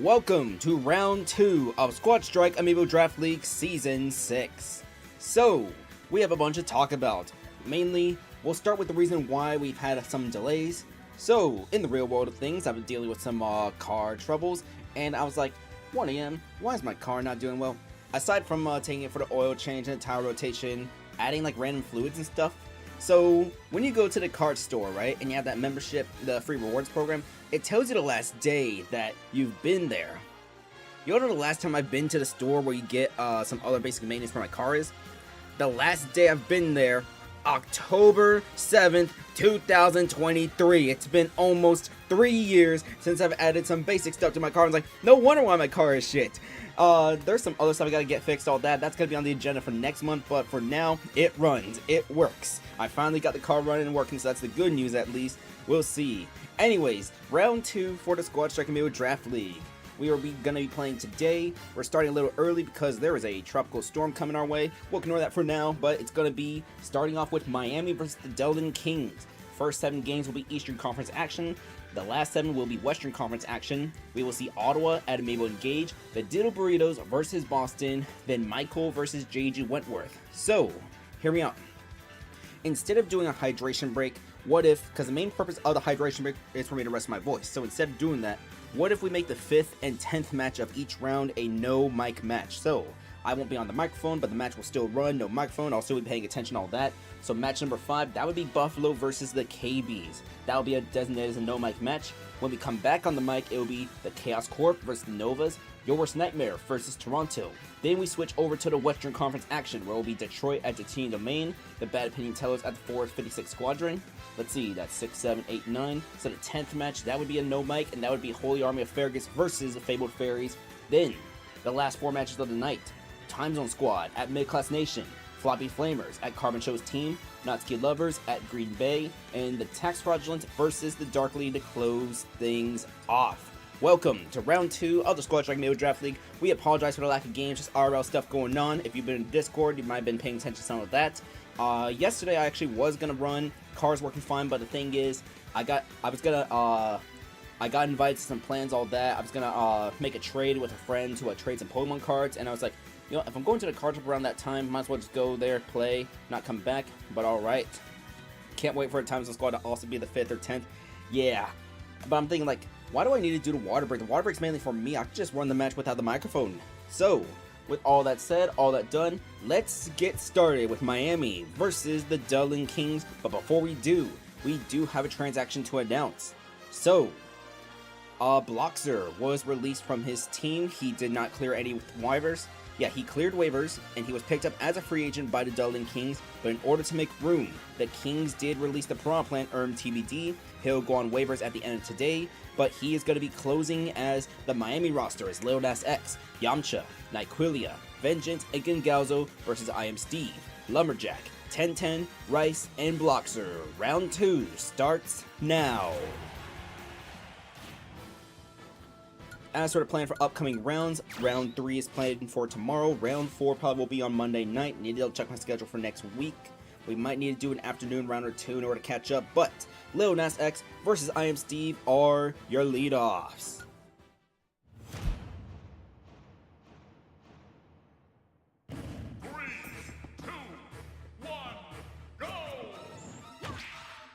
Welcome to round 2 of Squad Strike Amiibo Draft League Season 6. So, we have a bunch to talk about. Mainly, we'll start with the reason why we've had some delays. So, in the real world of things, I've been dealing with some car troubles, and I was like, 1 AM, why is my car not doing well? Aside from taking it for the oil change and tire rotation, adding like random fluids and stuff. So, when you go to the card store, right, and you have that membership, the free rewards program, it tells you the last day that you've been there. You know the last time I've been to the store where you get some other basic maintenance for my car is? The last day I've been there, October 7th, 2023. It's been almost 3 years since I've added some basic stuff to my car. I was like, no wonder why my car is shit. There's some other stuff I gotta get fixed, all that. That's gonna be on the agenda for next month, but for now, it runs. It works. I finally got the car running and working, so that's the good news at least. We'll see. Anyways, round 2 for the Squad Strike Amiibo Draft League. We are gonna be playing today. We're starting a little early because there is a tropical storm coming our way. We'll ignore that for now, but it's gonna be starting off with Miami versus the Deland Kings. First 7 games will be Eastern Conference action. The last 7 will be Western Conference action. We will see Ottawa at Amiibo Engage, the Diddle Burritos versus Boston, then Michael versus JG Wentworth. So, hear me out. Instead of doing a hydration break, what if, because the main purpose of the hydration break is for me to rest my voice, so instead of doing that, what if we make the 5th and 10th match of each round a no mic match? So, I won't be on the microphone, but the match will still run, no microphone, I'll still be paying attention to all that. So match number 5, that would be Buffalo versus the KBs. That will be designated as a no mic match. When we come back on the mic, it will be the Chaos Corp versus the Novas, Your Worst Nightmare versus Toronto. Then we switch over to the Western Conference action, where it will be Detroit at the Team Domain, the Bad Opinion Tellers at the 456 Squadron. Let's see, that's 6, 7, 8, 9. So the 10th match, that would be a no mic, and that would be Holy Army of Farragus versus the Fabled Fairies. Then, the last 4 matches of the night. TimeZone Squad at Mid-Class Nation, Floppy Flamers at Carbon Show's team, Natsuki Lovers at Green Bay, and the Tax Fraudulent versus the Darkly to close things off. Welcome to round 2 of the Squad Strike Amiibo Draft League. We apologize for the lack of games, just RL stuff going on. If you've been in Discord, you might have been paying attention to some of that. Yesterday I actually was gonna run, car's working fine, but the thing is, I got invited to some plans, all that. I was gonna make a trade with a friend to trade some Pokemon cards, and I was like, you know, if I'm going to the card shop around that time, might as well just go there, play, not come back, but alright. Can't wait for a TimeZone Squad to also be the 5th or 10th. Yeah. But I'm thinking, like, why do I need to do the water break? The water break's mainly for me. I could just run the match without the microphone. So, with all that said, all that done, let's get started with Miami versus the Deland Kings. But before we do have a transaction to announce. So, Bloxer was released from his team. He did not clear any waivers. Yeah, he cleared waivers, and he was picked up as a free agent by the Deland Kings, but in order to make room, the Kings did release the Piranha Plant TBD. He'll go on waivers at the end of today, but he is going to be closing as the Miami roster as Lil Nas X, Yamcha, Nyquillia, Vengeance, and Gengalzo versus I Am Steve, Lumberjack, 1010, Rice, and Bloxer. Round 2 starts now. As for the plan for upcoming rounds, round 3 is planned for tomorrow. Round 4 probably will be on Monday night. Need to check my schedule for next week. We might need to do an afternoon round or 2 in order to catch up, but Lil Nas X versus I Am Steve are your leadoffs.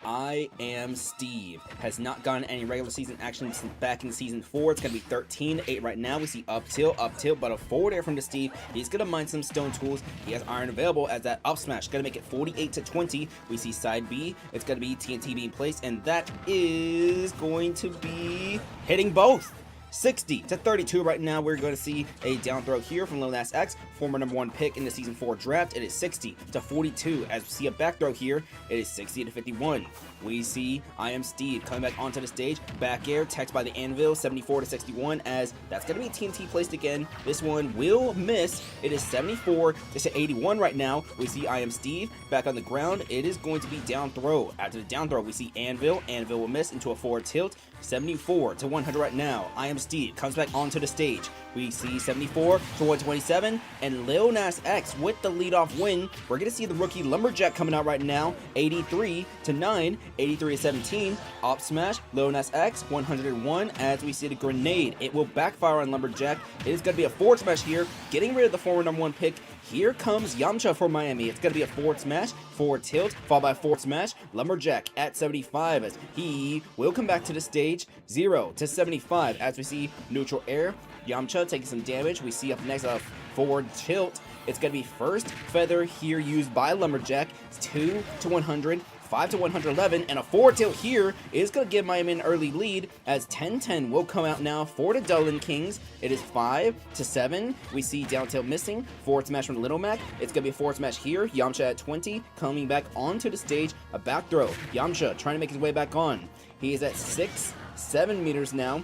I Am Steve has not gotten any regular season action since back in season 4. It's gonna be 13-8 right now. We see up tilt, but a forward air from the Steve. He's gonna mine some stone tools. He has iron available as that up smash. Gonna make it 48-20. We see side B. It's gonna be TNT being placed, and that is going to be hitting both. 60-32 right now. We're going to see a down throw here from Lil Nas X, former #1 pick in the season 4 draft. It is 60-42. As we see a back throw here, it is 60-51. We see I Am Steve coming back onto the stage. Back air, text by the Anvil, 74-61, as that's going to be TNT placed again. This one will miss. It is 74-81 right now. We see I Am Steve back on the ground. It is going to be down throw. After the down throw, we see Anvil. Anvil will miss into a forward tilt. 74-100 right now. I Am Steve comes back onto the stage. We see 74 to 127, and Lil Nas X with the leadoff win. We're going to see the rookie Lumberjack coming out right now, 83 to 9, 83 to 17. Op smash, Lil Nas X, 101, as we see the grenade. It will backfire on Lumberjack. It is going to be a forward smash here, getting rid of the former #1 pick. Here comes Yamcha for Miami. It's going to be a forward smash, forward tilt, followed by a forward smash. Lumberjack at 75 as he will come back to the stage. 0 to 75 as we see neutral air. Yamcha taking some damage. We see up next a forward tilt. It's going to be first feather here used by Lumberjack. It's 2 to 100. 5 to 111, and a forward tilt here is going to give Miami an early lead as 10-10 will come out now for the Deland Kings. It is 5 to 7. We see down tilt missing. Forward smash from Little Mac. It's going to be a forward smash here. Yamcha at 20, coming back onto the stage. A back throw. Yamcha trying to make his way back on. He is at 7 meters now.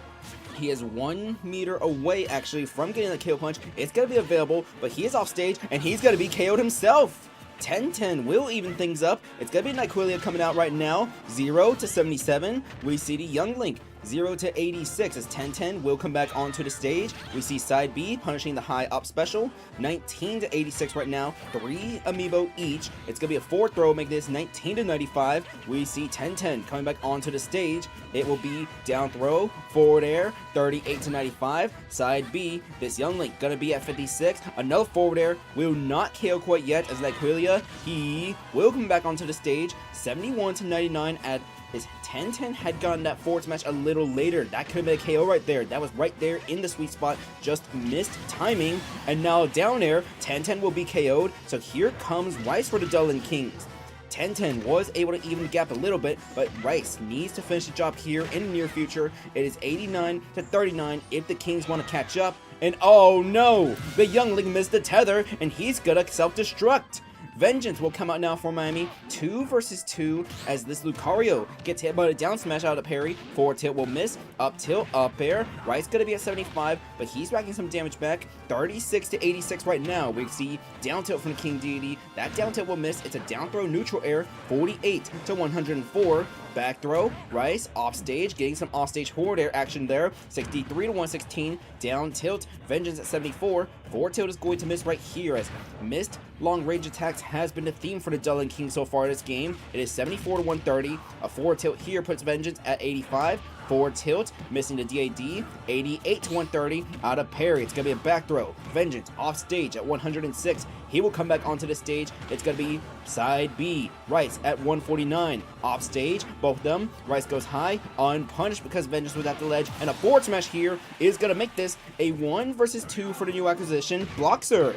He is 1 meter away actually from getting the KO punch. It's going to be available, but he is off stage and he's going to be KO'd himself. 10-10 will even things up. It's going to be Nyquillia coming out right now. 0 to 77. We see the Young Link. 0 to 86 as 10-10 will come back onto the stage. We see side B punishing the high up special. 19 to 86 right now. 3 Amiibo each. It's going to be a forward throw, make this 19 to 95. We see 10-10 coming back onto the stage. It will be down throw, forward air, 38 to 95. Side B, this Young Link going to be at 56. Another forward air will not KO quite yet as Nyquillia, he will come back onto the stage. 71 to 99 at his 10-10 had gotten that forward smash a little later. That could have been a KO right there. That was right there in the sweet spot. Just missed timing. And now down air, 10-10 will be KO'd. So here comes Rice for the Deland Kings. 10-10 was able to even the gap a little bit, but Rice needs to finish the job here in the near future. It is 89 to 39 if the Kings want to catch up. And oh no, the Young Link missed the tether and he's gonna self-destruct. Vengeance will come out now for Miami. 2 versus 2 as this Lucario gets hit by a down smash out of parry. Forward tilt will miss. Up tilt, up air. Rice gonna be at 75, but he's racking some damage back. 36 to 86 right now. We see down tilt from the King Deity. That down tilt will miss. It's a down throw neutral air. 48 to 104. Back throw, Rice off stage, getting some off stage forward air action there. 63 to 116, down tilt, Vengeance at 74. Forward tilt is going to miss right here as missed long range attacks has been the theme for the Deland Kings so far in this game. It is 74 to 130. A forward tilt here puts Vengeance at 85. Forward tilt, missing the DAD, 88 to 130, out of parry. It's going to be a back throw. Vengeance off stage at 106. He will come back onto the stage. It's going to be side B. Rice at 149. Off stage, both of them. Rice goes high, unpunished because Vengeance was at the ledge. And a forward smash here is going to make this a 1 versus 2 for the new acquisition, Bloxer.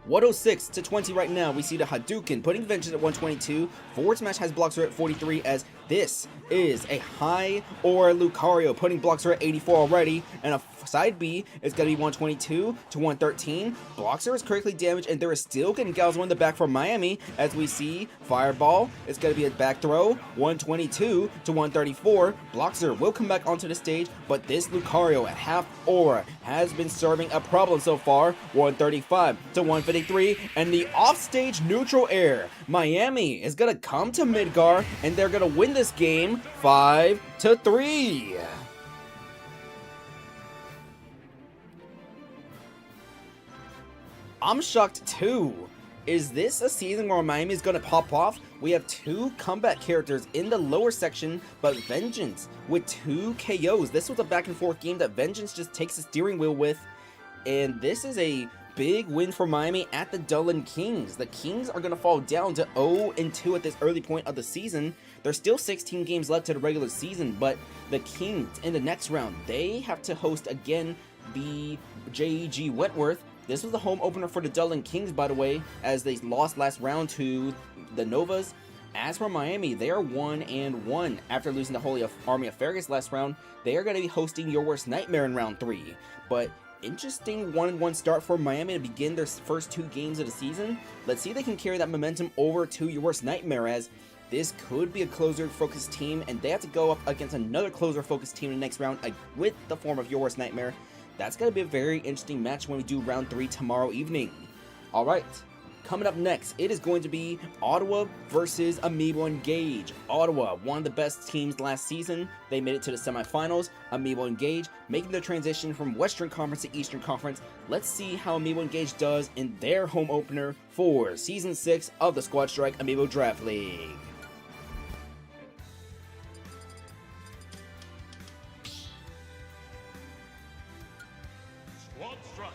106 to 20 right now. We see the Hadouken putting Vengeance at 122. Forward smash has Bloxer at 43 as this is a high or Lucario putting Bloxer at 84 already. And a side B is going to be 122 to 113. Bloxer is critically damaged and there is still getting Galzo in the back from Miami as we see Fireball. It's going to be a back throw. 122 to 134. Bloxer will come back onto the stage, but this Lucario at half aura has been serving a problem so far. 135 to 153 and the offstage neutral air. Miami is going to come to Midgar and they're going to win this game 5 to 3. I'm shocked too. Is this a season where Miami is going to pop off? We have 2 combat characters in the lower section, but Vengeance with 2 KOs. This was a back and forth game that Vengeance just takes the steering wheel with, and this is a big win for Miami at the Deland Kings. The Kings are going to fall down to 0-2 at this early point of the season. There's still 16 games left to the regular season, but the Kings in the next round, they have to host again the JEG Wentworth. This was the home opener for the Deland Kings, by the way, as they lost last round to the Novas. As for Miami, they are 1-1 after losing the Holy Army of Fergus last round. They are going to be hosting Your Worst Nightmare in round 3. But interesting 1-1 start for Miami to begin their first 2 games of the season. Let's see if they can carry that momentum over to Your Worst Nightmare, as this could be a closer-focused team, and they have to go up against another closer-focused team in the next round with the form of Your Worst Nightmare. That's going to be a very interesting match when we do round 3 tomorrow evening. Alright, Coming up next, it is going to be Ottawa versus Amiibo Engage. Ottawa, one of the best teams last season. They made it to the semifinals. Amiibo Engage making the transition from Western Conference to Eastern Conference. Let's see how Amiibo Engage does in their home opener for Season 6 of the Squad Strike Amiibo Draft League. Squad Strike.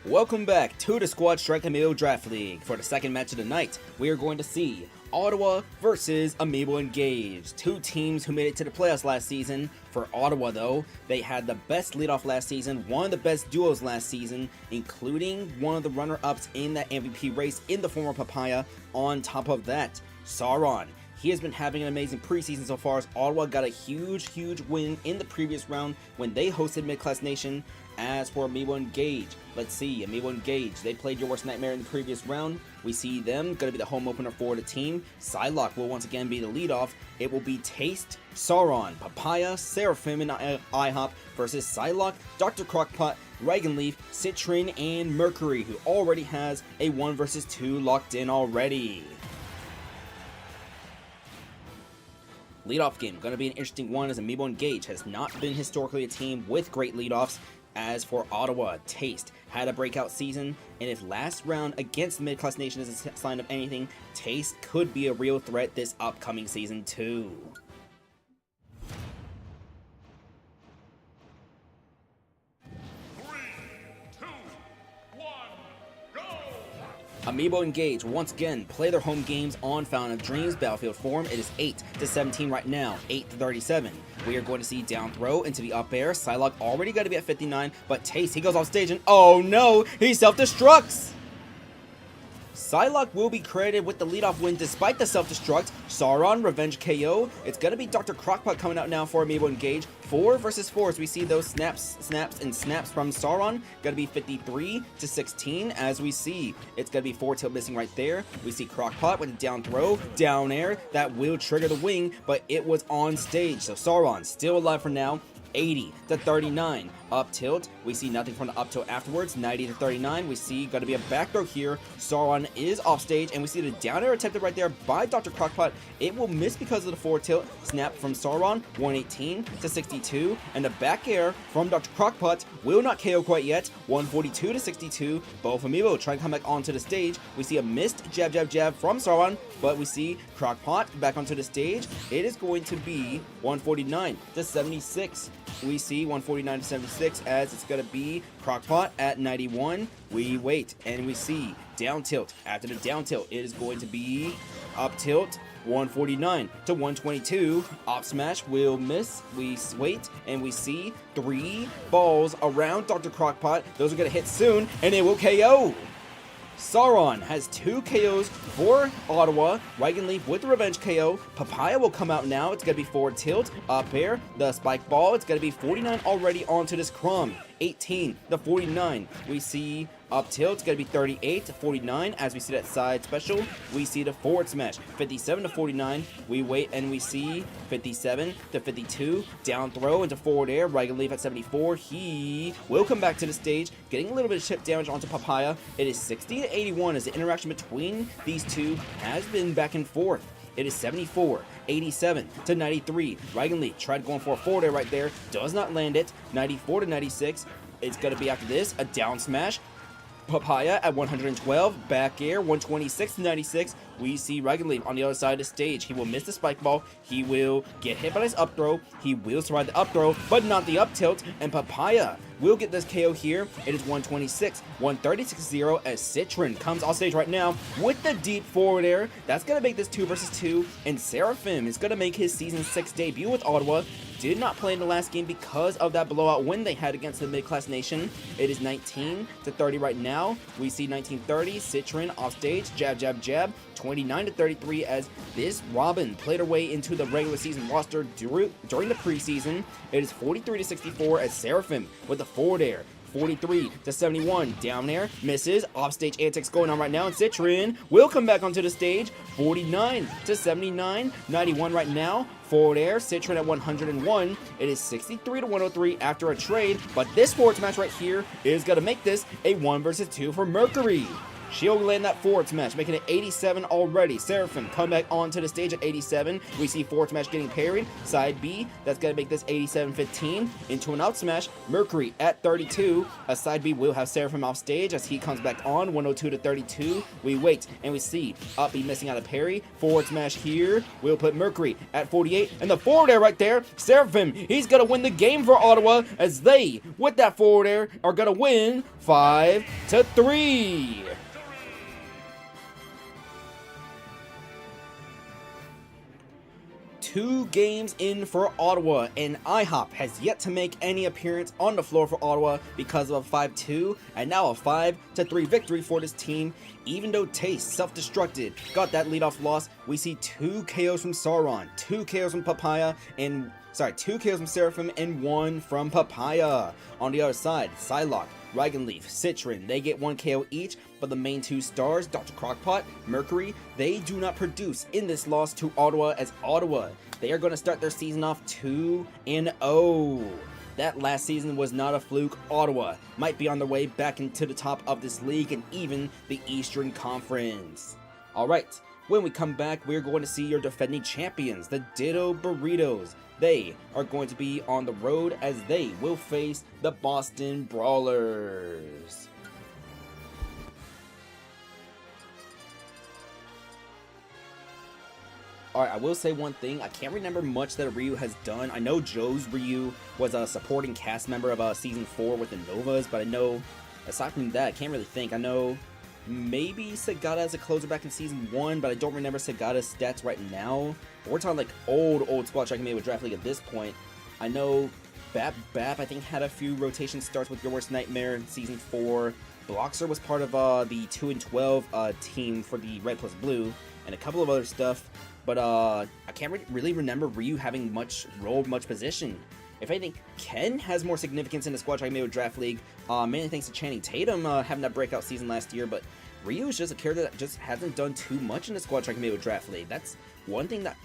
Welcome back to the Squad Strike Amiibo Draft League. For the second match of the night, we are going to see Ottawa versus Amiibo Engage. Two teams who made it to the playoffs last season. For Ottawa though, they had the best leadoff last season, one of the best duos last season, including one of the runner-ups in that MVP race in the form of Papaya. On top of that, Sauron. He has been having an amazing preseason so far, as Ottawa got a huge win in the previous round when they hosted Mid-Class Nation. As for Amiibo Engage, let's see, Amiibo Engage, they played Your Worst Nightmare in the previous round. We see them going to be the home opener for the team. Psylocke will once again be the leadoff. It will be Taste, Sauron, Papaya, Seraphim, and IHOP versus Psylocke, Dr. Crockpot, Reaganleaf, Citrin, and Mercury, who already has a 1 vs 2 locked in already. Leadoff game, going to be an interesting one, as Amiibo Engage has not been historically a team with great leadoffs. As for Ottawa, Taste had a breakout season, and if last round against the Mid-Class Nation is a sign of anything, Taste could be a real threat this upcoming season too. Amiibo engage once again, play their home games on Fountain of Dreams Battlefield Forum. It is 8-17 right now, 8-37. We are going to see down throw into the up air. Psylocke already got to be at 59, but Taste, he goes off stage and oh no, he self-destructs! Psylocke will be credited with the leadoff win despite the self-destruct. Sauron, Revenge KO. It's going to be Dr. Crockpot coming out now for Amiibo Engage. 4 versus 4 as we see those snaps from Sauron. Going to be 53-16 as we see. It's going to be 4 tilt missing right there. We see Crockpot with a down throw, down air. That will trigger the wing, but it was on stage. So Sauron still alive for now. 80-39. Up tilt, we see nothing from the up tilt afterwards. 90-39, we see going to be a back throw here. Sauron is off stage, and we see the down air attempted right there by Dr. Crockpot. It will miss because of the forward tilt snap from Sauron. 118-62, and the back air from Dr. Crockpot will not KO quite yet. 142-62. Both Amiibo trying to come back onto the stage. We see a missed jab from Sauron, but we see Crockpot back onto the stage. It is going to be 149-76. We see 149-76 as it's going to be Crockpot at 91. We wait and we see down tilt. After the down tilt, it is going to be up tilt. 149-122. Op smash will miss. We wait and we see 3 balls around Dr. Crockpot. Those are going to hit soon and it will KO. Sauron has 2 KOs for Ottawa. Dragon Leaf with the Revenge KO. Papaya will come out now. It's going to be forward tilt. Up air. The spike ball. It's going to be 49 already onto this Crumb. 18-49. We see up tilt. It's going to be 38-49 as we see that side special. We see the forward smash. 57-49. We wait and we see 57-52. Down throw into forward air. Dragon Leaf at 74. He will come back to the stage, getting a little bit of chip damage onto Papaya. It is 60-81 as the interaction between these two has been back and forth. It is 74-87-93. Dragon Leaf tried going for a forward air right there. Does not land it. 94-96. It's going to be after this a down smash. Papaya at 112. Back air 126-96. We see Dragon Leaf on the other side of the stage. He will miss the spike ball. He will get hit by this up throw. He will survive the up throw, but not the up tilt. And Papaya will get this KO here. It is 126-136-0 as Citron comes off stage right now with the deep forward air. That's going to make this 2 versus 2. And Seraphim is going to make his Season 6 debut with Ottawa. Did not play in the last game because of that blowout win they had against the mid-class nation. It is 19-30 right now. We see 19-30. Citron off stage. Jab, jab, jab. 29-33 as this Robin played her way into the regular season roster during the preseason. It is 43-64 as Seraphim with the forward air. 43-71, down air, misses, offstage antics going on right now, and Citron will come back onto the stage. 49-79, 91 right now, forward air, Citron at 101. It is 63-103 after a trade, but this forward smash right here is going to make this a 1 versus 2 for Mercury. She'll land that forward smash, making it 87 already. Seraphim come back onto the stage at 87. We see forward smash getting parried. Side B, that's going to make this 87-15 into an out smash. Mercury at 32. A side B will have Seraphim off stage as he comes back on 102-32. We wait and we see up B missing out a parry. Forward smash here will put Mercury at 48. And the forward air right there, Seraphim, he's going to win the game for Ottawa as they, with that forward air, are going to win 5-3. 2 games in for Ottawa, and IHOP has yet to make any appearance on the floor for Ottawa because of a 5-2 and now a 5-3 victory for this team. Even though Taste self-destructed, got that leadoff loss, we see 2 KOs from Sauron, 2 KOs from Papaya, and 2 KOs from Seraphim and 1 from Papaya. On the other side, Psylocke, Dragon Leaf, Citron, they get 1 KO each, but the main 2 stars, Dr. Crockpot, Mercury, they do not produce in this loss to Ottawa, as Ottawa, they are going to start their season off 2-0. That last season was not a fluke. Ottawa might be on their way back into the top of this league and even the Eastern Conference. Alright, when we come back, we're going to see your defending champions, the Ditto Burritos. They are going to be on the road as they will face the Boston Brawlers. Alright, I will say one thing. I can't remember much that Ryu has done. I know Joe's Ryu was a supporting cast member of Season 4 with the Novas, but I know, aside from that, I can't really think. I know maybe Sagata as a closer back in Season 1, but I don't remember Sagata's stats right now. But we're talking like old Squad Strike Amiibo Draft League at this point. I know Bap I think had a few rotation starts with Your Worst Nightmare in Season 4. Bloxer was part of the 2 and 12 team for the Red plus Blue, and a couple of other stuff. But I can't really remember Ryu having much role, much position. If anything, Ken has more significance in the Squad Strike Amiibo Draft League, mainly thanks to Channing Tatum having that breakout season last year, but Ryu is just a character that just hasn't done too much in the Squad Strike Amiibo Draft League. That's one thing that,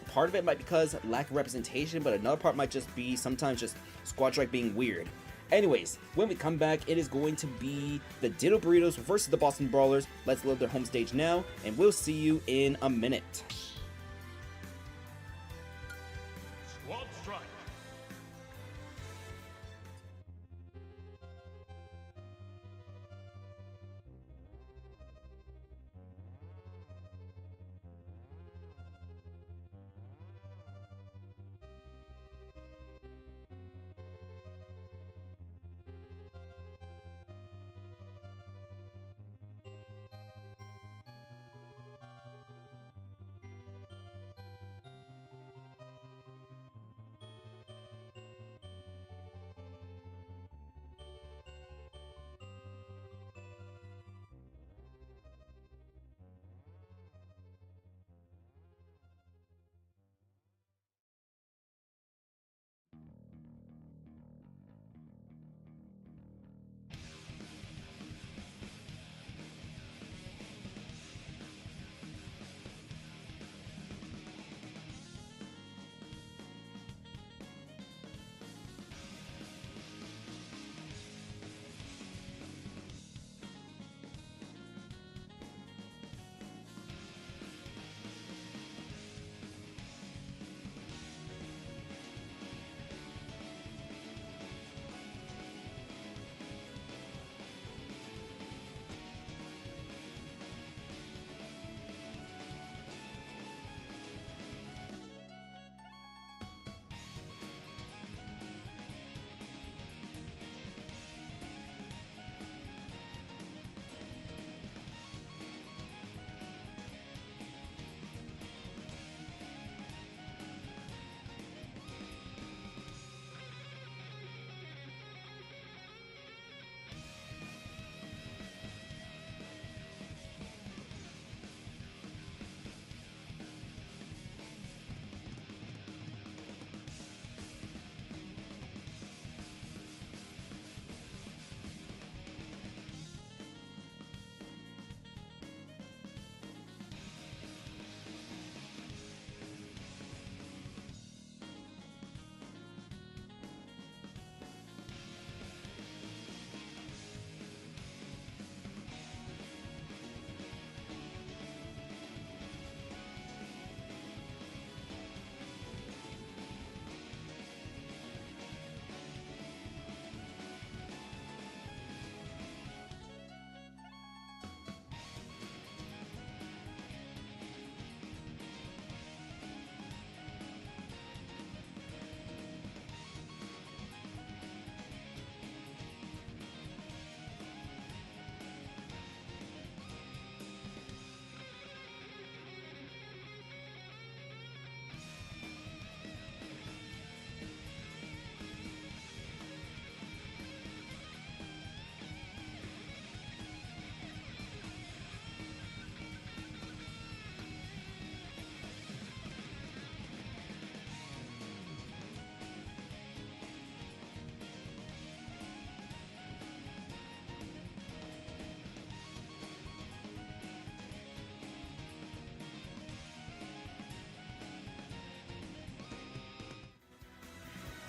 part of it might be because lack of representation, but another part might just be sometimes just Squad Strike being weird. Anyways, when we come back, it is going to be the Ditto Burritos versus the Boston Brawlers. Let's load their home stage now, and we'll see you in a minute. Squad Strike.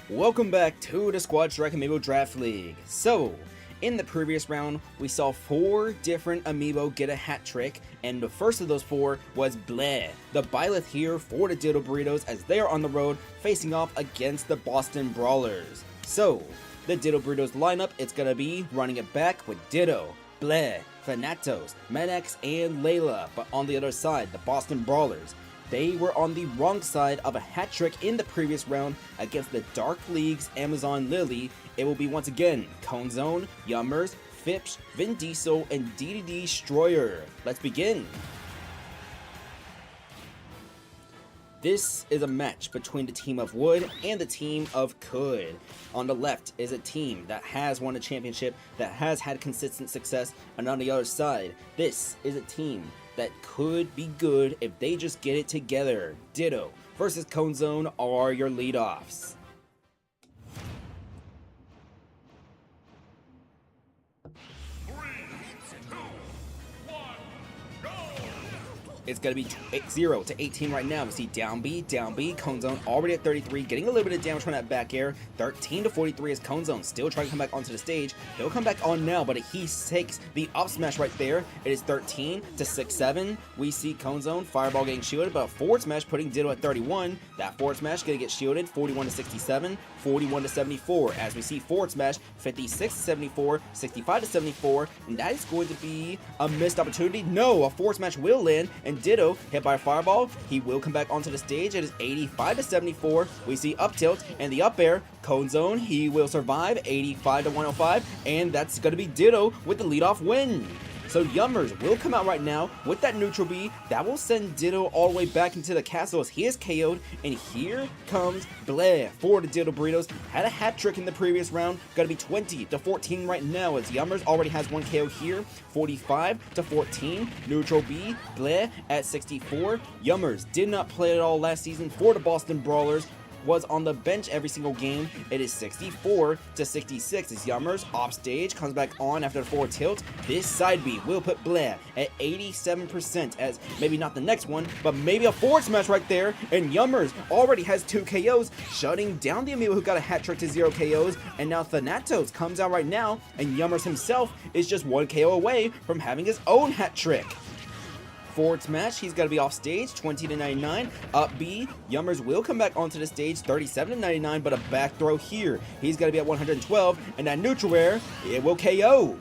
Welcome back to the Squad Strike Amiibo Draft League. So, in the previous round, we saw 4 different Amiibo get a hat trick, and the first of those 4 was Bleh, the Byleth here for the Ditto Burritos as they are on the road facing off against the Boston Brawlers. So, the Ditto Burritos lineup, it's gonna be running it back with Ditto, Bleh, Thanatos, Menax, and Layla, but on the other side, the Boston Brawlers. They were on the wrong side of a hat trick in the previous round against the Dark League's Amazon Lily. It will be once again CominATYa, Yummers, Fipsh, Vin Diesel, and DDD Destroyer. Let's begin. This is a match between the team of Wood and the team of Could. On the left is a team that has won a championship, that has had consistent success, and on the other side, this is a team that could be good if they just get it together. Ditto versus Cone Zone are your leadoffs. It's going to be 0 to 18 right now. We see down B, Cone Zone already at 33, getting a little bit of damage from that back air. 13 to 43 is Cone Zone, still trying to come back onto the stage. He'll come back on now, but he takes the up smash right there. It is 13 to 6-7. We see Cone Zone, Fireball getting shielded, but a forward smash putting Ditto at 31. That forward smash going to get shielded, 41 to 67, 41 to 74. As we see forward smash, 56 to 74, 65 to 74, and that is going to be a missed opportunity. No, a forward smash will land, and Ditto hit by a fireball. He will come back onto the stage. It is 85 to 74. We see up tilt and the up air. Cone Zone, he will survive, 85 to 105, and that's going to be Ditto with the leadoff win. So Yummers will come out right now with that neutral B. That will send Ditto all the way back into the castle as he is KO'd. And here comes Blair for the Ditto Burritos. Had a hat trick in the previous round. Gotta be 20 to 14 right now as Yummers already has one KO here. 45 to 14. Neutral B. Blair at 64. Yummers did not play at all last season for the Boston Brawlers. Was on the bench every single game. It is 64 to 66 as Yummers off stage comes back on after the forward tilt. This side B will put Blair at 87% as maybe not the next one, but maybe a forward smash right there. And Yummers already has 2 KOs, shutting down the Amiibo who got a hat trick to 0 KOs. And now Thanatos comes out right now, and Yummers himself is just 1 KO away from having his own hat trick. Forward smash, he's got to be off stage, 20 to 99. Up B, Yummers will come back onto the stage, 37 to 99, but a back throw here. He's got to be at 112, and that neutral air, it will KO.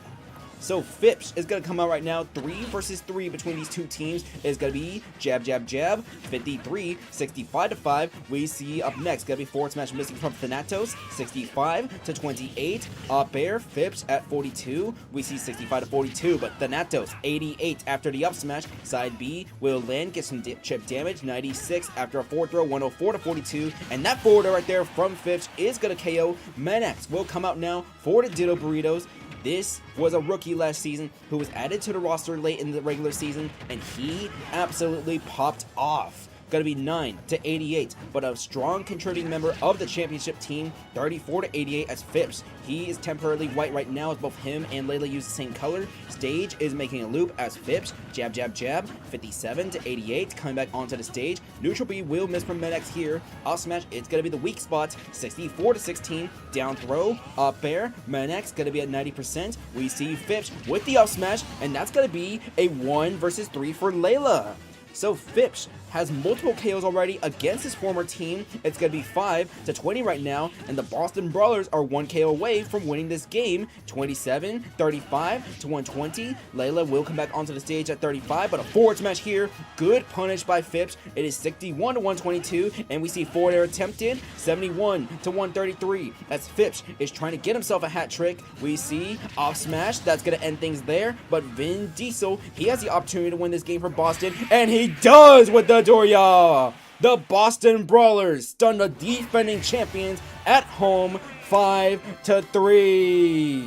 So Fipsh is going to come out right now, 3 versus 3 between these two teams. It's going to be jab, jab, jab, 53, 65 to 5. We see up next, going to be forward smash missing from Thanatos, 65 to 28. Up air, Fipsh at 42. We see 65 to 42, but Thanatos, 88 after the up smash. Side B will land, get some chip damage, 96 after a forward throw, 104 to 42. And that forward right there from Fipsh is going to KO. Menax will come out now for the Ditto Burritos. This was a rookie last season who was added to the roster late in the regular season, and he absolutely popped off. Gonna be 9 to 88, but a strong contributing member of the championship team, 34 to 88 as Fipsh. He is temporarily white right now as both him and Layla use the same color. Stage is making a loop as Fipsh, jab, jab, jab, 57 to 88, coming back onto the stage. Neutral B will miss from Medex here. Up smash, it's gonna be the weak spot, 64 to 16, down throw, up air, Medex gonna be at 90%. We see Fipsh with the up smash, and that's gonna be a 1 versus 3 for Layla. So Fipsh has multiple KOs already against his former team. It's going to be 5 to 20 right now, and the Boston Brawlers are 1 KO away from winning this game. 27, 35 to 120. Layla will come back onto the stage at 35, but a forward smash here. Good punish by Fipsh. It is 61 to 122, and we see forward air attempted. 71 to 133. As Fipsh is trying to get himself a hat trick. We see off smash. That's going to end things there, but Vin Diesel, he has the opportunity to win this game for Boston, and he does with the joah. The Boston Brawlers stun the defending champions at home 5 to 3.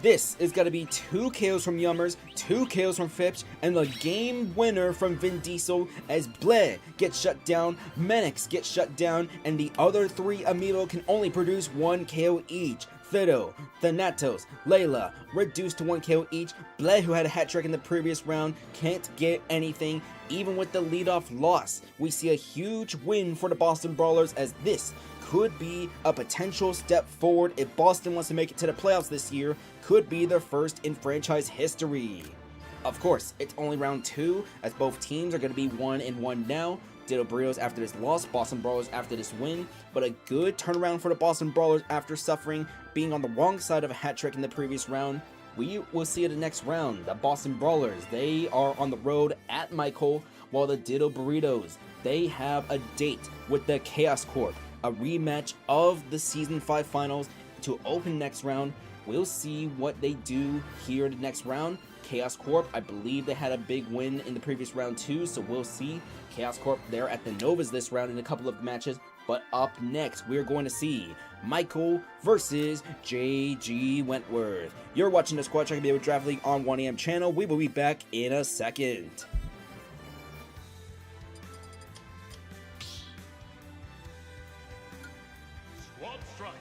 This is going to be 2 KOs from Yummers, 2 KOs from Fipsh, and the game winner from Vin Diesel as Blair gets shut down, Menex gets shut down, and the other 3 Amiibo can only produce 1 KO each. Fiddle, Thanatos, Layla, reduced to 1 KO each. Blair, who had a hat trick in the previous round, can't get anything, even with the leadoff loss. We see a huge win for the Boston Brawlers as this could be a potential step forward if Boston wants to make it to the playoffs this year. Could be their first in franchise history. Of course, it's only round 2 as both teams are going to be 1-1 now. Ditto Burritos after this loss, Boston Brawlers after this win, but a good turnaround for the Boston Brawlers after suffering, being on the wrong side of a hat trick in the previous round. We will see in the next round, the Boston Brawlers, they are on the road at Michael, while the Ditto Burritos, they have a date with the Chaos Corp, a rematch of the Season 5 Finals. to open next round. We'll see what they do here in the next round. Chaos Corp, I believe they had a big win in the previous round too, so we'll see. Chaos Corp, they're at the Novas this round in a couple of matches. But up next, we're going to see Michael versus JG Wentworth. You're watching the Squad Strike Amiibo Draft League on 1AM channel. We will be back in a second. Squad Strike.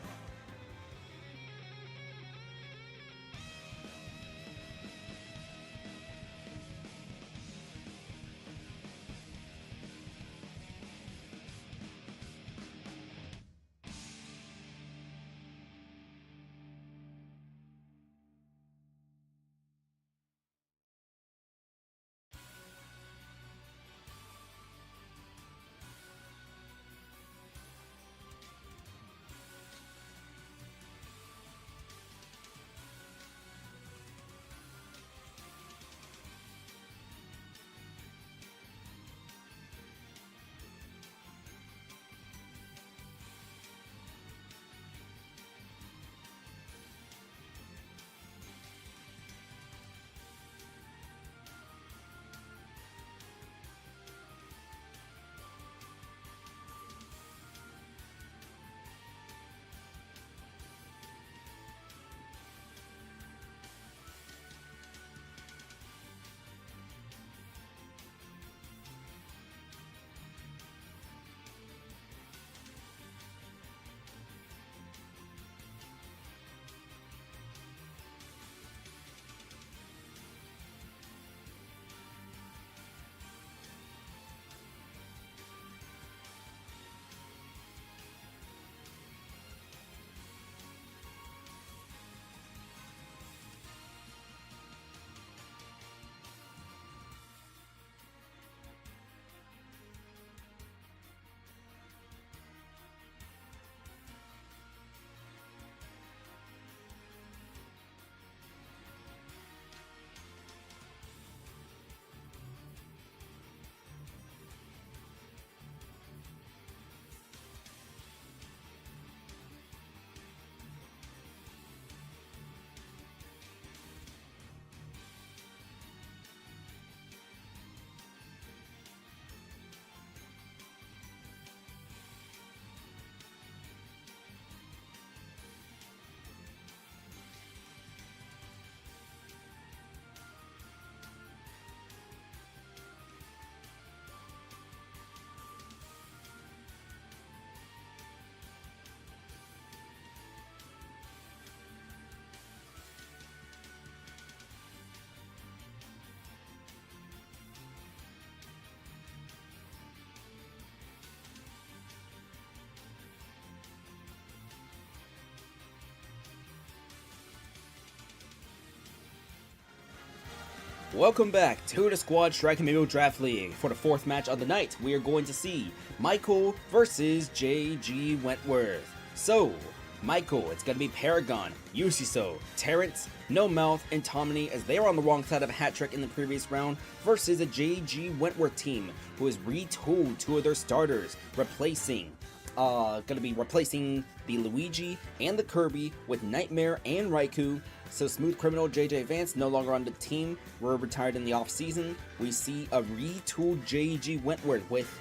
Welcome back to the Squad Strike Amiibo Draft League. For the fourth match of the night, we are going to see Michael versus JG Wentworth. So, Michael, it's going to be Paragon, Yusiso, Terrence, No Mouth, and Kronii, as they were on the wrong side of a hat trick in the previous round, versus a JG Wentworth team who has retooled two of their starters, replacing the Luigi and the Kirby with Nightmare and Raikou. So Smooth Criminal, JJ Vance no longer on the team, were retired in the off-season. We see a retooled JG Wentworth with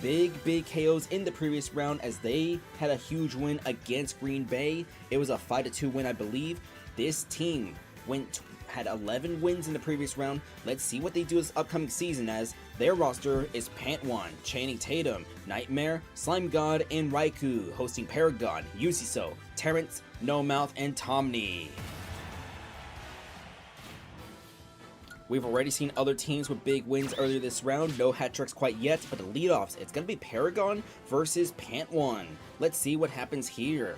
big KOs in the previous round as they had a huge win against Green Bay. It was a 5-2 win, I believe. This team had 11 wins in the previous round. Let's see what they do this upcoming season, as their roster is Pantwan, Channing Tatum, Nightmare, Slime God, and Raikou, hosting Paragon, Yusiso, Terrence, No Mouth, and Kronii. We've already seen other teams with big wins earlier this round, no hat tricks quite yet, but the leadoffs, it's going to be Paragon versus Pantwan. Let's see what happens here.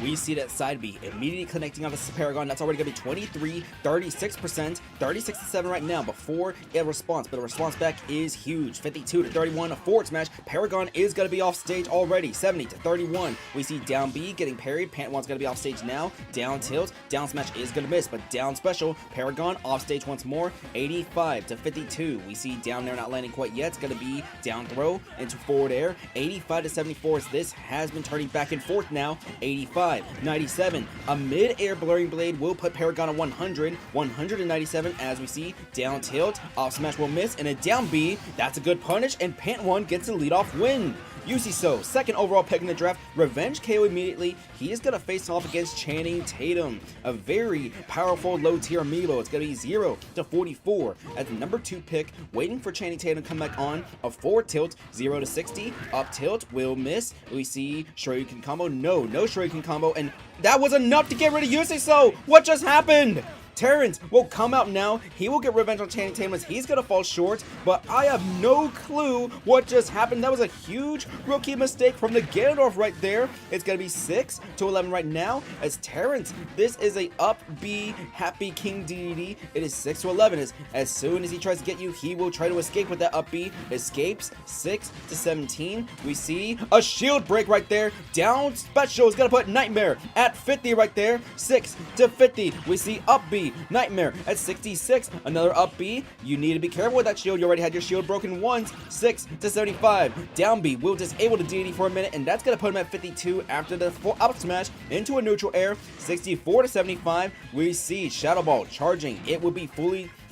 we see that side B immediately connecting off the Paragon. That's already going to be 23, 36%, 36-7 right now before a response, but the response back is huge. 52-31, a forward smash. Paragon is going to be off stage already. 70-31, we see down B getting parried. Pant1's going to be off stage now. Down tilt, down smash is going to miss, but down special. Paragon off stage once more. 85-52, we see down there not landing quite yet. It's going to be down throw into forward air. 85-74, as this has been turning back and forth now. 85-97, a mid-air blurring blade will put Paragon on 100. 197, as we see down tilt, off smash will miss, and a down B, that's a good punish, and Pant1 gets a leadoff win. UC second overall pick in the draft, revenge KO immediately. He is going to face off against Channing Tatum, a very powerful low tier amiibo. It's going to be 0-44 at the number 2 pick, waiting for Channing Tatum to come back on. A forward tilt, 0-60, up tilt will miss. We see Shoryuken combo, no Shoryuken combo, and that was enough to get rid of UC. What just happened? Terrence will come out now. He will get revenge on Channing Tatum as he's going to fall short, but I have no clue what just happened. That was a huge rookie mistake from the Ganondorf right there. It's going to be 6-11 right now as Terrence, this is a up B happy King DDD. It is 6-11 as soon as he tries to get you, he will try to escape with that up B. Escapes. 6-17. We see a shield break right there. Down special is going to put Nightmare at 50 right there. 6-50. We see up B. Nightmare at 66, another up B. You need to be careful with that shield. You already had your shield broken once. 6-75. Down B will disable the DD for a minute, and that's going to put him at 52 after the full up smash into a neutral air. 64-75. We see Shadow Ball charging. It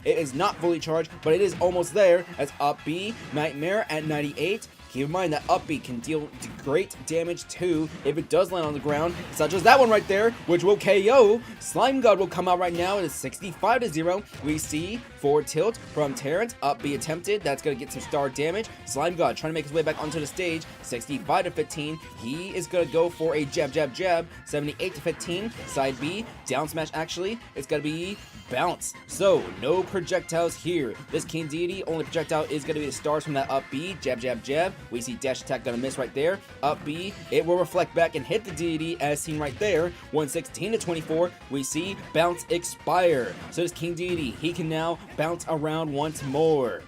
is not fully charged, but it is almost there as up B. Nightmare at 98. Keep in mind that up B can deal great damage too if it does land on the ground, such as that one right there, which will KO. Slime God will come out right now. It is 65-0. We see forward tilt from Terrence. Up B attempted. That's going to get some star damage. Slime God trying to make his way back onto the stage. 65-15. He is going to go for a jab. 78-15. Side B. Down smash actually. It's going to be bounce. So no projectiles here. This King Deity, only projectile is going to be the stars from that up B. Jab. We see dash attack gonna miss right there. Up B, it will reflect back and hit the deity as seen right there. 116-24, we see bounce expire. So this King Deity, he can now bounce around once more.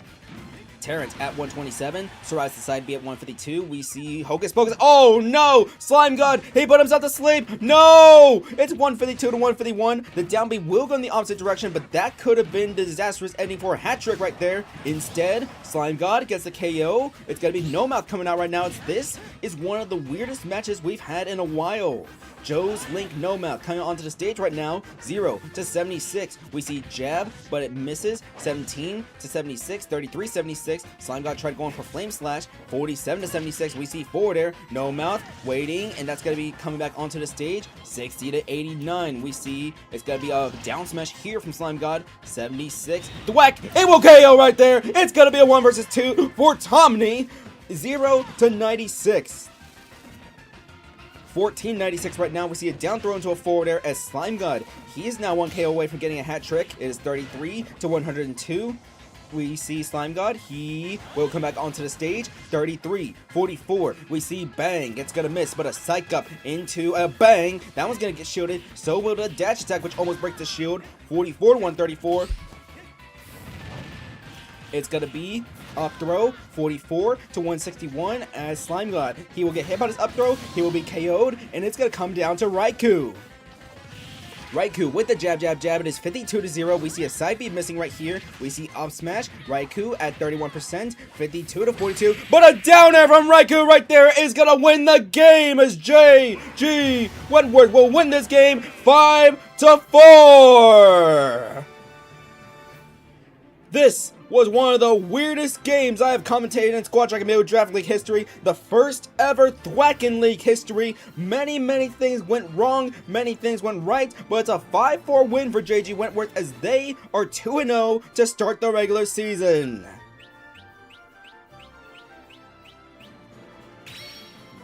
Terrence at 127, Surprise to side B at 152. We see Hocus Pocus. Oh no! Slime God! He put himself to sleep! No! It's 152-151. The down B will go in the opposite direction, but that could have been the disastrous ending for a hat trick right there. Instead, Slime God gets the KO. It's gonna be No Mouth coming out right now. This is one of the weirdest matches we've had in a while. Joe's Link No Mouth coming onto the stage right now. 0-76. We see jab, but it misses. 17-76. 33-76. Slime God tried going for Flame Slash. 47-76. We see forward air. No Mouth waiting, and that's going to be coming back onto the stage. 60-89. We see it's going to be a down smash here from Slime God. 76. Thwack! It will KO right there. It's going to be a 1 versus 2 for Kronii. 0-96. 14-96 right now. We see a down throw into a forward air as Slime God, he is now 1 KO away from getting a hat trick. It is 33-102. We see Slime God, he will come back onto the stage. 33-44. We see Bang, it's gonna miss, but a psych up into a Bang. That one's gonna get shielded. So will the dash attack, which almost breaks the shield. 44-134. It's gonna be up throw. 44-161 as Slime God, he will get hit by this up throw. He will be KO'd, and it's gonna come down to Raikou. Raikou with the jab. It is 52-0. We see a side B missing right here. We see up smash. Raikou at 31%. 52-42. But a down air from Raikou right there is gonna win the game as JG Wentworth will win this game 5-4. This was one of the weirdest games I have commentated in Squad Strike Amiibo Draft League history. The first ever Thwacken League history. Many things went wrong, many things went right, but it's a 5-4 win for JG Wentworth as they are 2-0 to start the regular season.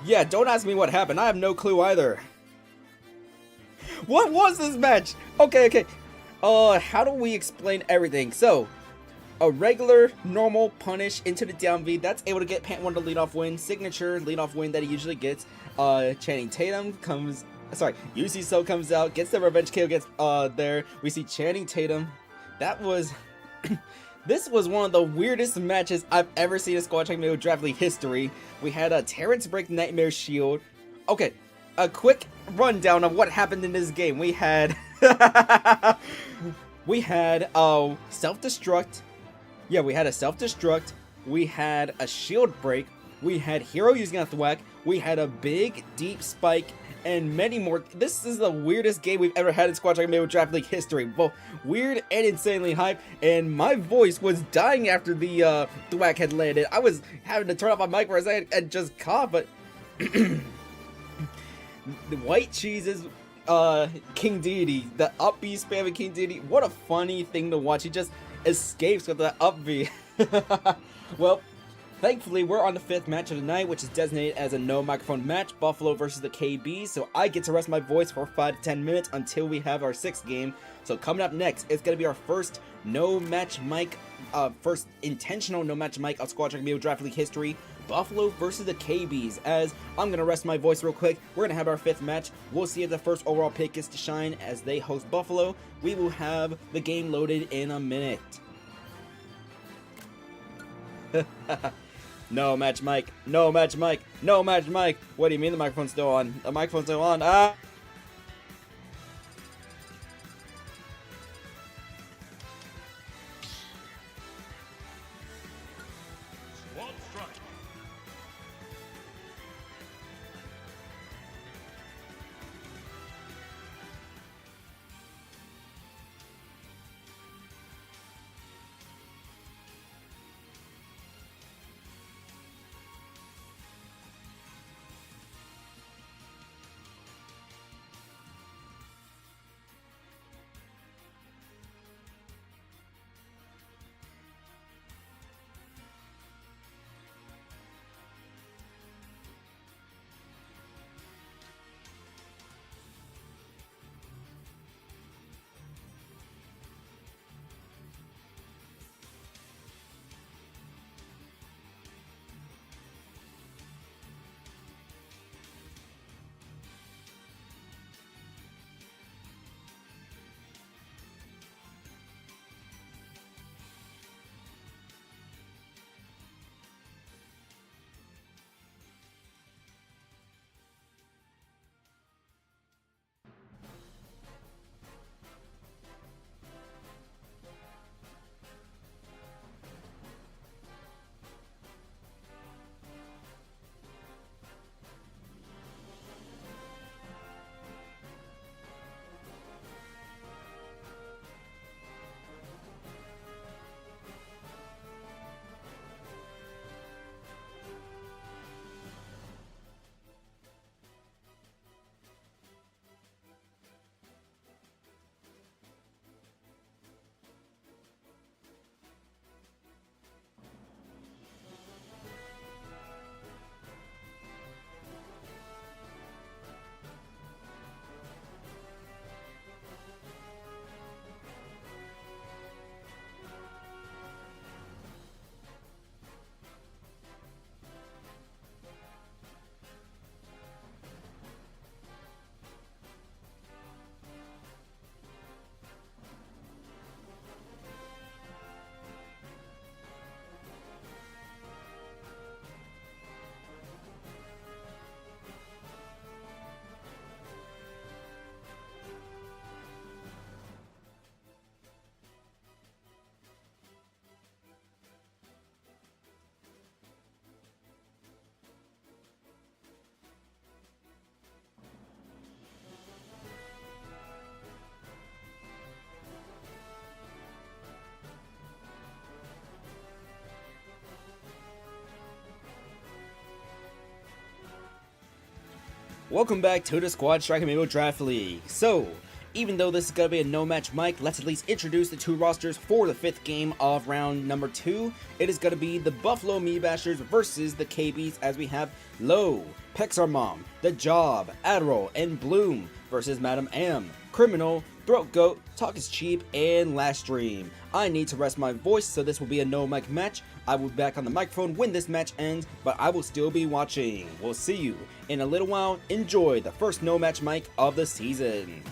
Yeah, don't ask me what happened. I have no clue either. What was this match? Okay. How do we explain everything? So, a regular, normal punish into the down V. That's able to get Pant1 to lead off win. Signature lead off win that he usually gets. Channing Tatum comes sorry, UC So comes out, gets the revenge kill, gets there. We see Channing Tatum. That was this was one of the weirdest matches I've ever seen in Squad Strike Amiibo Draft League history. We had a Terrence Break Nightmare Shield. Okay, a quick rundown of what happened in this game. We had self-destruct. Yeah, we had a self-destruct. We had a shield break. We had hero using a thwack. We had a big deep spike and many more. This is the weirdest game we've ever had in Squad Strike Amiibo Draft League history. Both weird and insanely hype, and my voice was dying after the thwack had landed. I was having to turn off my mic for a second and just cough, but the White Cheese's King Deity, the up B spamming King Deity, what a funny thing to watch. He just escapes with that up B. Well, thankfully, we're on the 5th match of the night, which is designated as a no microphone match, Buffalo versus the KB, so I get to rest my voice for 5 to 10 minutes until we have our 6th game. So coming up next, it's going to be our first no match mic, first intentional no match mic of Squad Strike Amiibo Draft League history, Buffalo versus the KBs. As I'm going to rest my voice real quick, we're going to have our 5th match. We'll see if the first overall pick gets to shine as they host Buffalo. We will have the game loaded in a minute. No match mic, no match mic, no match mic. What do you mean the microphone's still on? The microphone's still on. Ah! Squad strike. Welcome back to the Squad Strike Amiibo Draft League. So, even though this is going to be a no-match mic, let's at least introduce the two rosters for the 5th game of round number 2. It is going to be the Buffalo Meebashers versus the KBs, as we have Low, Pixar Mom, The Job, Adderall, and Bloom versus Madam M, Criminal, Throat Goat, Talk is Cheap, and Last Stream. I need to rest my voice, so this will be a no mic match. I will be back on the microphone when this match ends, but I will still be watching. We'll see you in a little while. Enjoy the first no match mic of the season.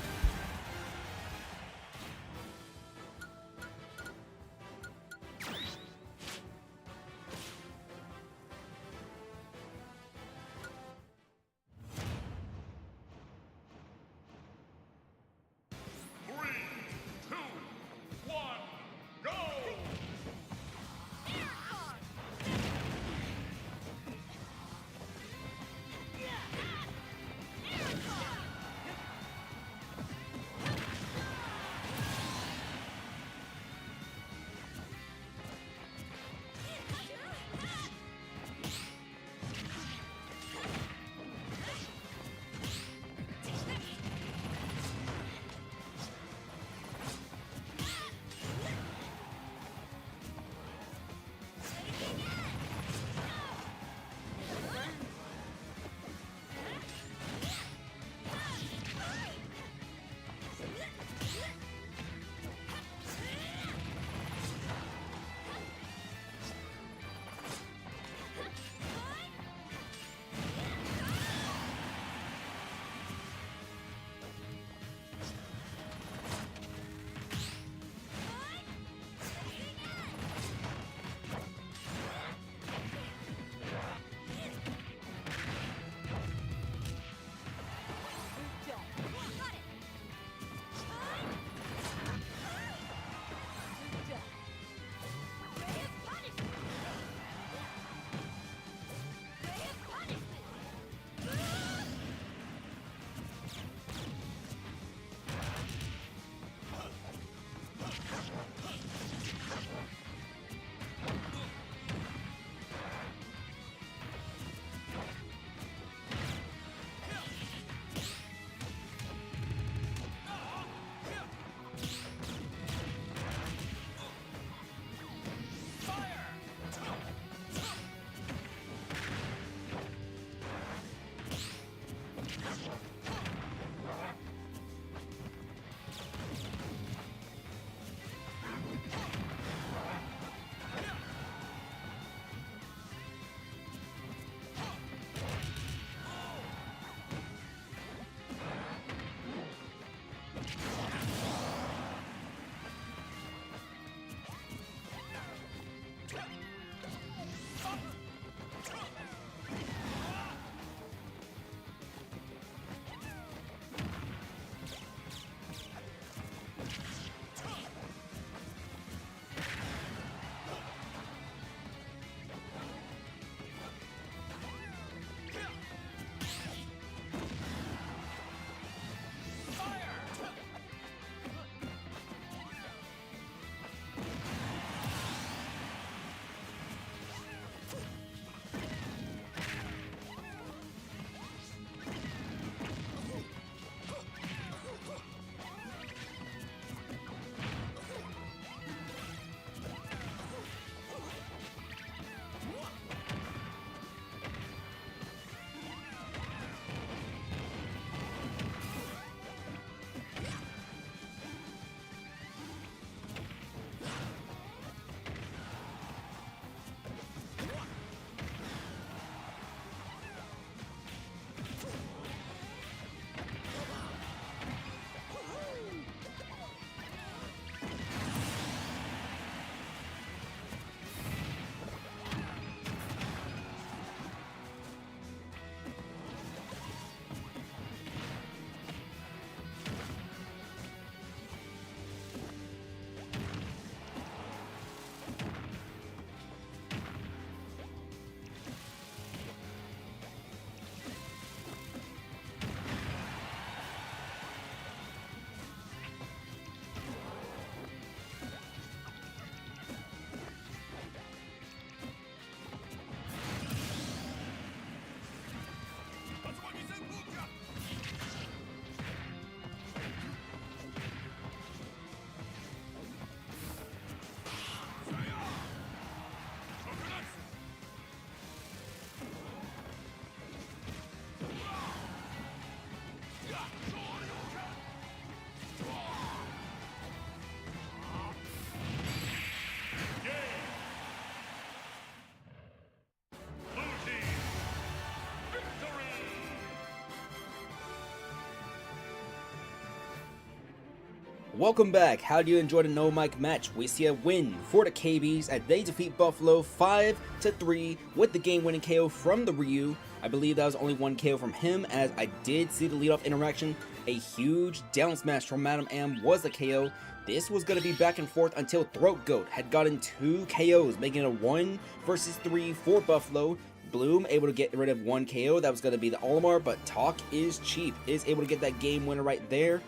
Welcome back. How do you enjoy the no mic match? We see a win for the KBs as they defeat Buffalo 5-3 with the game-winning KO from the Ryu. I believe that was only one KO from him, as I did see the leadoff interaction. A huge down smash from Madam M was the KO. This was going to be back and forth until Throat Goat had gotten 2 KOs, making it a 1 versus 3 for Buffalo. Bloom able to get rid of 1 KO. That was going to be the Olimar, but Talk is cheap. Is able to get that game winner right there.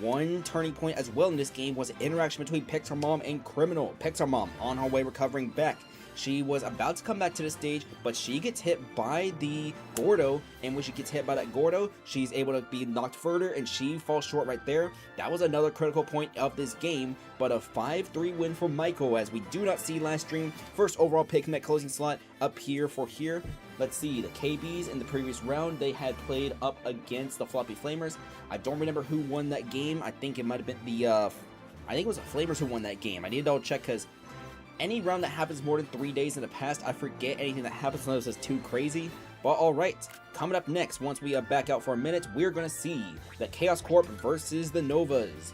One turning point as well in this game was an interaction between Pixar Mom and Criminal. Pixar Mom on her way recovering back. She was about to come back to the stage, but she gets hit by the Gordo, and when she gets hit by that Gordo, she's able to be knocked further, and she falls short right there. That was another critical point of this game, but a 5-3 win for Michael, as we do not see last stream. First overall pick in that closing slot up here for here. Let's see, the KBs in the previous round, they had played up against the Floppy Flamers. I don't remember who won that game. I think it might have been the, I think it was the Flamers who won that game. I need to double check, because any round that happens more than 3 days in the past, I forget anything that happens unless it's too crazy. But alright, coming up next, once we back out for a minute, we're going to see the Chaos Corp versus the Novas.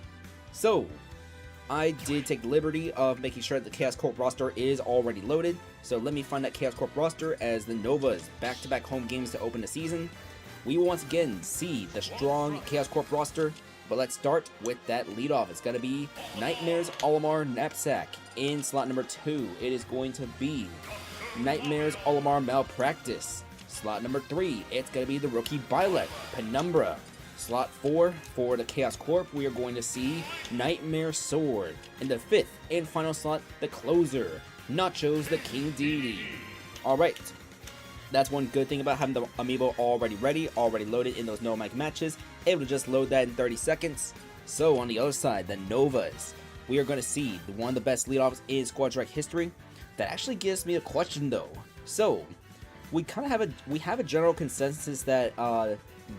So, I did take the liberty of making sure that the Chaos Corp roster is already loaded. So let me find that Chaos Corp roster as the Novas back-to-back home games to open the season. We will once again see the strong Chaos Corp roster. But let's start with that leadoff. It's going to be Nightmares Olimar Knapsack. In slot number 2, it is going to be Nightmares Olimar Malpractice. Slot number 3, it's going to be the rookie Byleth, Penumbra. Slot 4, for the Chaos Corp, we are going to see Nightmare Sword. In the 5th and final slot, the closer, Nachos the King Deity. Alright. That's one good thing about having the Amiibo already ready, already loaded in those no mic matches, able to just load that in 30 seconds. So on the other side, the Novas, we are going to see one of the best leadoffs in Squad Strike history. That actually gives me a question though. So we kind of have a general consensus that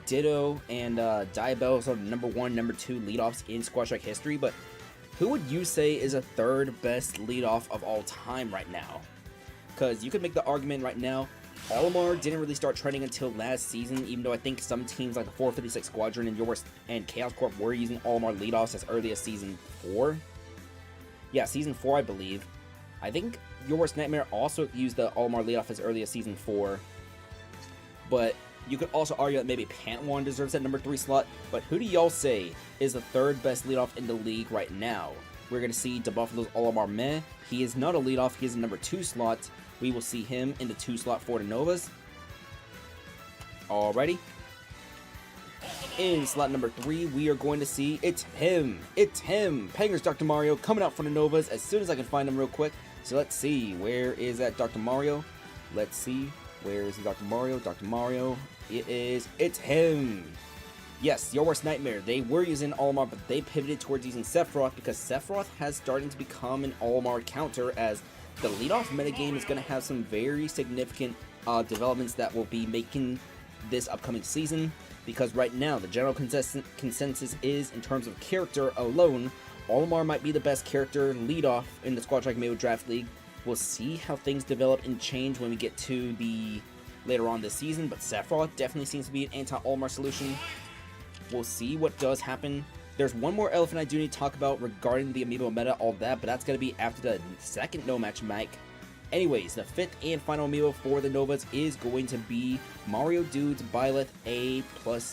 Ditto and Diabells are the number 1, number 2 leadoffs in Squad Strike history, but who would you say is a 3rd best leadoff of all time right now? Because you could make the argument right now, Olimar didn't really start trending until last season, even though I think some teams like the 456 Squadron and Chaos Corp were using Olimar leadoffs as early as season 4. Yeah, season 4, I believe. I think Your Worst Nightmare also used the Olimar leadoff as early as season 4. But you could also argue that maybe Pantwan deserves that number 3 slot. But who do y'all say is the 3rd best leadoff in the league right now? We're going to see DeBuffalo's Olimar Meh. He is not a leadoff, he is a number 2 slot. We will see him in the 2 slot for the Novas. Alrighty. In slot number 3, we are going to see it's him. It's him. Panger's Dr. Mario coming out for the Novas as soon as I can find him real quick. So let's see. Where is that Dr. Mario? Let's see. Where is Dr. Mario? Dr. Mario. It's him. Yes, Your Worst Nightmare. They were using Olimar, but they pivoted towards using Sephiroth because Sephiroth has started to become an Olimar counter, as the leadoff metagame is going to have some very significant developments that will be making this upcoming season, because right now the general consensus is, in terms of character alone, Olimar might be the best character leadoff in the Squad Strike Amiibo Draft League. We'll see how things develop and change when we get to the later on this season, but Sephiroth definitely seems to be an anti-Olimar solution. We'll see what does happen. There's one more elephant I do need to talk about regarding the Amiibo meta, all that, but that's going to be after the second no match mic. Anyways, the 5th and final Amiibo for the Novas is going to be Mario Dude's Byleth A+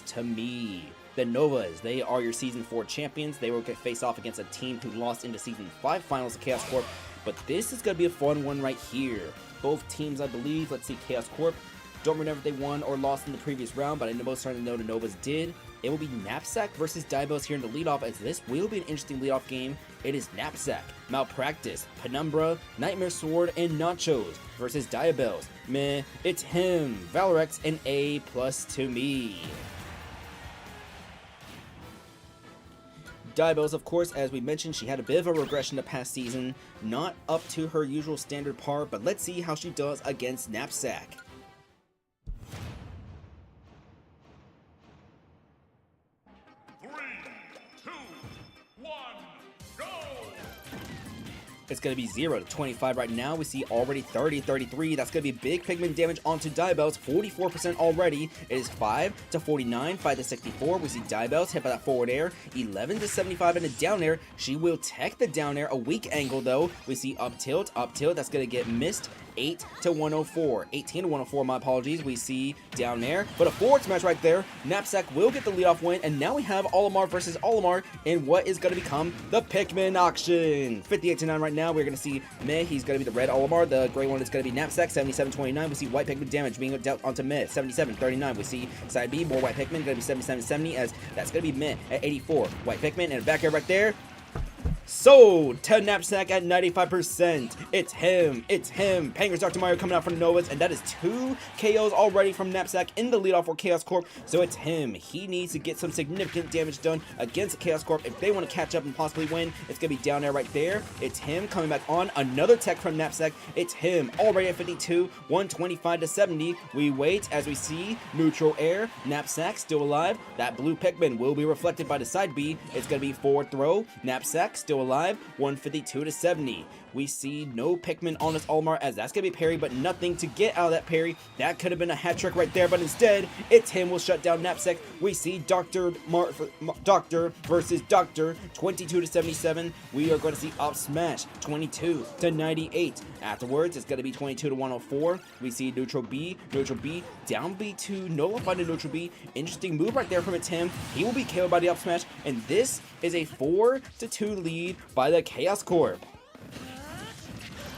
to me. The Novas, they are your Season 4 champions. They will face off against a team who lost in the Season 5 finals of Chaos Corp, but this is going to be a fun one right here. Both teams, I believe, let's see, Chaos Corp, don't remember if they won or lost in the previous round, but I know most certainly know the Novas did. It will be Knapsack versus Diabells here in the leadoff, as this will be an interesting leadoff game. It is Knapsack, Malpractice, Penumbra, Nightmare Sword, and Nachos versus Diabells. Meh, it's him, Valorex, and A+ to me. Diabells, of course, as we mentioned, she had a bit of a regression the past season, not up to her usual standard par, but let's see how she does against Knapsack. 3, 2, 1, go! It's going to be 0 to 25 right now. We see already 30, 33. That's going to be big pigment damage onto Diabells. 44% already. It is 5 to 49, 5 to 64. We see Diabells hit by that forward air. 11 to 75 in a down air. She will tech the down air. A weak angle though. We see up tilt. That's going to get missed. 8 to 104, 18 to 104, my apologies. We see down air, but a forward smash right there. Knapsack will get the leadoff win, and now we have Olimar versus Olimar in what is going to become the Pikmin auction. 58 to 9 right now. We're going to see Meh. He's going to be the red Olimar. The gray one is going to be Knapsack. 77-29. We see white Pikmin damage being dealt onto Meh. 77-39. We see side B, more white Pikmin. Going to be 77-70, as that's going to be Meh at 84. White Pikmin and a back air right there. Sold to Knapsack at 95%. It's him. Pancakes Dr. Mario coming out from the Novas, and that is 2 KOs already from Knapsack in the leadoff for Chaos Corp. So it's him. He needs to get some significant damage done against Chaos Corp if they want to catch up and possibly win. It's going to be down there right there. It's him coming back on. Another tech from Knapsack. It's him already at 52, 125 to 70. We wait as we see neutral air. Knapsack still alive. That blue Pikmin will be reflected by the side B. It's going to be forward throw. Knapsack still alive, 152 to 70. We see no Pikmin on this Olimar, as that's going to be parry, but nothing to get out of that parry. That could have been a hat trick right there, but instead, it's him will shut down Knapsack. We see Doctor versus Doctor, 22 to 77. We are going to see up smash, 22 to 98. Afterwards, it's going to be 22 to 104. We see neutral B, down B to nullify the neutral B. Interesting move right there from a Tim. He will be KO'd by the up smash, and this is a 4 to 2 lead by the Chaos Corp.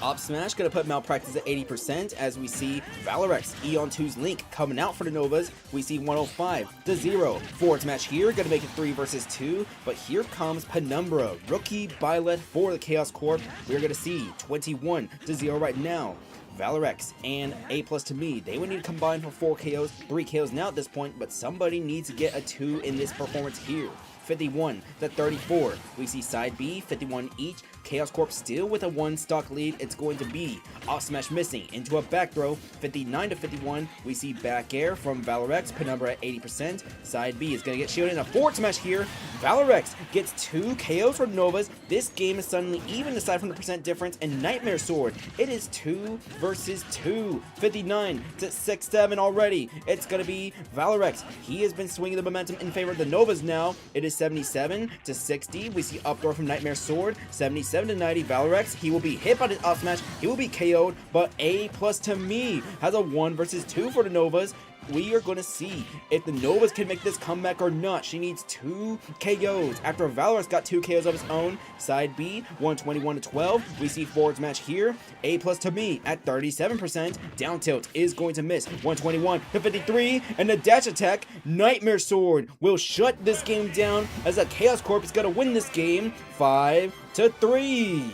Up smash gonna put Malpractice at 80%, as we see Valorex, Eon 2's Link coming out for the Novas. We see 105 to 0. Forward smash here, gonna make it 3 versus 2. But here comes Penumbra, rookie Byleth for the Chaos Corp. We're gonna see 21 to 0 right now. Valorex and A+ to me, they would need to combine for 4 KOs, 3 KOs now at this point, but somebody needs to get a 2 in this performance here. 51 to 34. We see side B, 51 each. Chaos Corp still with a 1 stock lead. It's going to be off smash missing into a back throw. 59 to 51. We see back air from Valorex. Penumbra at 80%. Side B is going to get shielded in a forward smash here. Valorex gets 2 KOs from Novas. This game is suddenly even aside from the percent difference. And Nightmare Sword, it is 2 versus 2. 59 to 6-7 already. It's going to be Valorex. He has been swinging the momentum in favor of the Novas now. It is 77 to 60. We see up throw from Nightmare Sword. 77 to 90. Valorex, he will be hit by the up smash. He will be KO'd, but A+ to me has a 1 versus 2 for the Novas. We are going to see if the Novas can make this comeback or not. She needs 2 KOs. After Valorex got 2 KOs of his own. Side B, 121 to 12. We see forwards match here. A+ to me at 37%. Down tilt is going to miss. 121 to 53. And the dash attack, Nightmare Sword will shut this game down, as a Chaos Corp is going to win this game 5 to 3.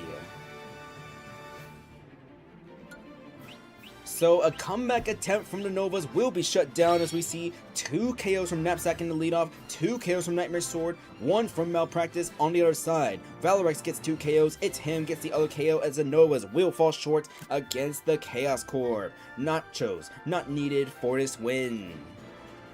So a comeback attempt from the Novas will be shut down, as we see 2 KOs from Knapsack in the leadoff, 2 KOs from Nightmare Sword, 1 from Malpractice on the other side. Valorex gets 2 KOs, it's him gets the other KO, as the Novas will fall short against the Chaos Corp. Nachos, not needed for this win.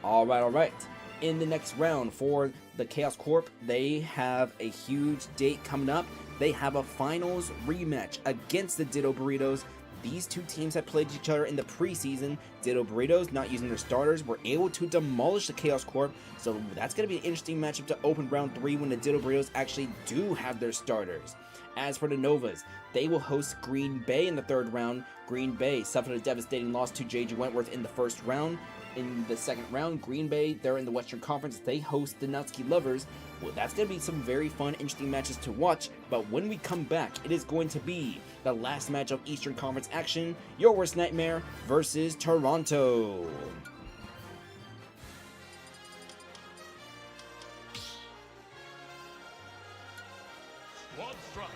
Alright. In the next round for the Chaos Corp, they have a huge date coming up. They have a finals rematch against the Ditto Burritos. These two teams have played each other in the preseason. Ditto Burritos, not using their starters, were able to demolish the Chaos Corp. So that's going to be an interesting matchup to open round 3 when the Ditto Burritos actually do have their starters. As for the Novas, they will host Green Bay in the 3rd round. Green Bay suffered a devastating loss to JG Wentworth in the 1st round. In the 2nd round, Green Bay, they're in the Western Conference. They host the Natsuki Lovers. Well, that's going to be some very fun, interesting matches to watch. But when we come back, it is going to be the last match of Eastern Conference action. Your Worst Nightmare versus Toronto. Squad strike.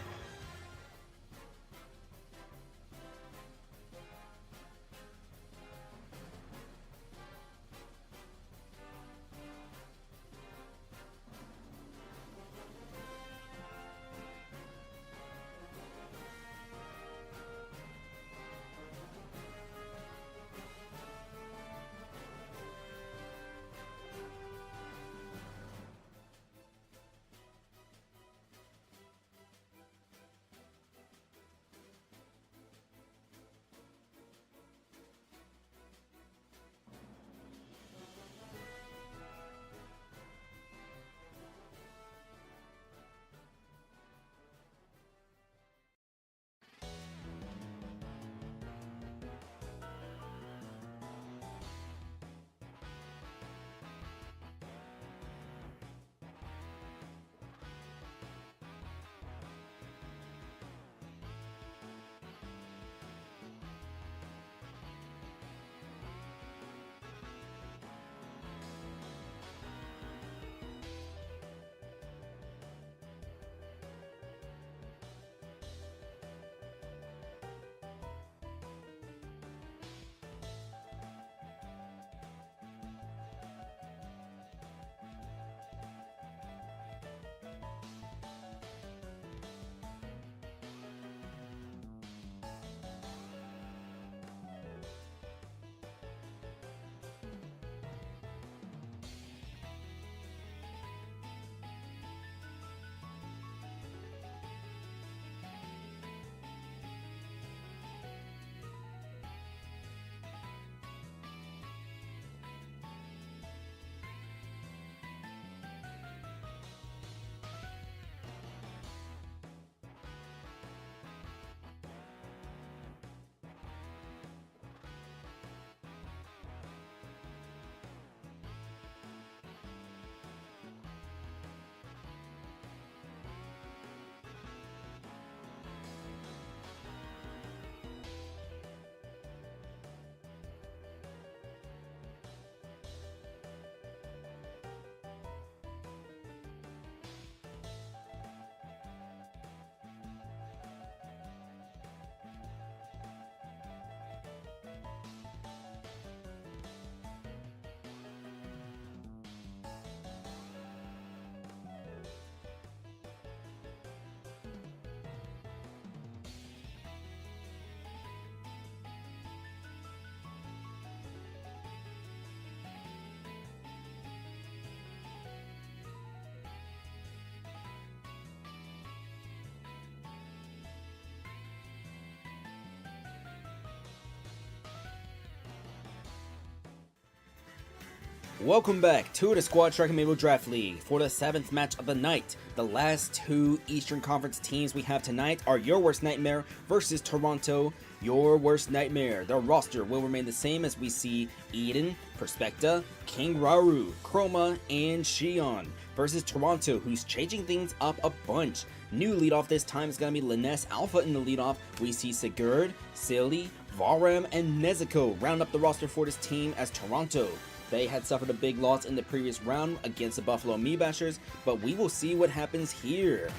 Welcome back to the Squad Strike Amiibo Draft League for the 7th match of the night. The last two Eastern Conference teams we have tonight are Your Worst Nightmare versus Toronto. Your Worst Nightmare. Their roster will remain the same as we see Eden, Perspecta, King Rauru, Chroma, and Shion versus Toronto, who's changing things up a bunch. New leadoff this time is going to be Linus Alpha in the leadoff. We see Sigurd, Silly, Varem, and Nezuko round up the roster for this team as Toronto. They had suffered a big loss in the previous round against the Buffalo Meebashers, but we will see what happens here.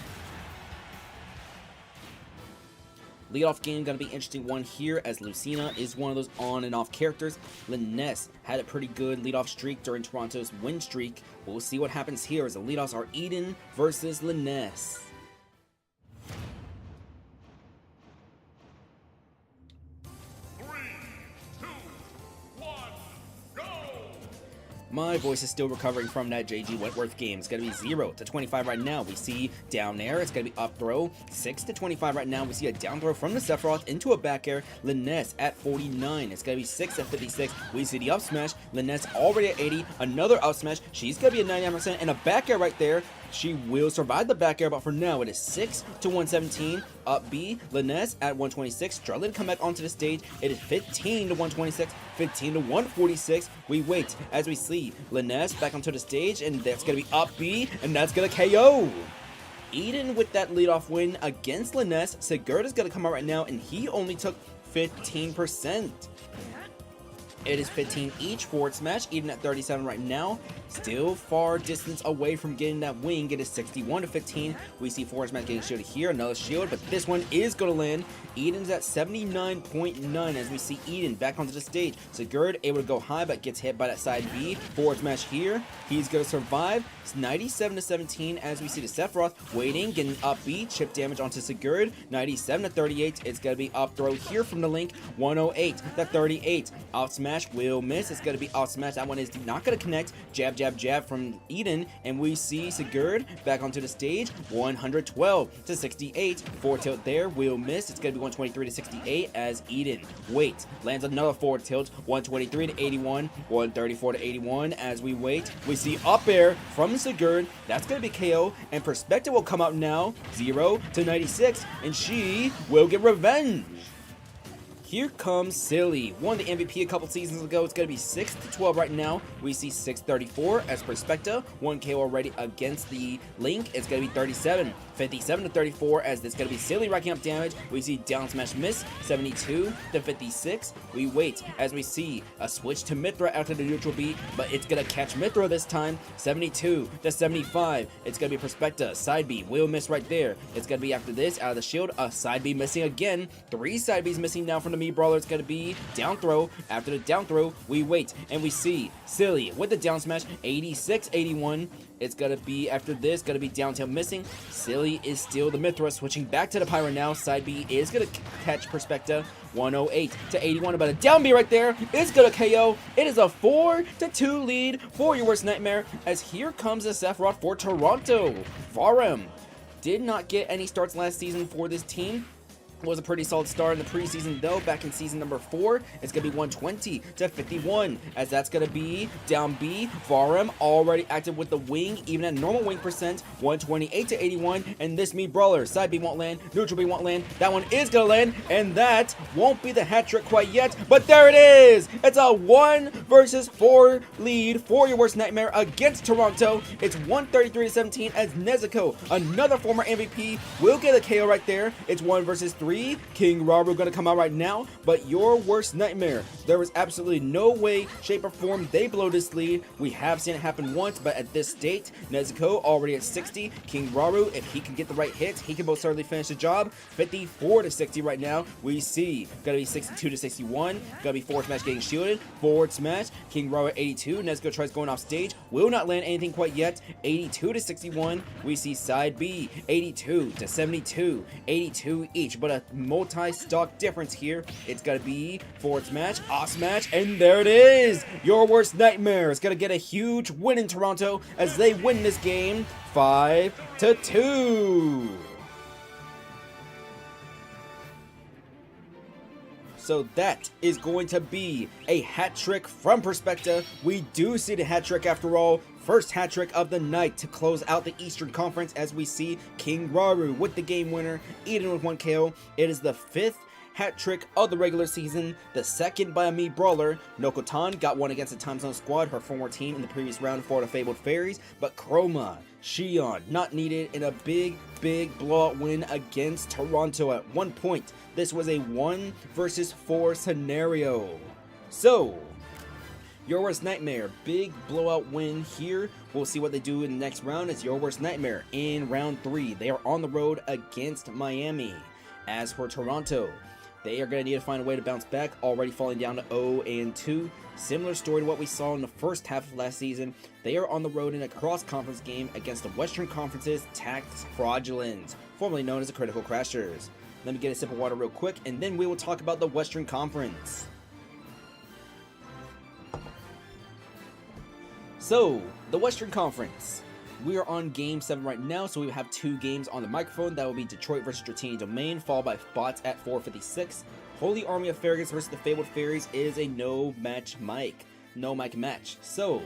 Leadoff game gonna be an interesting one here as Lucina is one of those on and off characters. Linus had a pretty good leadoff streak during Toronto's win streak. We'll see what happens here as the leadoffs are Eden versus Linus. My voice is still recovering from that JG Wentworth game. It's going to be 0 to 25 right now. We see down air. It's going to be up throw. 6 to 25 right now. We see a down throw from the Sephiroth into a back air. Linus at 49. It's going to be 6 at 56. We see the up smash. Linus already at 80. Another up smash. She's going to be at 99% and a back air right there. She will survive the back air, but for now it is 6 to 117. Up B, Linus at 126, struggling to come back onto the stage. It is 15 to 126, 15 to 146. We wait as we see Linus back onto the stage, and that's going to be up B, and that's going to KO. Eden with that leadoff win against Linus. Sigurd is going to come out right now, and he only took 15%. It is 15 each forward smash, even at 37 right now. Still far distance away from getting that wing. It is 61 to 15. We see forward smash getting shielded here, another shield, but this one is going to land. Eden's at 79.9 as we see Eden back onto the stage. Sigurd able to go high, but gets hit by that side B. Forward smash here. He's going to survive. It's 97 to 17 as we see the Sephiroth waiting, getting up B. Chip damage onto Sigurd. 97 to 38. It's going to be up throw here from the Link. 108 to 38. Out smash will miss. It's going to be out smash. That one is not going to connect. Jab, jab, jab from Eden. And we see Sigurd back onto the stage. 112 to 68. Forward tilt there will miss. It's going to be 123 to 68 as Eden wait. Lands another forward tilt. 123 to 81. 134 to 81 as we wait. We see up air from Sigurd. That's going to be KO. And Perspective will come out now. 0 to 96. And she will get revenge. Here comes Silly. Won the MVP a couple seasons ago. It's going to be 6 to 12 right now. We see 634 as Perspecta. 1 KO already against the Link. It's going to be 37. 57 to 34 as it's going to be Silly racking up damage. We see down smash miss. 72 to 56. We wait as we see a switch to Mithra after the neutral beat, but it's going to catch Mithra this time. 72 to 75. It's going to be Perspecta. Side B will miss right there. It's going to be after this out of the shield. A side B missing again. 3 side Bs missing now from the Mii Brawler. It's going to be down throw. After the down throw, we wait and we see Silly with the down smash. 86 81. It's going to be after this, going to be down tilt missing. Silly is still the Mithra, switching back to the Pyro now. Side B is going to catch Perspecta. 108 to 81, but a down B right there is going to KO. It is a 4 to 2 lead for Your Worst Nightmare as here comes the Sephiroth for Toronto. Varem did not get any starts last season for this team. Was a pretty solid start in the preseason though. Back in season number 4, it's gonna be 120 to 51 as that's gonna be down B. Varem already active with the wing, even at normal wing percent. 128 to 81, and this Mii Brawler side B won't land, neutral B won't land. That one is gonna land, and that won't be the hat trick quite yet, but there it is. It's a 1 versus 4 lead for Your Worst Nightmare against Toronto. It's 133 to 17 as Nezuko, another former MVP, will get a KO right there. It's 1 versus 3. King Rauru gonna come out right now, but Your Worst Nightmare, there was absolutely no way, shape, or form they blow this lead. We have seen it happen once, but at this state, Nezuko already at 60. King Rauru, if he can get the right hits, he can most certainly finish the job. 54 to 60 right now. We see gonna be 62 to 61. Gonna be forward smash getting shielded. Forward smash. King Rauru at 82. Nezuko tries going off stage. Will not land anything quite yet. 82 to 61. We see side B. 82 to 72. 82 each, but a multi-stock difference here. It's gonna be forward smash, off smash, and there it is. Your Worst Nightmare is gonna get a huge win in Toronto as they win this game 5 to 2. So that is going to be a hat trick from Perspecta. We do see the hat trick after all. First hat trick of the night to close out the Eastern Conference, as we see King Raru with the game winner, Eden with 1 KO. It is the 5th hat trick of the regular season, the 2nd by a Mii Brawler. Nokotan got one against the TimeZone Squad, her former team in the previous round for the Fabled Fairies, but Chroma, Shion, not needed in a big blowout win against Toronto at 1 point. This was a 1 versus 4 scenario. So, Your Worst Nightmare, big blowout win here. We'll see what they do in the next round. It's Your Worst Nightmare in round 3. They are on the road against Miami. As for Toronto, they are going to need to find a way to bounce back, already falling down to 0-2. Similar story to what we saw in the first half of last season. They are on the road in a cross-conference game against the Western Conference's Tax Fraudulence, formerly known as the Critical Crashers. Let me get a sip of water real quick, and then we will talk about the Western Conference. So, the Western Conference. We are on Game 7 right now, so we have 2 games on the microphone. That will be Detroit versus Dratini Domain, followed by Bots at 4:56. Holy Army of Farragus versus the Fabled Fairies is a no mic match. So,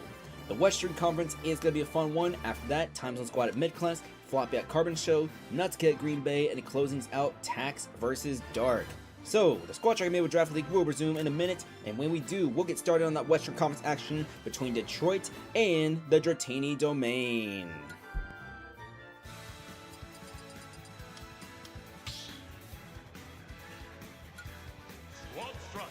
the Western Conference is going to be a fun one. After that, TimeZone Squad at mid-class, Floppy at Carbon Show, Nutskit at Green Bay, and the closings out Tax versus Dark. So, the Squad Strike Amiibo Draft League will resume in a minute, and when we do, we'll get started on that Western Conference action between Detroit and the Dratini Domain. Squad strike.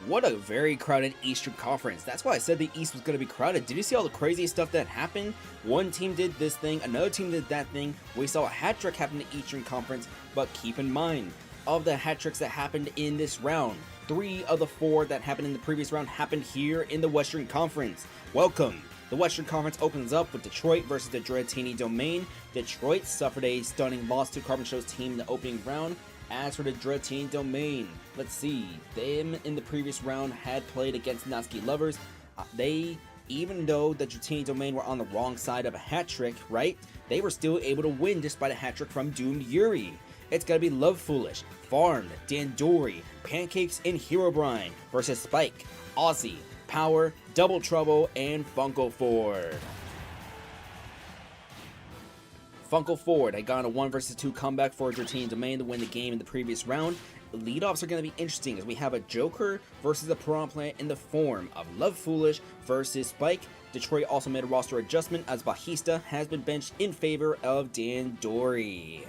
What a very crowded Eastern Conference. That's why I said the East was going to be crowded. Did you see all the crazy stuff that happened? One team did this thing, another team did that thing. We saw a hat trick happen in the Eastern Conference, but keep in mind, of the hat tricks that happened in this round, 3 of the 4 that happened in the previous round happened here in the Western Conference. Welcome. The Western Conference opens up with Detroit versus the Dratini Domain. Detroit suffered a stunning loss to Carbon Show's team in the opening round. As for the Dratini Domain, let's see, them in the previous round had played against Natsuki Lovers. Even though the Dratini Domain were on the wrong side of a hat trick, right, they were still able to win despite a hat trick from Doomed Yuri. It's gonna be Love Foolish, Farmed, Dandori, Pancakes, and Herobrine versus Spike, Aussie, Power, Double Trouble, and Funko Ford. Funko Ford had gone a 1 vs 2 comeback for Dratini Domain to win the game in the previous round. The leadoffs are going to be interesting as we have a Joker versus a Piranha Plant in the form of Love Foolish versus Spike. Detroit also made a roster adjustment as Bajista has been benched in favor of Dandori.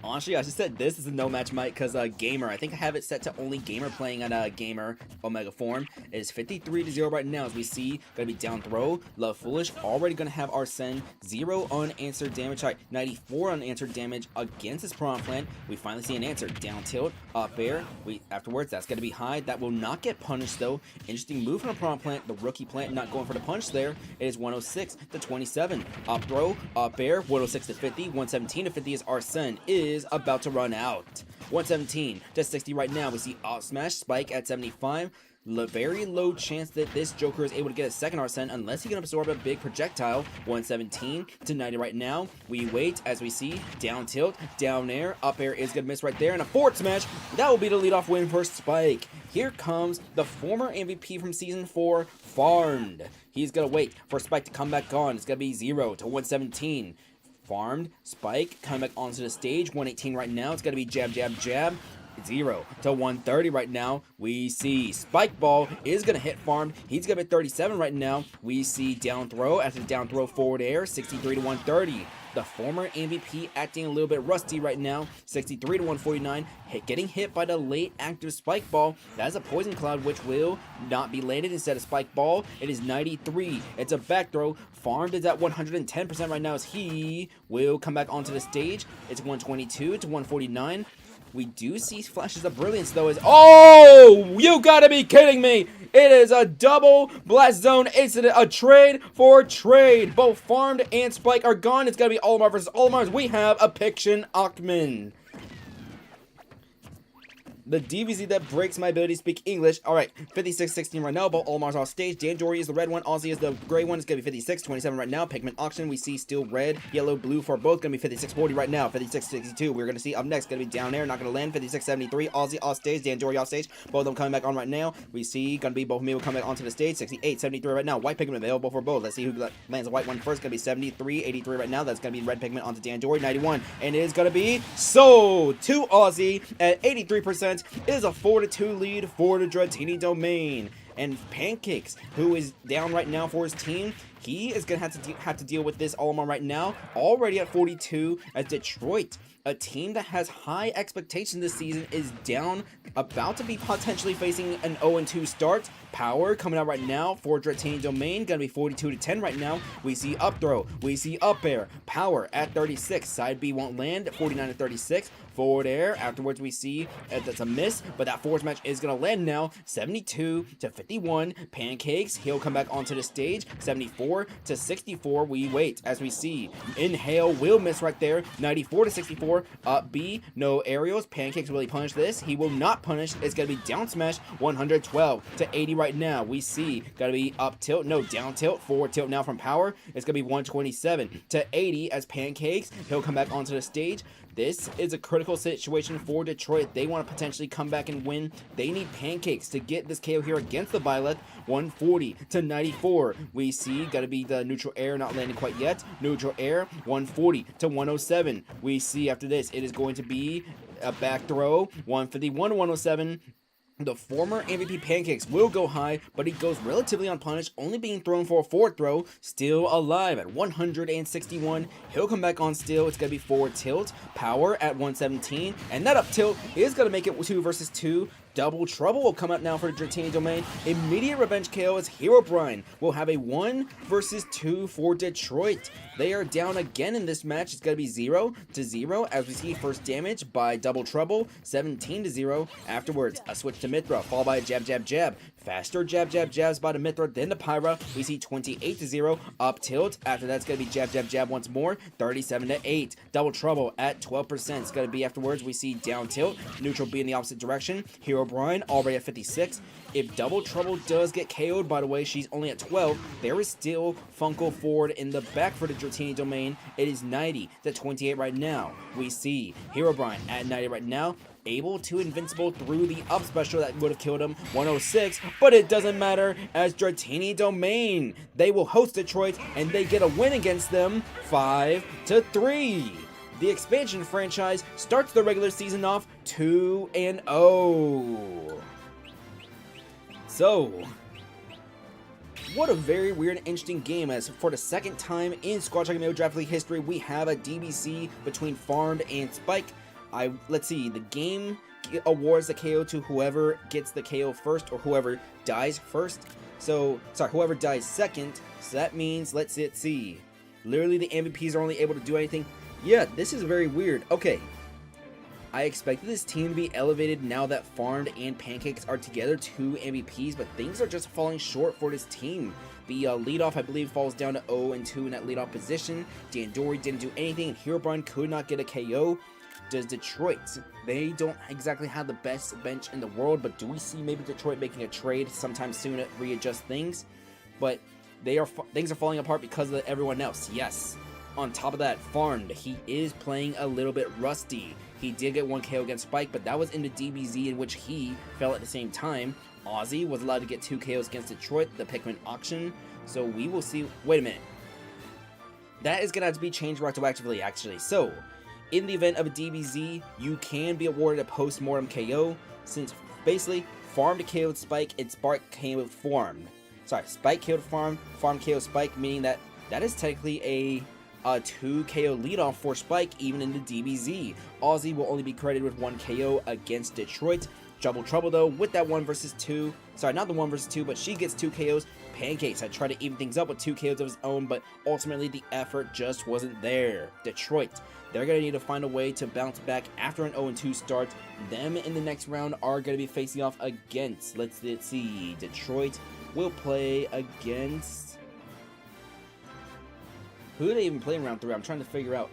Honestly, I just said this is a no match mic because Gamer, I think I have it set to only Gamer playing on Gamer Omega form. It is 53-0 right now as we see, gonna be down throw, Love Foolish, already gonna have Arsene, 0 unanswered damage, 94 unanswered damage against his Piranha Plant. We finally see an answer, down tilt, up air, afterwards that's gonna be high, that will not get punished though. Interesting move from the Piranha Plant, the rookie plant not going for the punch there. It is 106 to 27, up throw, up air, 106 to 50, 117 to 50 as Arsene is about to run out. 117 to 60 right now. We see Up Smash, Spike at 75. Very low chance that this Joker is able to get a second Arsene unless he can absorb a big projectile. 117 to 90 right now. We wait as we see down tilt, down air, up air is gonna miss right there, and a forward smash. That will be the leadoff win for Spike. Here comes the former MVP from Season 4, Farmed. He's gonna wait for Spike to come back on. It's gonna be 0 to 117. Farmed, Spike, coming back onto the stage, 118 right now, it's gonna be jab, jab, jab, 0 to 130 right now, we see Spike Ball is gonna hit Farmed, he's gonna be 37 right now, we see down throw, after the down throw forward air, 63 to 130, the former MVP acting a little bit rusty right now, 63 to 149, getting hit by the late active Spike Ball. That is a Poison Cloud which will not be landed instead of Spike Ball. It is 93, it's a back throw. Farmed is at 110% right now as he will come back onto the stage. It's 122 to 149. We do see flashes of brilliance though as, oh, you gotta be kidding me. It is a double Blast Zone incident, a trade for trade. Both Farmed and Spike are gone. It's gonna be Olimar versus Olimar. We have a Piction Achman. The DVZ that breaks my ability to speak English. Alright, 56-16 right now, but Olimar's off stage. Dandori is the red one, Aussie is the gray one. It's gonna be 56-27 right now. Pigment Auction, we see still red, yellow, blue for both. Gonna be 56-40 right now. 56-62, we're gonna see up next. Gonna be down air, not gonna land. 56-73, Aussie off stage, Dandori off stage. Both of them coming back on right now. We see gonna be both Amiibo coming back onto the stage. 68-73 right now. White Pigment available for both. Let's see who lands the white one first. Gonna be 73-83 right now. That's gonna be red Pigment onto Dandori, 91. And it is gonna be sold to Aussie at 83%. It is a 4-2 lead for the Dratini Domain. And Pancakes, who is down right now for his team, he is going to have to deal with this Olimar right now, already at 42, as Detroit, a team that has high expectations this season, is down, about to be potentially facing an 0-2 start. Power coming out right now for Dratini Domain, gonna be 42 to 10 right now. We see up throw, we see up air, Power at 36, side B won't land, 49 to 36. Forward air, afterwards we see that's a miss, but that forward smash is gonna land now. 72 to 51, Pancakes, he'll come back onto the stage. 74 to 64, we wait as we see Inhale will miss right there. 94 to 64, up B, no aerials. Pancakes will he punish this? He will not punish. It's gonna be down smash. 112 to 80 right now. We see gotta be up tilt, no down tilt, forward tilt now from Power. It's gonna be 127 to 80 as Pancakes, he'll come back onto the stage. This is a critical situation for Detroit. They want to potentially come back and win. They need Pancakes to get this KO here against the Byleth. 140 to 94. We see got to be the neutral air not landing quite yet. Neutral air 140 to 107. We see after this it is going to be a back throw. 151 to 107. The former MVP Pancakes will go high, but he goes relatively unpunished, only being thrown for a forward throw, still alive at 161. He'll come back on still. It's going to be forward tilt, power at 117, and that up tilt is going to make it 2 versus 2. Double trouble will come up now for Dratini Domain. Immediate revenge KO as Herobrine will have a 1 versus 2 for Detroit. They are down again in this match. It's going to be 0 to 0 as we see first damage by Double Trouble, 17 to 0. Afterwards, a switch to Mithra, followed by a jab, jab, jab. Faster jab, jab, jabs by the Mithra, then the Pyra. We see 28 to 0. Up tilt. After that's going to be jab, jab, jab once more, 37 to 8. Double Trouble at 12%. It's going to be afterwards. We see down tilt. Neutral B in the opposite direction. Herobrine already at 56. If Double Trouble does get KO'd, by the way, she's only at 12. There is still Funko forward in the back for the Dratini Domain. It is 90 to 28 right now. We see Herobrine at 90 right now. Able to invincible through the up special that would have killed him, 106, but it doesn't matter as Dratini Domain. They will host Detroit and they get a win against them, 5 to 3. The expansion franchise starts the regular season off 2-0. So, what a very weird and interesting game, as for the second time in Squad Strike Amiibo Draft League history, we have a DBC between Farmed and Spike. Let's see, the game awards the KO to whoever gets the KO first, or whoever dies first. So, sorry, whoever dies second. So that means, let's see. Literally, the MVPs are only able to do anything. Yeah, this is very weird. Okay. I expected this team to be elevated now that Farmed and Pancakes are together, 2 MVPs, but things are just falling short for this team. The leadoff, I believe, falls down to 0 and 2 in that leadoff position. Dandori didn't do anything, and Herobrine could not get a KO. Does Detroit? They don't exactly have the best bench in the world, but do we see maybe Detroit making a trade sometime soon to readjust things? But things are falling apart because of everyone else. Yes. On top of that, Farmed, he is playing a little bit rusty. He did get 1 KO against Spike, but that was in the DBZ in which he fell at the same time. Ozzy was allowed to get 2 KOs against Detroit, the Pikmin auction. So we will see. Wait a minute. That is going to have to be changed retroactively, actually. So, in the event of a DBZ, you can be awarded a post-mortem KO, since basically Farmed KO'd Spike and Spark KO'd Farmed. Sorry, Spike KO'd Farmed, Farmed KO'd Spike, meaning that is technically a 2 KO leadoff for Spike, even in the DBZ. Ozzy will only be credited with 1 KO against Detroit. Double Trouble, though, with that 1 versus 2. Sorry, not the 1 versus 2, but she gets 2 KOs. Pancakes had tried to even things up with 2 KOs of his own, but ultimately the effort just wasn't there. Detroit, they're going to need to find a way to bounce back after an 0-2 start. Them in the next round are going to be facing off against, let's see, Detroit will play against... Who do they even play in round 3? I'm trying to figure out.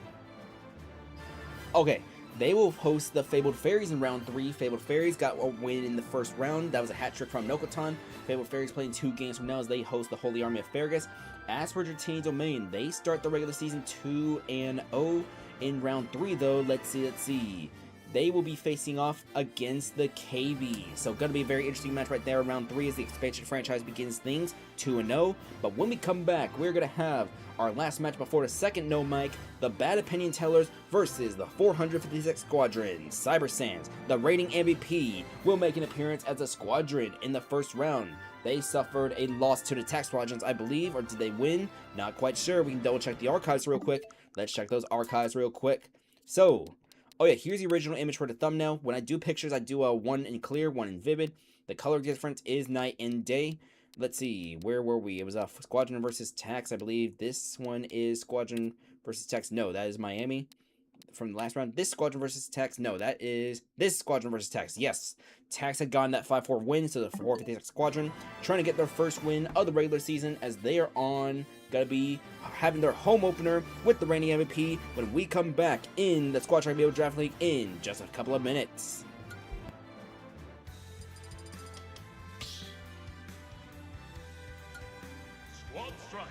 Okay, they will host the Fabled Fairies in round 3. Fabled Fairies got a win in the first round. That was a hat trick from Nokotan. Fabled Fairies playing 2 games from now as they host the Holy Army of Fergus. As for Dratini Domain, they start the regular season 2-0. In round 3, though, let's see. They will be facing off against the KB. So, going to be a very interesting match right there in round 3 as the expansion franchise begins things 2-0. But when we come back, we're going to have our last match before the second no mic, the Bad Opinion Tellers versus the 456 Squadron. Cyber Sans, the rating MVP, will make an appearance as a squadron in the first round. They suffered a loss to the Tax Squadrons, I believe, or did they win? Not quite sure. We can double check the archives real quick. Let's check those archives real quick. So, oh yeah, here's the original image for the thumbnail. When I do pictures, I do a 1 in clear, 1 in vivid. The color difference is night and day. Let's see, where were we? It was a Squadron versus Tax, I believe. This one is Squadron versus Tax. No, that is Miami from the last round. This Squadron versus Tax. No, that is this Squadron versus Tax. Yes, Tax had gotten that 5-4 win, so the 456 Squadron trying to get their first win of the regular season as they are gonna be having their home opener with the reigning MVP when we come back in the Squad Strike Amiibo Draft League in just a couple of minutes. Squad strike.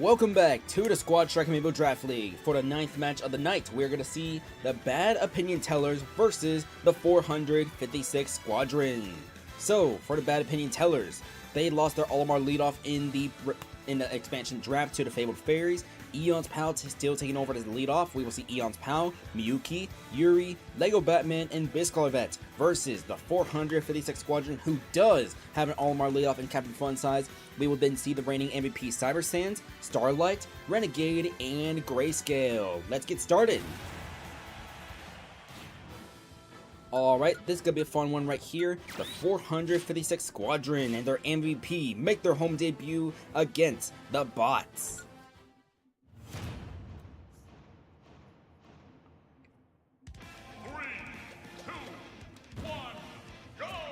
Welcome back to the Squad Strike Amiibo Draft League. For the 9th match of the night, we're going to see the Bad Opinion Tellers versus the 456 Squadron. So, for the Bad Opinion Tellers, they lost their Olimar leadoff in the expansion draft to the Fabled Fairies. Eon's Pal still taking over as the leadoff. We will see Eon's Pal, Miyuki, Yuri, Lego Batman, and Biscarlet versus the 456 Squadron, who does have an Olimar leadoff in Captain Fun Size. We will then see the reigning MVP Cyber Sands, Starlight, Renegade, and Grayscale. Let's get started. Alright, this is going to be a fun one right here. The 456 Squadron and their MVP make their home debut against the bots.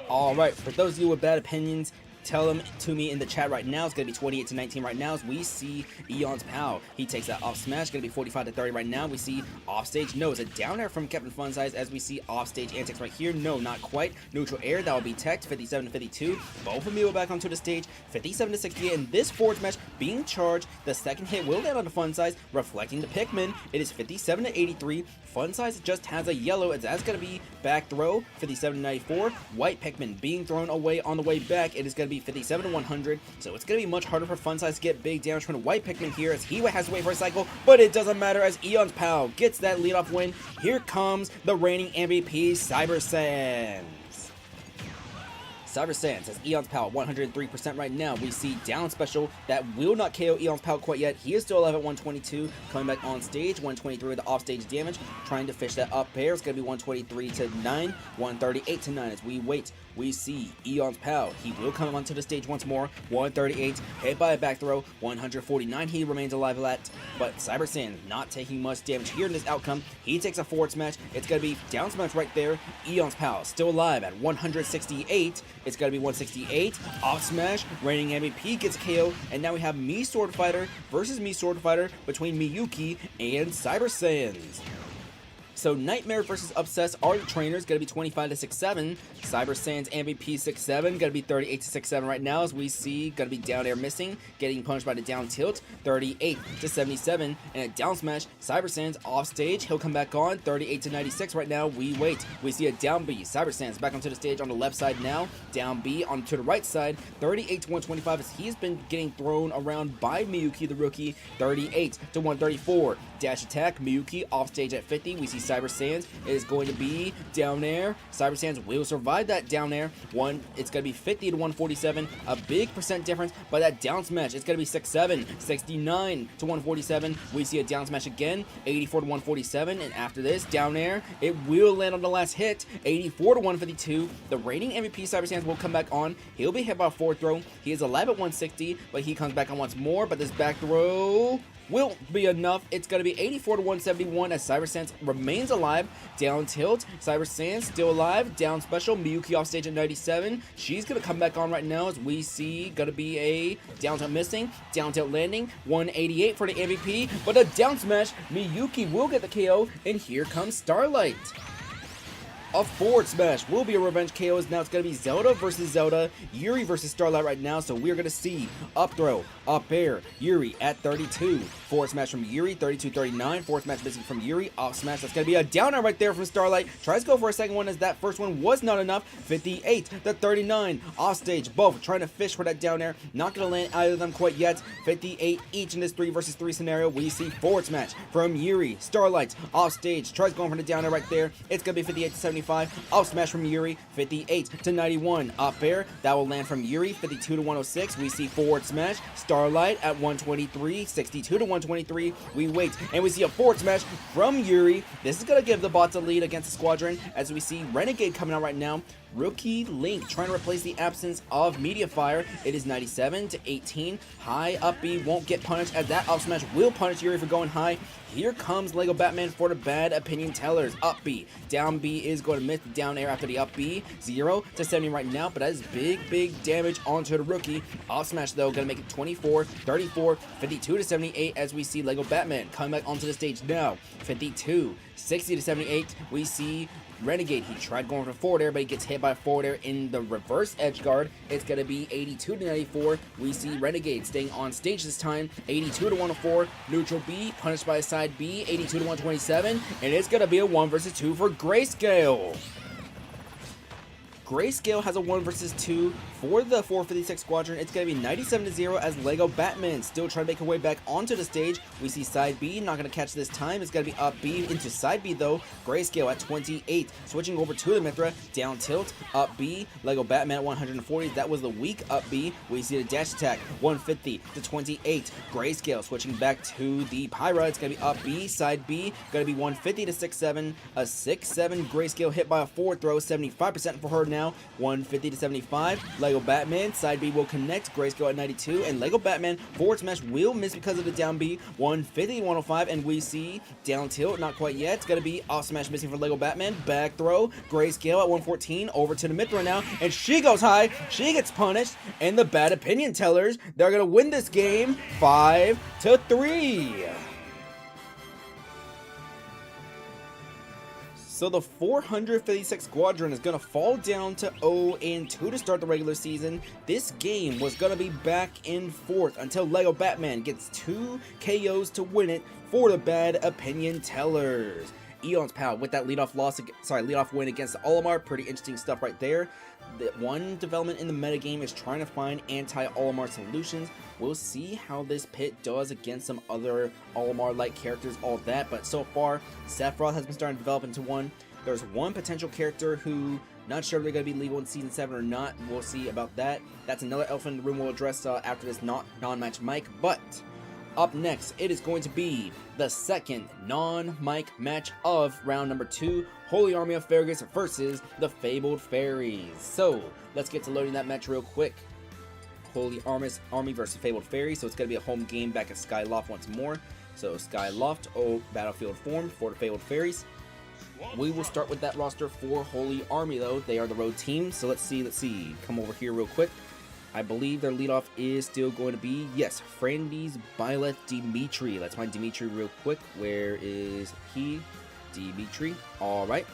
Alright, for those of you with bad opinions, tell them to me in the chat right now. It's going to be 28-19 right now as we see Eon's Pal. He takes that off smash, going to be 45-30 right now. We see offstage. No, it's a down air from Captain Fun Size as we see offstage antics right here. No, not quite. Neutral air, that will be tech, 57-52. Both Amiibo back onto the stage, 57-68. And this forward smash being charged. The second hit will land on the Fun Size, reflecting the Pikmin. It is 57-83. Fun Size just has a yellow, as that's going to be back throw, 57-94. White Pikmin being thrown away on the way back. It is going to be 57-100, so it's going to be much harder for Fun Size to get big damage from the White Pikmin here as he has to wait for a cycle, but it doesn't matter as Eon's Pal gets that leadoff win. Here comes the reigning MVP, Cyber Sands. Cyber Sands has Eon's Pal 103% right now. We see down special that will not KO Eon's Pal quite yet. He is still alive at 122. Coming back on stage, 123 with the offstage damage. Trying to fish that up air. It's going to be 123-9, 138-9 as we wait. We see Eon's Pal. He will come onto the stage once more. 138, hit by a back throw. 149, he remains alive at. But Cyber Sands not taking much damage here in this outcome. He takes a forward smash. It's going to be down smash right there. Eon's Pal still alive at 168. It's going to be 168. Off smash. Reigning MVP gets KO. And now we have Me Sword Fighter versus Me Sword Fighter between Miyuki and Cyber Sands. So Nightmare versus Obsess are the trainers, going to be 25-6-7. Cyber Sands MVP 6-7, going to be 38-6-7 right now as we see, going to be down air missing, getting punished by the down tilt, 38-77, and a down smash. Cyber Sands off stage, he'll come back on, 38-96 right now. We wait. We see a down B. Cyber Sands back onto the stage on the left side now, down B onto the right side, 38-125 as he's been getting thrown around by Miyuki the rookie, 38-134. Dash attack, Miyuki off stage at 50. We see Cyber Sands is going to be down air. Cyber Sands will survive that down air. It's going to be 50-147. A big percent difference, but that down smash, it's going to be 6-7. 69-147. We see a down smash again, 84-147. And after this, down air, it will land on the last hit, 84-152. The reigning MVP Cyber Sands will come back on. He'll be hit by a forward throw. He is alive at 160, but he comes back on once more. But this back throw will be enough. It's going to be 84-171 as Cyber Sands remains alive. Down tilt, Cyber Sands still alive. Down special, Miyuki off stage at 97. She's going to come back on right now as we see going to be a down tilt missing, down tilt landing, 188 for the MVP, but a down smash, Miyuki will get the KO, and here comes Starlight. A forward smash will be a revenge KO as now it's going to be Zelda versus Zelda, Yuri versus Starlight right now, so we're going to see up throw, up air, Yuri at 32. Forward smash from Yuri, 32-39. Forward smash missing from Yuri, off smash. That's going to be a down air right there from Starlight. Tries to go for a second one as that first one was not enough. 58-39. Off stage, both trying to fish for that down air. Not going to land either of them quite yet. 58 each in this 3 versus 3 scenario. We see forward smash from Yuri. Starlight off stage. Tries going for the down air right there. It's going to be 58-75. Off smash from Yuri, 58-91. Up air, that will land from Yuri, 52-106. We see forward smash, Starlight at 123, 62-123. We wait, and we see a forward smash from Yuri. This is going to give the bots a lead against the Squadron, as we see Renegade coming out right now. Rookie Link trying to replace the absence of Media Fire. It is 97-18. High up B won't get punished as that up smash will punish Yuri for going high. Here comes Lego Batman for the Bad Opinion Tellers. Up B. Down B is going to miss the down air after the up B. 0-70 right now, but that is big damage onto the rookie. Up smash though, going to make it 24, 34, 52-78 as we see Lego Batman coming back onto the stage now. 52, 60-78. We see Renegade, he tried going for forward air, but he gets hit by forward air in the reverse edge guard. It's going to be 82 to 94. We see Renegade staying on stage this time. 82 to 104. Neutral B, punished by side B, 82 to 127. And it's going to be a 1 versus 2 for Grayscale. Grayscale has a 1 versus 2 for the 456 Squadron. It's going to be 97 to 0 as Lego Batman still trying to make her way back onto the stage. We see side B, not going to catch this time. It's going to be up B into side B though. Grayscale at 28. Switching over to the Mithra. Down tilt, up B. Lego Batman at 140. That was the weak up B. We see the dash attack, 150 to 28. Grayscale switching back to the Pyra. It's going to be up B, side B. Going to be 150 to 6-7. A 6-7 Grayscale hit by a forward throw, 75% for her now. 150 to 75. Lego Batman, side B will connect. Grayscale at 92. And Lego Batman, forward smash will miss because of the down B. 150 to 105. And we see down tilt, not quite yet. It's going to be off smash missing for Lego Batman. Back throw. Grayscale at 114. Over to the Mithra now. And she goes high. She gets punished. And the bad opinion tellers, they're going to win this game 5 to 3. So the 456 Squadron is going to fall down to 0-2 to start the regular season. This game was going to be back and forth until Lego Batman gets 2 KOs to win it for the bad opinion tellers. Eon's Pal with that leadoff win against Olimar. Pretty interesting stuff right there. The one development in the metagame is trying to find anti-Olimar solutions. We'll see how this pit does against some other Olimar-like characters, all that. But so far, Sephiroth has been starting to develop into one. There's one potential character who, not sure if they're going to be legal in Season 7 or not. We'll see about that. That's another elephant in the room we'll address after this non-match mic. But up next, it is going to be the second non-mic match of round number 2. Holy Army of Fergus versus the Fabled Fairies. So, let's get to loading that match real quick. Holy Army versus Fabled Fairies. So it's going to be a home game back at Skyloft once more. So Skyloft, battlefield form for the Fabled Fairies. We will start with that roster for Holy Army though. They are the road team. So let's see. Come over here real quick. I believe their leadoff is still going to be, yes, Frandes Byleth Dimitri. Let's find Dimitri real quick. Where is he? Dimitri. Alright.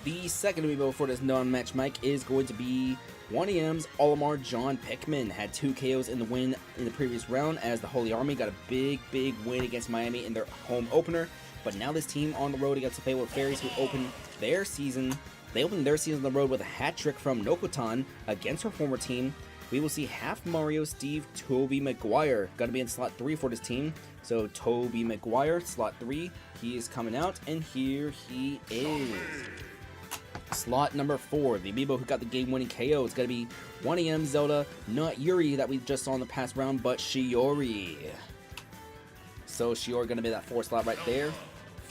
The second amiibo for this non-match mic is going to be 1AM's Olimar John Pickman. Had 2 KOs in the win in the previous round as the Holy Army got a big win against Miami in their home opener. But now this team on the road against the Fabled Fairies, who opened their season. They opened their season on the road with a hat trick from Nokotan against her former team. We will see half Mario Steve Toby Maguire. Gonna be in slot 3 for this team. So Toby Maguire, slot 3. He is coming out, and here he is. Slot number 4, the amiibo who got the game-winning KO is going to be 1AM Zelda, not Yuri that we just saw in the past round, but Shiori. So Shiori going to be that 4th slot right there.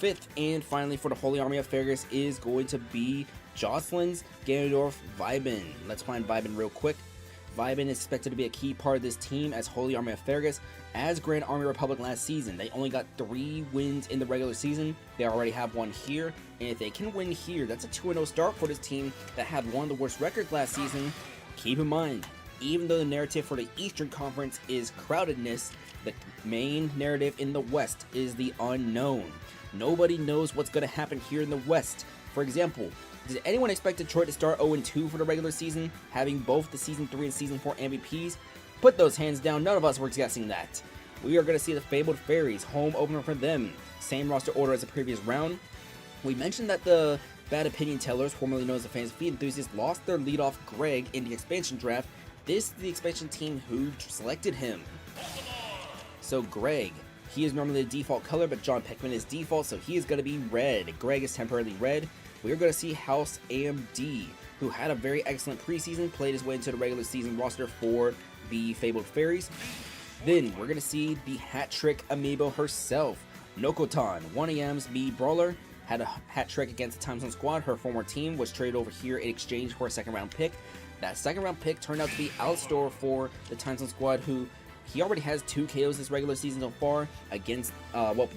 5th and finally for the Holy Army of Fergus is going to be Jocelyn's Ganondorf Vibin. Let's find Vibin real quick. Vibin is expected to be a key part of this team as Holy Army of Fergus. As Grand Army Republic last season, they only got 3 wins in the regular season. They already have 1 here, and if they can win here, that's a 2-0 start for this team that had one of the worst records last season. Keep in mind, even though the narrative for the Eastern Conference is crowdedness, the main narrative in the West is the unknown. Nobody knows what's going to happen here in the West. For example, did anyone expect Detroit to start 0-2 for the regular season, having both the Season 3 and Season 4 MVPs? Put those hands down, none of us were guessing that. We are going to see the Fabled Fairies, home opener for them. Same roster order as the previous round. We mentioned that the Bad Opinion Tellers, formerly known as the Fantasy Feet Enthusiasts, lost their leadoff Greg in the expansion draft. This is the expansion team who selected him. So Greg, he is normally the default color, but John Pickman is default, so he is going to be red. Greg is temporarily red. We are going to see House AMD, who had a very excellent preseason, played his way into the regular season roster for the Fabled Fairies. Then we're going to see the hat trick amiibo herself, Nokotan, 1AM's B Brawler, had a hat trick against the TimeZone Squad. Her former team was traded over here in exchange for a 2nd round pick. That 2nd round pick turned out to be Alistor for the TimeZone Squad, who he already has 2 KOs this regular season so far against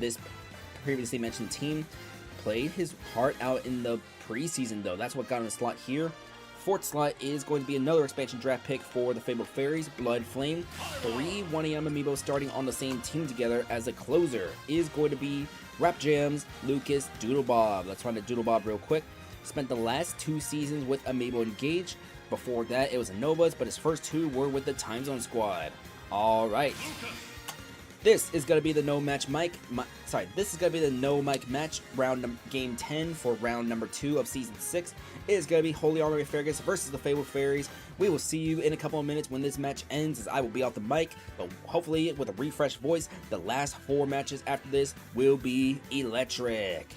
this previously mentioned team. Played his heart out in the preseason though. That's what got him a slot here. 4th slot is going to be another expansion draft pick for the Fabled Fairies, Bloodflame. 3 1AM amiibo starting on the same team together as a closer is going to be Rap Jams, Lucas, Doodlebob. Let's run the Doodlebob real quick. Spent the last 2 seasons with Amiibo Engage. Before that, it was a Novas, but his first 2 were with the TimeZone Squad. Alright. This is going to be the no match mic. This is going to be the no mic match game 10 for round number 2 of season 6. It is going to be Holy Armory Fergus versus the Fabled Fairies. We will see you in a couple of minutes when this match ends, as I will be off the mic, but hopefully with a refreshed voice, the last 4 matches after this will be electric.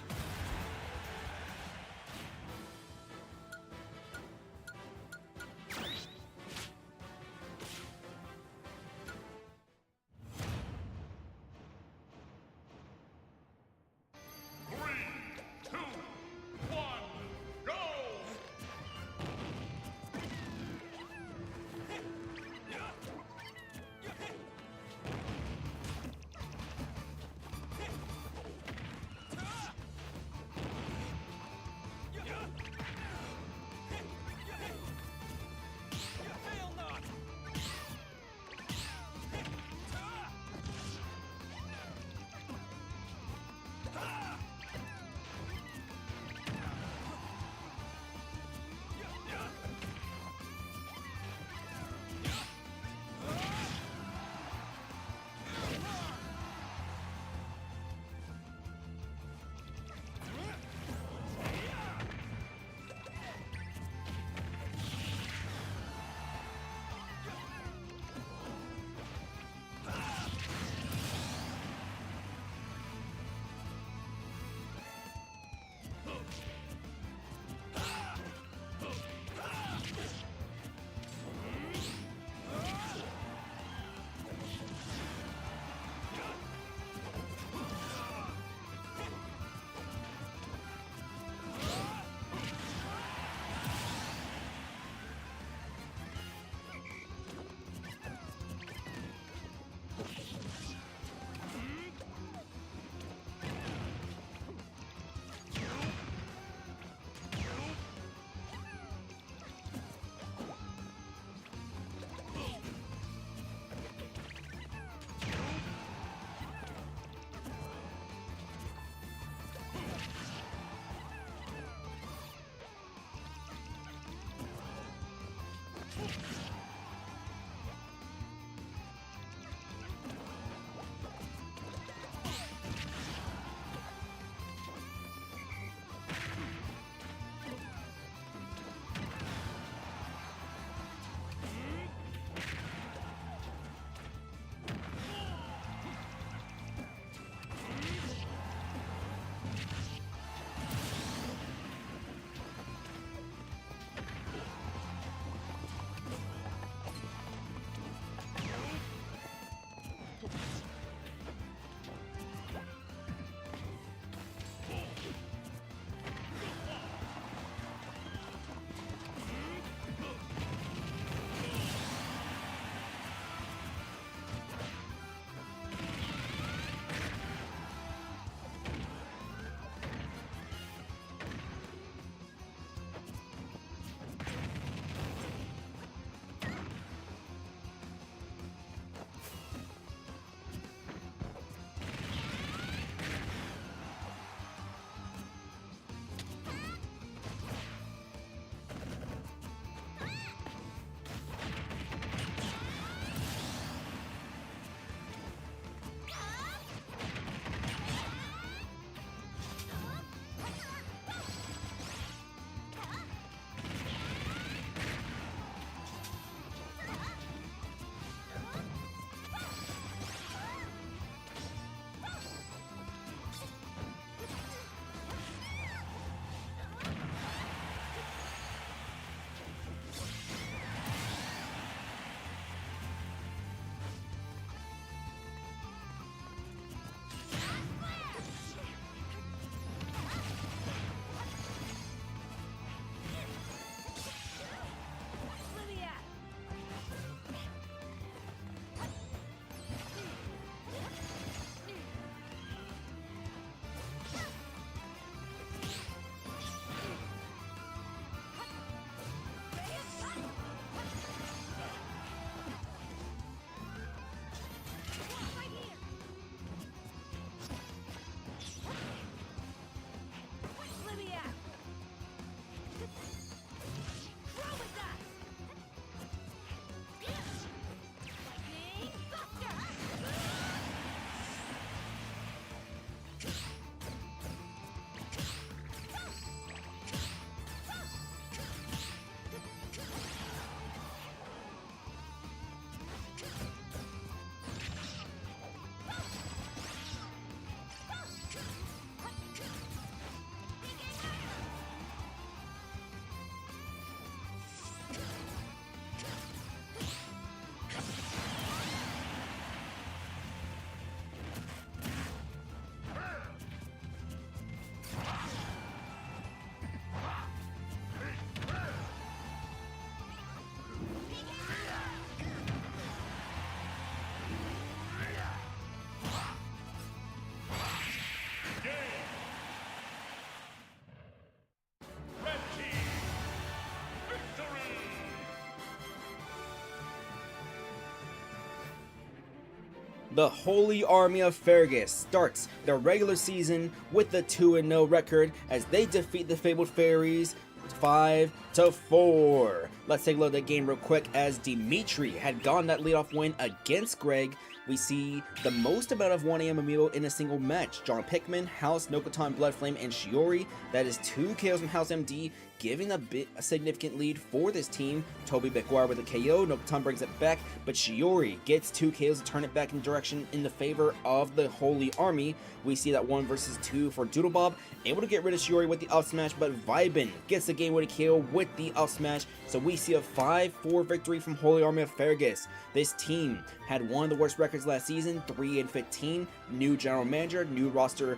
The Holy Army of Fergus starts their regular season with a 2-0 record as they defeat the Fabled Fairies 5-4. Let's take a look at that game real quick as Dimitri had gotten that leadoff win against Greg. We see the most amount of 1AM Amiibo in a single match. John Pickman, House, Nokotan, Bloodflame, and Shiori. That is 2 KOs from House MD, giving a significant lead for this team. Toby McGuire with a KO, Nokotan brings it back, but Shiori gets 2 KOs to turn it back in direction in the favor of the Holy Army. We see that 1 versus 2 for Doodlebob, able to get rid of Shiori with the up smash, but Vibin gets the game with a KO with the up smash, so we see a 5-4 victory from Holy Army of Fergus. This team had one of the worst records last season, 3-15, new general manager, new roster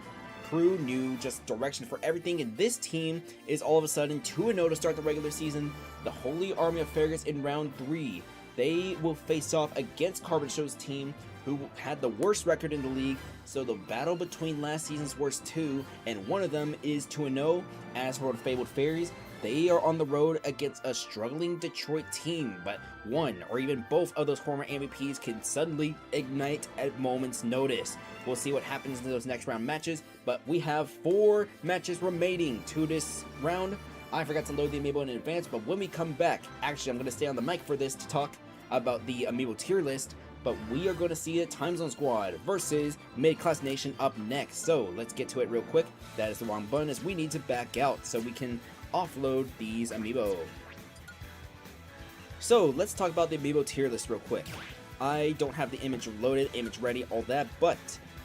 crew, new just direction for everything, and this team is all of a sudden 2-0 to start the regular season. The Holy Army of Fergus in round 3. They will face off against Carbon Show's team, who had the worst record in the league, so the battle between last season's worst 2, and one of them is 2-0. As for the Fabled Fairies, they are on the road against a struggling Detroit team, but one or even both of those former MVPs can suddenly ignite at moment's notice. We'll see what happens in those next round matches, but we have 4 matches remaining to this round. I forgot to load the Amiibo in advance, but when we come back, actually I'm going to stay on the mic for this to talk about the Amiibo tier list, but we are going to see a TimeZone Squad versus Mid-Class Nation up next. So let's get to it real quick. That is the wrong button, as we need to back out so we can offload these Amiibo. So let's talk about the Amiibo tier list real quick. I don't have the image loaded, image ready, all that, but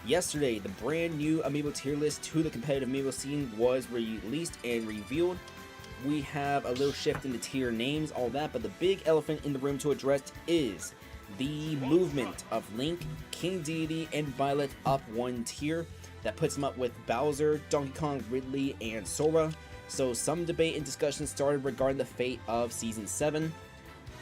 yesterday the brand new Amiibo tier list to the competitive Amiibo scene was released and revealed. We have a little shift in the tier names, all that, but the big elephant in the room to address is the movement of Link, King Deity, and Violet up 1 tier. That puts them up with Bowser, Donkey Kong, Ridley, and Sora. So some debate and discussion started regarding the fate of Season 7.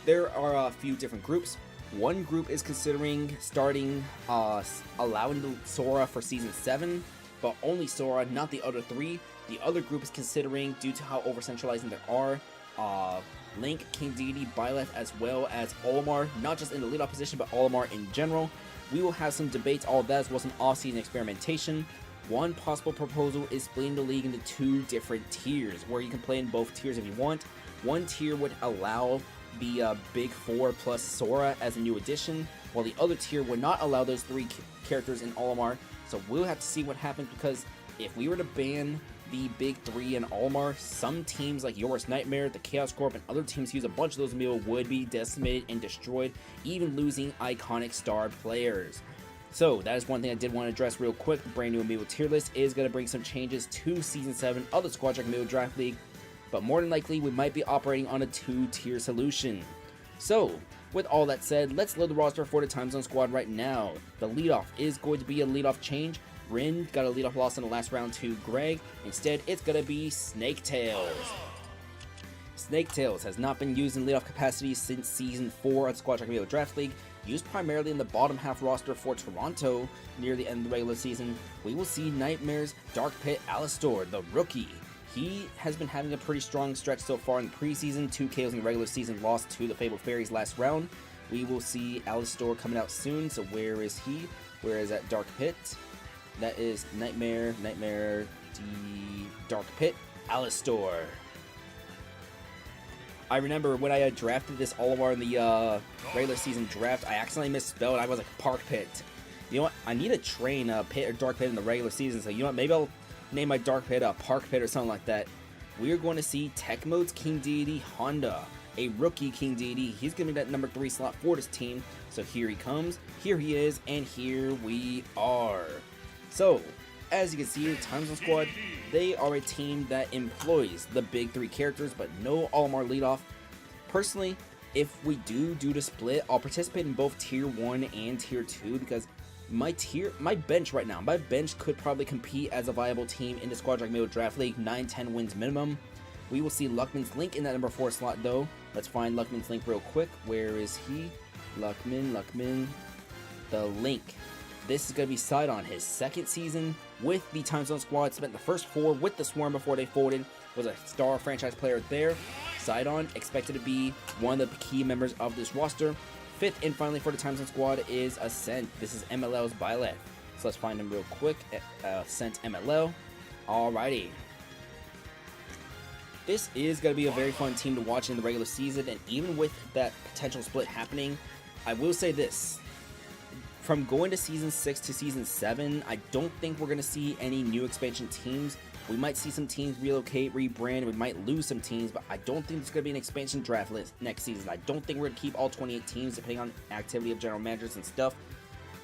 There are a few different groups. One group is considering starting allowing the Sora for Season 7, but only Sora, not the other 3. The other group is considering, due to how over-centralizing there are, Link, King Deity, Byleth, as well as Olimar, not just in the leadoff position, but Olimar in general. We will have some debates, all that as well as some off-season experimentation. One possible proposal is splitting the league into 2 different tiers, where you can play in both tiers if you want. One tier would allow the Big 4 plus Sora as a new addition, while the other tier would not allow those 3 characters in Olimar. So we'll have to see what happens, because if we were to ban the Big 3 and Olimar, some teams like Yoris Nightmare, the Chaos Corp, and other teams who use a bunch of those Amiibo would be decimated and destroyed, even losing iconic star players. So that is one thing I did want to address real quick. The brand new Amiibo tier list is going to bring some changes to Season 7 of the Squad Strike Amiibo Draft League, but more than likely we might be operating on a 2-tier solution. So with all that said, let's load the roster for the TimeZone Squad right now. The leadoff is going to be a leadoff change. Rin got a leadoff loss in the last round to Greg. Instead, it's going to be Snaketails. Snaketails has not been used in leadoff capacity since Season 4 of the Squad Strike Amiibo Draft League. Used primarily in the bottom half roster for Toronto near the end of the regular season. We will see Nightmare's Dark Pit Alistor, the rookie. He has been having a pretty strong stretch so far in the preseason. 2 KOs in the regular season, lost to the Fabled Fairies last round. We will see Alistor coming out soon, so where is he? Where is that Dark Pit? That is Nightmare, the Dark Pit, Alistor. I remember when I had drafted this Olimar in the regular season draft, I accidentally misspelled. I was like Park Pit. You know what? I need to train Pit or Dark Pit in the regular season, so you know what? Maybe I'll name my Dark Pit Park Pit or something like that. We are going to see Tech Mode's King Deity Honda, a rookie King Deity. He's going to be that number 3 slot for this team. So here he comes, here he is, and here we are. So, as you can see, the TimeZone Squad, they are a team that employs the big 3 characters, but no Olimar leadoff. Personally, if we do the split, I'll participate in both Tier 1 and Tier 2, because my bench right now, my bench could probably compete as a viable team in the Squad Strike Amiibo Draft League, 9-10 wins minimum. We will see Luckman's Link in that number 4 slot, though. Let's find Luckman's Link real quick. Where is he? Luckman, the Link. This is going to be Sidon, his 2nd season with the TimeZone Squad. Spent the first 4 with the Swarm before they folded. Was a star franchise player there. Sidon expected to be one of the key members of this roster. fifth and finally for the TimeZone Squad is Ascent. This is MLL's Byleth. So let's find him real quick. Ascent MLL. Alrighty. This is going to be a very fun team to watch in the regular season, and even with that potential split happening, I will say this. From going to Season 6 to Season 7, I don't think we're going to see any new expansion teams. We might see some teams relocate, rebrand, we might lose some teams, but I don't think there's going to be an expansion draft list next season. I don't think we're going to keep all 28 teams depending on activity of general managers and stuff.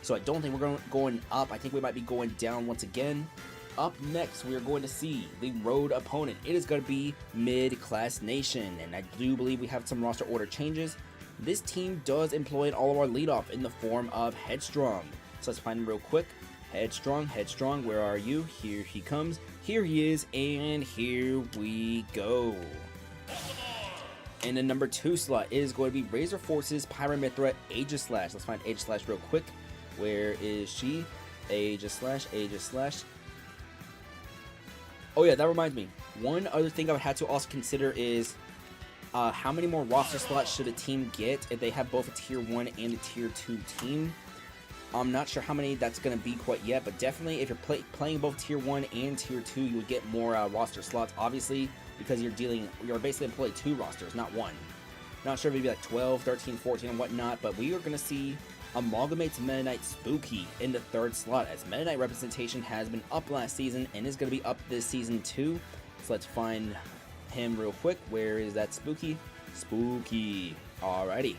So I don't think we're going up. I think we might be going down once again. Up next, we are going to see the road opponent. It is going to be Mid-Class Nation, and I do believe we have some roster order changes. This team does employ all of our leadoff in the form of Headstrong. So let's find him real quick. Headstrong, where are you? Here he comes. Here he is, and here we go. In the number 2 slot, it is going to be Razor Force's Pyramithra Aegislash. Let's find Aegislash real quick. Where is she? Aegislash. Oh yeah, that reminds me. One other thing I would have to also consider is how many more roster slots should a team get if they have both a Tier 1 and a Tier 2 team. I'm not sure how many that's going to be quite yet, but definitely if you're playing both Tier 1 and Tier 2, you would get more roster slots, obviously, because you're basically employing 2 rosters, not 1. Not sure if it'd be like 12, 13, 14, and whatnot, but we are going to see Amalgamate's Meta Knight Spooky in the 3rd slot, as Meta Knight representation has been up last season and is going to be up this season too. So let's find him real quick. Where is that Spooky? Spooky. Alrighty.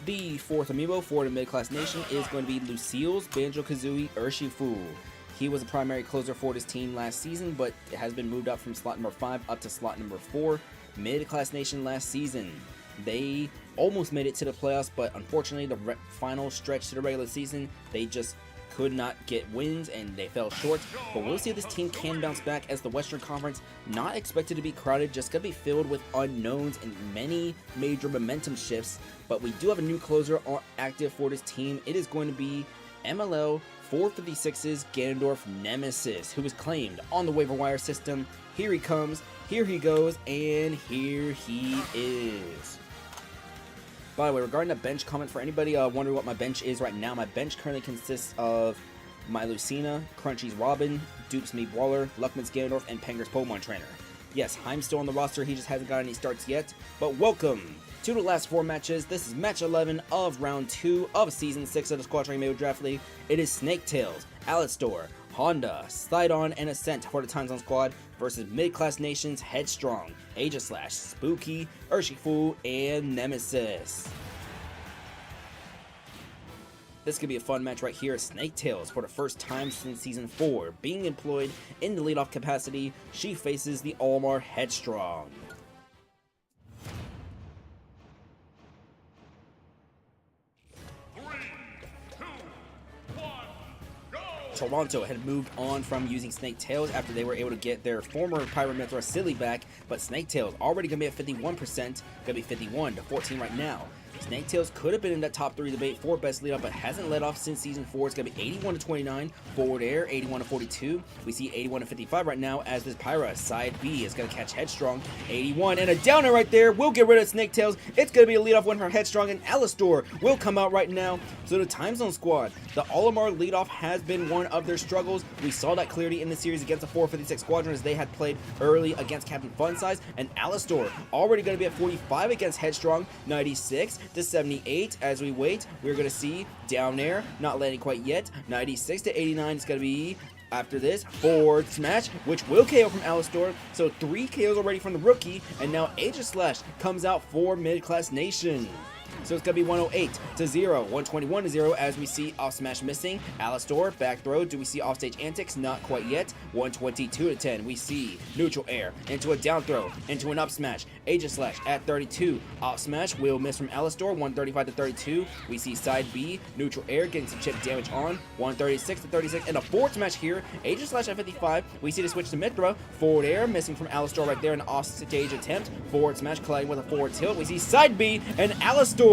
The 4th amiibo for the Mid-Class Nation is going to be Lucille's Banjo-Kazooie Urshifu. He was a primary closer for this team last season, but it has been moved up from slot number 5 up to slot number 4. Mid-Class Nation last season, they almost made it to the playoffs, but unfortunately the final stretch to the regular season, they just could not get wins and they fell short. But we'll see if this team can bounce back, as the Western Conference not expected to be crowded, just gonna be filled with unknowns and many major momentum shifts. But we do have a new closer active for this team. It is going to be MLL 456's Ganondorf Nemesis, who was claimed on the waiver wire system. Here he comes, here he goes, and here he is. By the way, regarding the bench comment, for anybody wondering what my bench is right now, my bench currently consists of my Lucina, Crunchy's Robin, Dupe's Meep Waller, Luckman's Ganondorf, and Penger's Pokemon Trainer. Yes, Heim's still on the roster, he just hasn't got any starts yet, but welcome to the last 4 matches. This is match 11 of round 2 of season 6 of the Squad Strike Amiibo Draft League. It is Snaketails, Alistor, Honda, Sidon, and Ascent for the TimeZone Squad versus Mid-Class Nation's Headstrong, Aegislash, Spooky, Urshifu, and Nemesis. This could be a fun match right here. Snaketails, for the first time since Season 4, being employed in the leadoff capacity, she faces the Olimar Headstrong. Toronto had moved on from using Snaketails after they were able to get their former Pyramithra Silly back, but Snaketails already going to be at 51%, going to be 51 to 14 right now. Snaketails could have been in that top 3 debate for best lead-off, but hasn't led off since Season 4. It's going to be 81 to 29, forward air, 81 to 42. We see 81 to 55 right now, as this Pyra side B is going to catch Headstrong, 81, and a downer right there. We'll get rid of Snaketails. It's going to be a lead-off win for Headstrong, and Alistor will come out right now. So the TimeZone Squad, the Olimar lead-off has been one of their struggles. We saw that clearly in the series against the 456 Squadron, as they had played early against Captain Funsize, and Alistor already going to be at 45 against Headstrong, 96 to 78. As we wait, we're going to see down air, not landing quite yet, 96 to 89. It's going to be after this forward smash, which will KO from Alistor. So 3 KOs already from the rookie, and now Aegislash comes out for Mid-Class Nation. So it's going to be 108 to 0, 121 to 0, as we see off smash missing. Alistor, back throw. Do we see offstage antics? Not quite yet. 122 to 10. We see neutral air into a down throw, into an up smash. Aegislash at 32. Off smash will miss from Alistor. 135 to 32. We see side B, neutral air, getting some chip damage on. 136 to 36. And a forward smash here. Aegislash at 55. We see the switch to Mithra. Forward air, missing from Alistor right there. An off stage attempt. Forward smash colliding with a forward tilt. We see side B and Alistor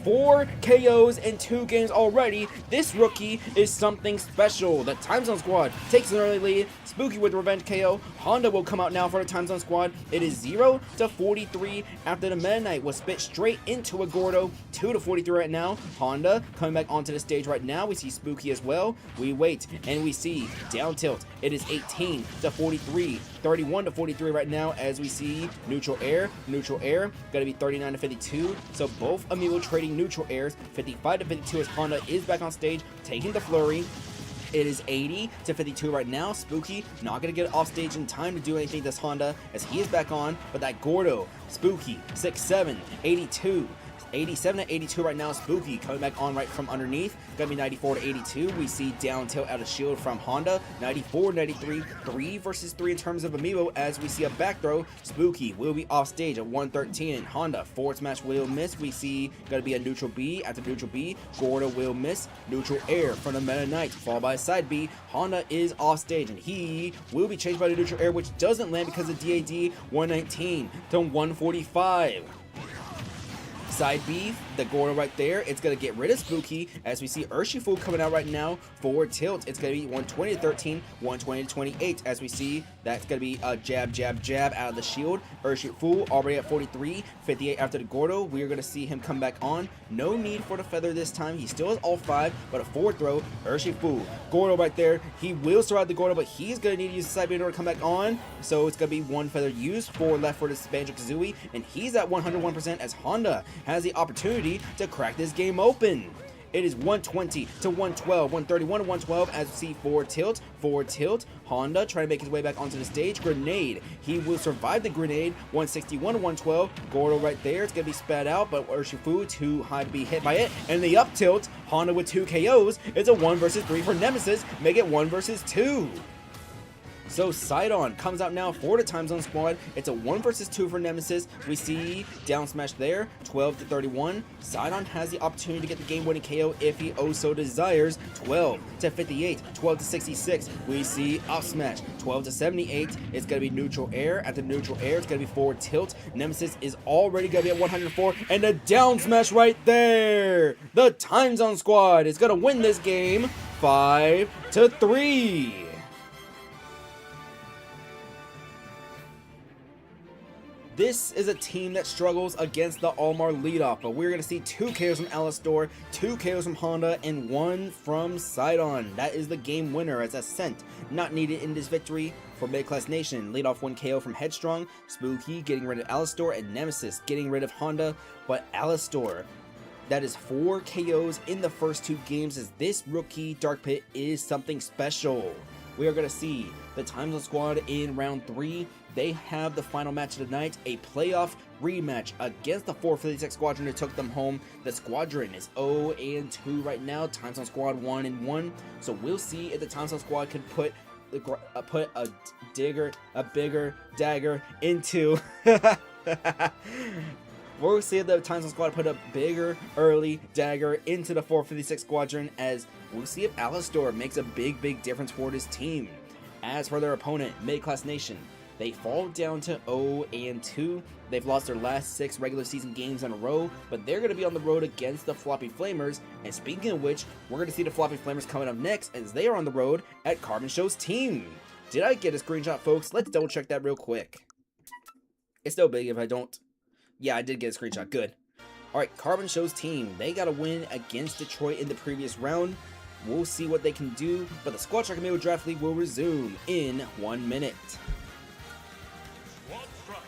4 KOs in 2 games already. This rookie is something special. The TimeZone Squad takes an early lead. Spooky with revenge KO. Honda will come out now for the TimeZone Squad. It is 0-43 after the Meta Knight was spit straight into a Gordo. 2-43 right now. Honda coming back onto the stage right now. We see Spooky as well. We wait and we see down tilt. It is 18-43. 31-43 right now as we see neutral air, gonna be 39-52. So both Amiibo trading neutral airs. 55-52 as Honda is back on stage taking the flurry. It is 80-52 right now. Spooky not gonna get off stage in time to do anything to this Honda as he is back on, but that Gordo, Spooky, 6-7, 82. 87-82 right now. Spooky coming back on right from underneath. Gonna be 94-82. We see down tilt out of shield from Honda. 94-93. 3 versus 3 in terms of Amiibo as we see a back throw. Spooky will be off stage at 113. And Honda forward smash will miss. We see gonna be a neutral B. After neutral B, Gordo will miss. Neutral air from the Meta Knight followed by side B. Honda is off stage and he will be changed by the neutral air, which doesn't land because of DAD. 119 to 145. Side B, the Gordo right there, it's going to get rid of Spooky as we see Urshifu coming out right now. Forward tilt, it's going to be 120-13, 120-28 as we see that's going to be a jab, jab, jab out of the shield. Urshifu already at 43, 58 after the Gordo. We are going to see him come back on. No need for the feather this time. He still has all 5, but a forward throw. Urshifu, Gordo right there. He will survive the Gordo, but he's going to need to use the side B in order to come back on. So it's going to be 1 feather used, 4 left for this Banjo-Kazooie, and he's at 101% as Honda has the opportunity to crack this game open. It is 120 to 112, 131 to 112 as we see forward tilt. Honda trying to make his way back onto the stage. Grenade. He will survive the grenade. 161 to 112. Gordo right there. It's going to be spat out, but Urshifu too high to be hit by it. And the up tilt. Honda with 2 KOs. It's a 1 versus 3 for Nemesis. Make it 1 versus 2. So Sidon comes out now for the TimeZone Squad. It's a 1 versus 2 for Nemesis. We see down smash there, 12-31. Sidon has the opportunity to get the game-winning KO if he so desires. 12-58, 12-66. We see up smash, 12-78. It's gonna be neutral air. At the neutral air, it's gonna be forward tilt. Nemesis is already gonna be at 104, and the down smash right there. The TimeZone Squad is gonna win this game, 5-3. This is a team that struggles against the Almar leadoff, but we're going to see 2 KOs from Alistor, 2 KOs from Honda, and 1 from Sidon. That is the game winner as Ascent not needed in this victory for Mid-Class Nation. Lead off 1 KO from Headstrong, Spooky getting rid of Alistor, and Nemesis getting rid of Honda, but Alistor, that is 4 KOs in the first 2 games as this rookie Dark Pit is something special. We are going to see the TimeZone Squad in round 3. They have the final match of the night, a playoff rematch against the 456 Squadron who took them home. The Squadron is 0-2 right now. TimeZone Squad 1-1. So we'll see if the TimeZone Squad can put a bigger dagger into. We'll see if the TimeZone Squad put a bigger early dagger into the 456 Squadron, as we'll see if Alistor makes a big difference for this team. As for their opponent, Mid-Class Nation, they fall down to 0-2. They've lost their last 6 regular season games in a row, but they're going to be on the road against the Floppy Flamers. And speaking of which, we're going to see the Floppy Flamers coming up next as they are on the road at Carbon Show's team. Did I get a screenshot, folks? Let's double check that real quick. It's no big if I don't. Yeah, I did get a screenshot. Good. Alright, Carbon Show's team. They got a win against Detroit in the previous round. We'll see what they can do, but the Squad Strike Amiibo Draft League will resume in 1 minute. Squad strike.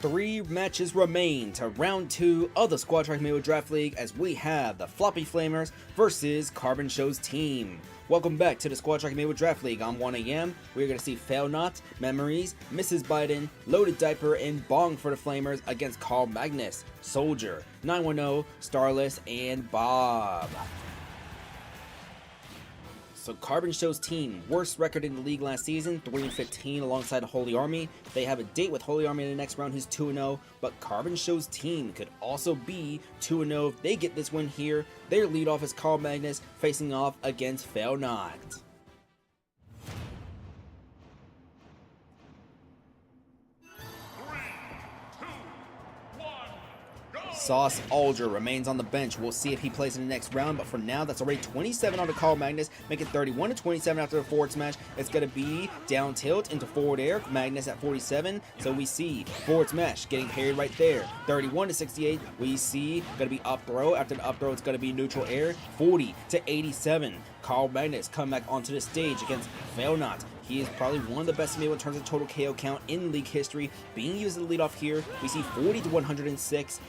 3 matches remain to round 2 of the Squad Strike Amiibo Draft League as we have the Floppy Flamers versus Carbon Show's team. Welcome back to the Squad Strike Amiibo Draft League. I'm joah. We're going to see Failnaught, Memories, Mrs. Biden, Loaded Diaper, and Bong for the Flamers against Carl Magnus, Soldier, 910, Starless, and Bob. So Carbon Show's team, worst record in the league last season, 3-15 alongside Holy Army. They have a date with Holy Army in the next round who's 2-0, but Carbon Show's team could also be 2-0 if they get this win here. Their leadoff is Carl Magnus facing off against Failnaught. Sauce Alger remains on the bench. We'll see if he plays in the next round, but for now, that's already 27 on the Carl Magnus, making 31-27 after the forward smash. It's going to be down tilt into forward air, Magnus at 47, so we see forward smash getting parried right there. 31-68, we see going to be up throw. After the up throw, it's going to be neutral air, 40-87. Carl Magnus come back onto the stage against Failnaught. He is probably one of the best Amiibo in terms of total KO count in league history. Being used as a leadoff here, we see 40-106.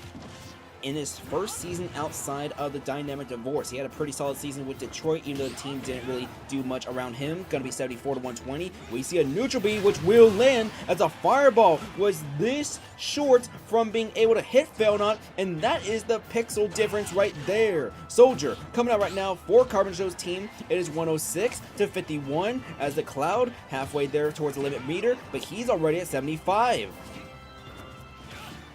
In his first season outside of the Dynamic Divorce, he had a pretty solid season with Detroit, even though the team didn't really do much around him. Gonna be 74-120. We see a neutral B, which will land as a fireball. Was this short from being able to hit Failnaught, and that is the pixel difference right there. Soldier coming out right now for Carbon Show's team. It is 106-51 as the Cloud halfway there towards the limit meter, but he's already at 75.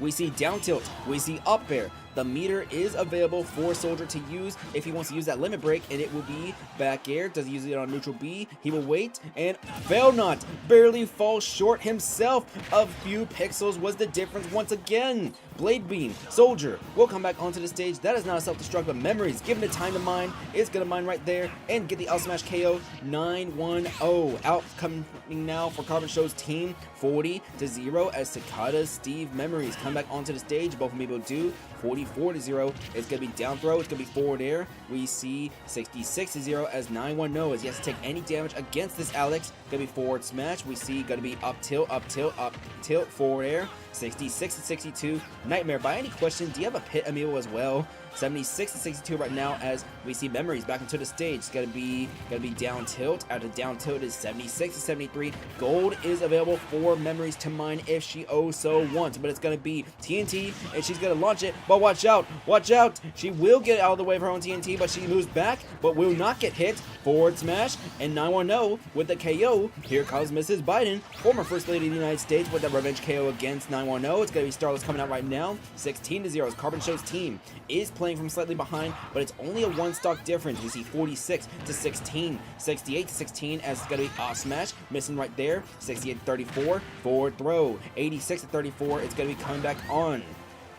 We see down tilt, we see up air. The meter is available for Soldier to use if he wants to use that limit break, and it will be back air. Does he use it on neutral B? He will wait, and Failnaught barely falls short himself. A few pixels was the difference once again. Blade Beam, Soldier will come back onto the stage. That is not a self-destruct, but Memories, given the time to mine, is going to mine right there and get the out smash KO. 910 out coming now for Carbon Show's team, 40-0 as Cicada's Steve Memories come back onto the stage. Both Amiibo do. 44-0. It's going to be down throw. It's going to be forward air. We see 66-0 as 910 as he has to take any damage against this Alex. Going to be forward smash. We see going to be up tilt, up tilt, up tilt, forward air. 66-62. Nightmare, by any question, do you have a pit Amiibo as well? 76-62 right now as we see Memories back into the stage. It's gonna be down tilt. After down tilt is 76-73. Gold is available for Memories to mine if she so wants, but it's gonna be TNT and she's gonna launch it. But watch out, watch out! She will get out of the way of her own TNT, but she moves back, but will not get hit. Forward smash and 910 with the KO. Here comes Mrs. Biden, former First Lady of the United States, with that revenge KO against 910. It's gonna be Starless coming out right now. 16-0 as Carbon Show's team is playing from slightly behind, but it's only a one stock difference. We see 46-16, 68-16 as it's gonna be off smash, missing right there. 68-34, forward throw. 86-34, it's gonna be coming back on.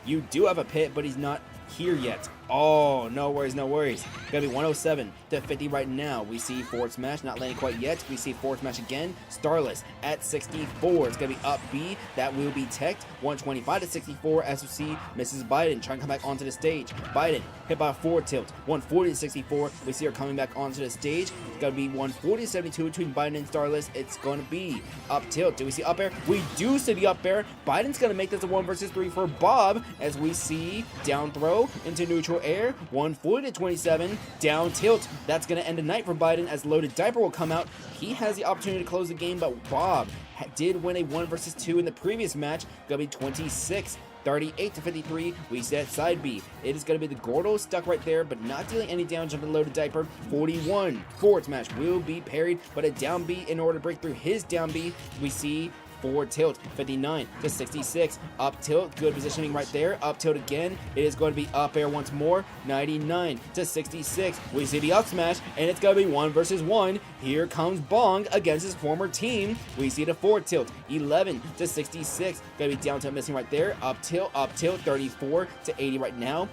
You do have a pit, but he's not here yet. Oh, no worries, no worries. Gonna be 107-50 right now. We see forward smash not landing quite yet. We see forward smash again. Starless at 64. It's gonna be up B. That will be teched. 125-64 as we see Mrs. Biden trying to come back onto the stage. Biden hit by a forward tilt. 140-64. We see her coming back onto the stage. It's gonna be 140-72 between Biden and Starless. It's gonna be up tilt. Do we see up air? We do see the up air. Biden's gonna make this a 1 versus 3 for Bob as we see down throw into neutral air, 140-27, down tilt. That's going to end the night for Biden as Loaded Diaper will come out. He has the opportunity to close the game, but Bob did win a 1 versus 2 in the previous match. Going to be 26-38-53. We set side B. It is going to be the Gordo stuck right there, but not dealing any damage on the Loaded Diaper. 41. Forward smash will be parried, but a down B in order to break through his down B. We see forward tilt, 59-66, up tilt, good positioning right there, up tilt again, it is going to be up air once more, 99-66, we see the up smash, and it's going to be 1 versus 1, here comes Bong against his former team, we see the forward tilt, 11-66, going to be down tilt missing right there, up tilt, 34-80 right now.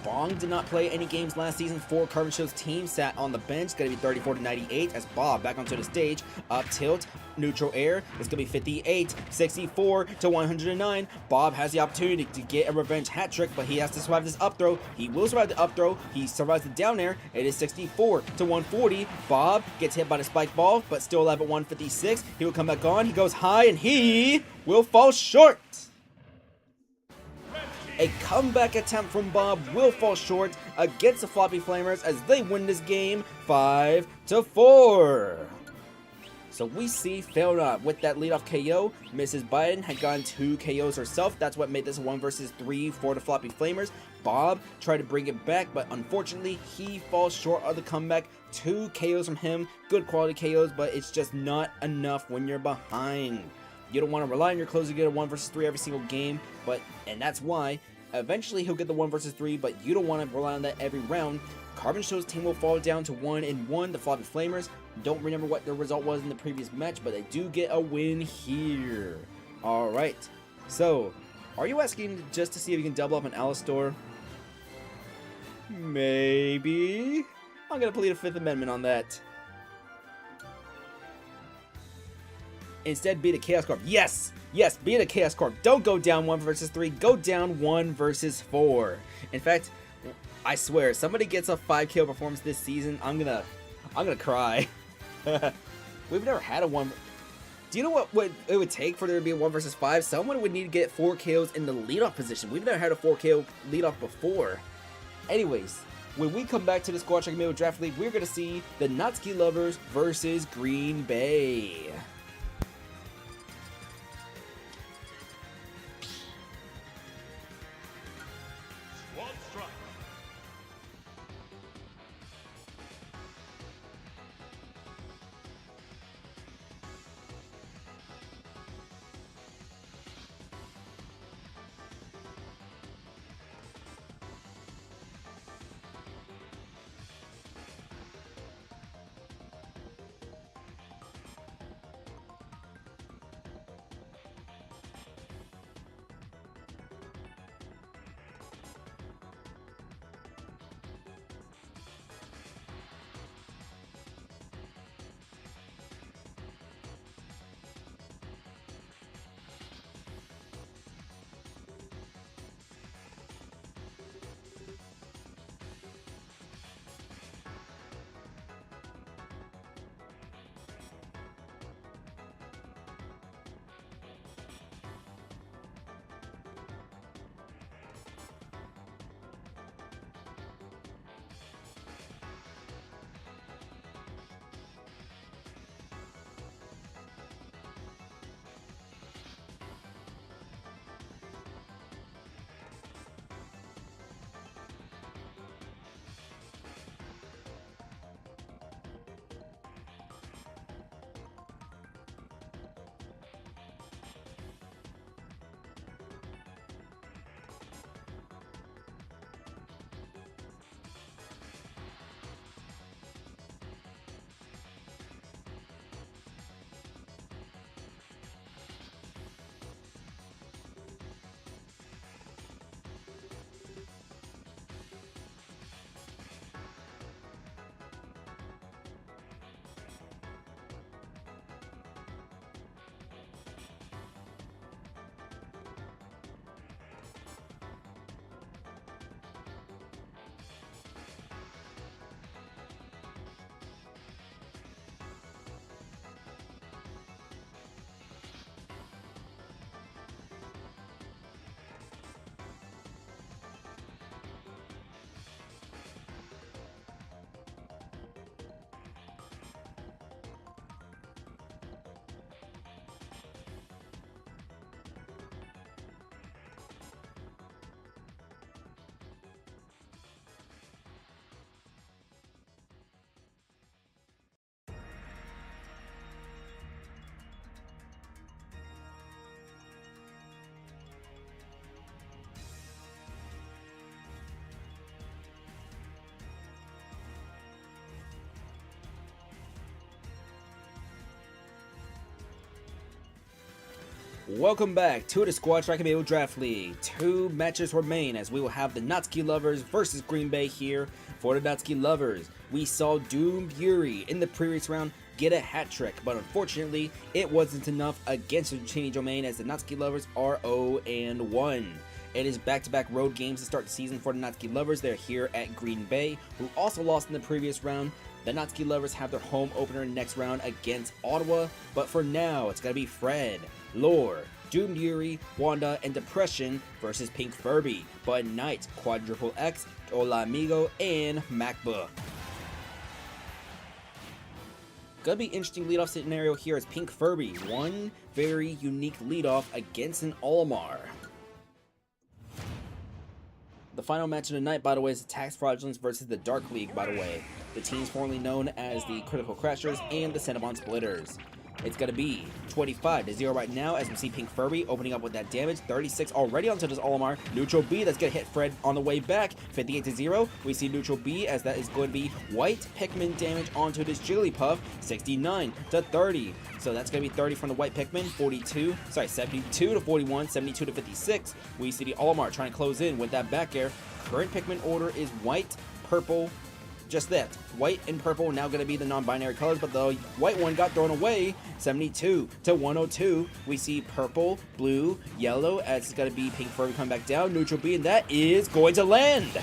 Bong did not play any games last season for Carbon Show's team, sat on the bench. Going to be 34-98 as Bob back onto the stage. Up tilt, neutral air. It's going to be 58-64-109. Bob has the opportunity to get a revenge hat trick, but he has to survive this up throw. He will survive the up throw. He survives the down air. It is 64-140. Bob gets hit by the spike ball, but still alive at 156. He will come back on. He goes high, and he will fall short. A comeback attempt from Bob will fall short against the Floppy Flamers as they win this game 5-4. So we see Failnaught with that leadoff KO. Mrs. Biden had gotten 2 KOs herself. That's what made this a 1 versus 3 for the Floppy Flamers. Bob tried to bring it back, but unfortunately he falls short of the comeback. 2 KOs from him, good quality KOs, but it's just not enough when you're behind. You don't want to rely on your closer to get a 1 versus 3 every single game, and that's why eventually he'll get the 1 versus 3, but you don't want to rely on that every round. Carbon Show's team will fall down to 1-1. The Floppy Flamers don't remember what the result was in the previous match, but they do get a win here. Alright, so are you asking just to see if you can double up an Alistar? Maybe. I'm gonna plead a 5th Amendment on that. Instead, beat a Chaos Corp. Yes! Yes, beat a Chaos Corp. Don't go down 1 versus 3. Go down 1 versus 4. In fact, I swear, if somebody gets a 5 KO performance this season, I'm gonna cry. We've never had a 1. Do you know what it would take for there to be a 1 versus 5? Someone would need to get 4 KOs in the leadoff position. We've never had a 4 KO leadoff before. Anyways, when we come back to the Squad Strike Amiibo Draft League, we're gonna see the Natsuki Lovers versus Green Bay. Squad strike. Welcome back to the Squad Strike Amiibo Draft League. 2 matches remain as we will have the Natsuki Lovers versus Green Bay here. For the Natsuki Lovers, we saw Doom Yuri in the previous round get a hat trick, but unfortunately it wasn't enough against the Cheney domain as the Natsuki Lovers are 0-1. It is back-to-back road games to start the season for the Natsuki Lovers. They're here at Green Bay, who also lost in the previous round. The Natsuki Lovers have their home opener next round against Ottawa, but for now it's going to be Fred, Lore, Doomed Yuri, Wanda, and Depression versus Pink Furby, Bud Knight, Quadruple X, Hola Amigo, and MacBook. Gonna be interesting leadoff scenario here as Pink Furby, one very unique leadoff against an Olimar. The final match of the night, by the way, is the Tax Fraudulence versus the Dark League, by the way. The teams formerly known as the Critical Crashers and the Cinnabon Splitters. It's going to be 25-0 right now as we see Pink Furby opening up with that damage. 36 already onto this Olimar. Neutral B, that's going to hit Fred on the way back. 58-0. We see Neutral B as that is going to be white Pikmin damage onto this Jigglypuff. 69-30. So that's going to be 30 from the white Pikmin. 72-41. 72-56. We see the Olimar trying to close in with that back air. Current Pikmin order is white, purple, just that. White and purple now going to be the non-binary colors, but the white one got thrown away. 72-102. We see purple, blue, yellow as it's going to be Pink Furby coming back down. Neutral B, and that is going to land.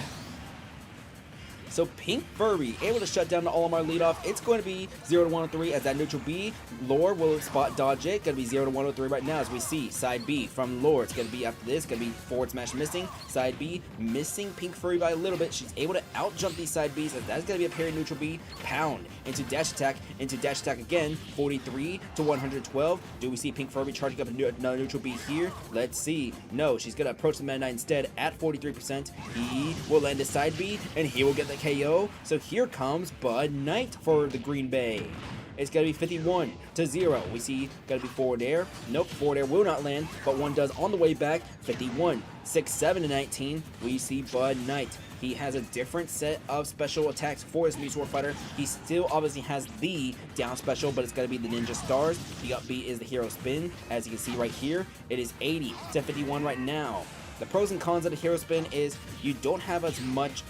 So Pink Furby able to shut down the Olimar leadoff. It's going to be 0-103 as that Neutral B. Lore will spot dodge it. Going to be 0-103 right now as we see side B from Lore. It's going to be after this. Going to be forward smash missing. Side B missing Pink Furby by a little bit. She's able to out jump these side Bs as that's going to be a parry Neutral B. Pound into dash attack again. 43-112. Do we see Pink Furby charging up another Neutral B here? Let's see. No, she's going to approach the Meta Knight instead at 43%. He will land a side B and he will get the KO. So here comes Bud Knight for the Green Bay. It's going to be 51-0. We see going to be forward air. Nope, forward air will not land, but one does on the way back. 51-6-7-19. We see Bud Knight. He has a different set of special attacks for his Meteor Fighter. He still obviously has the down special, but it's going to be the Ninja Stars. The up B is the Hero Spin. As you can see right here, it is 80-51 right now. The pros and cons of the Hero Spin is you don't have as much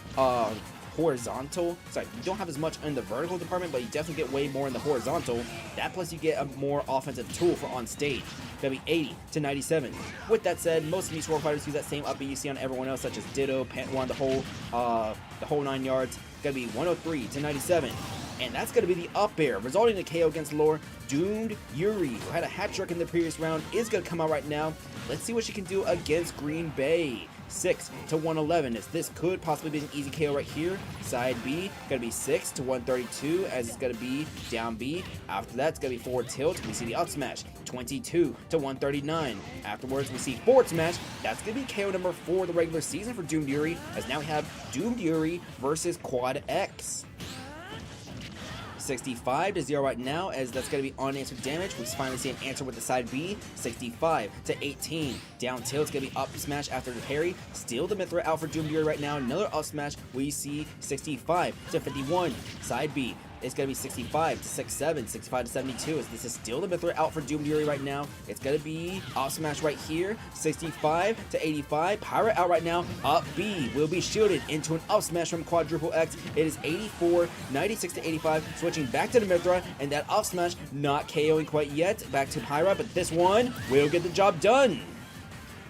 horizontal, you don't have as much in the vertical department, but you definitely get way more in the horizontal. That plus you get a more offensive tool for on stage. That'll be 80-97. With that said, most of these Meteor Fighters use that same up B you see on everyone else, such as Ditto, Pant1, the whole 9 yards. Gonna be 103-97. And that's going to be the up air, resulting in a KO against Lore. Doomed Yuri, who had a hat trick in the previous round, is going to come out right now. Let's see what she can do against Green Bay. 6-111, as this could possibly be an easy KO right here. Side B, going to be 6-132, as it's going to be down B. After that, it's going to be forward tilt. We see the up smash, 22-139. Afterwards, we see forward smash. That's going to be KO number 4 of the regular season for Doomed Yuri, as now we have Doomed Yuri versus Quad X. 65-0 right now, as that's going to be unanswered damage. We finally see an answer with the side B. 65-18. Down tilt's going to be up smash after the parry. Still the Mithra out for Doomed Yuri right now. Another up smash. We see 65-51. Side B. It's going to be 65-67, 65-72, as this is still the Mithra out for Doomed Yuri right now. It's going to be up smash right here, 65-85. Pirate out right now. Up B will be shielded into an up smash from Quadruple X. It is 84, 96-85, switching back to the Mithra, and that up smash not KOing quite yet. Back to Pirate, but this one will get the job done.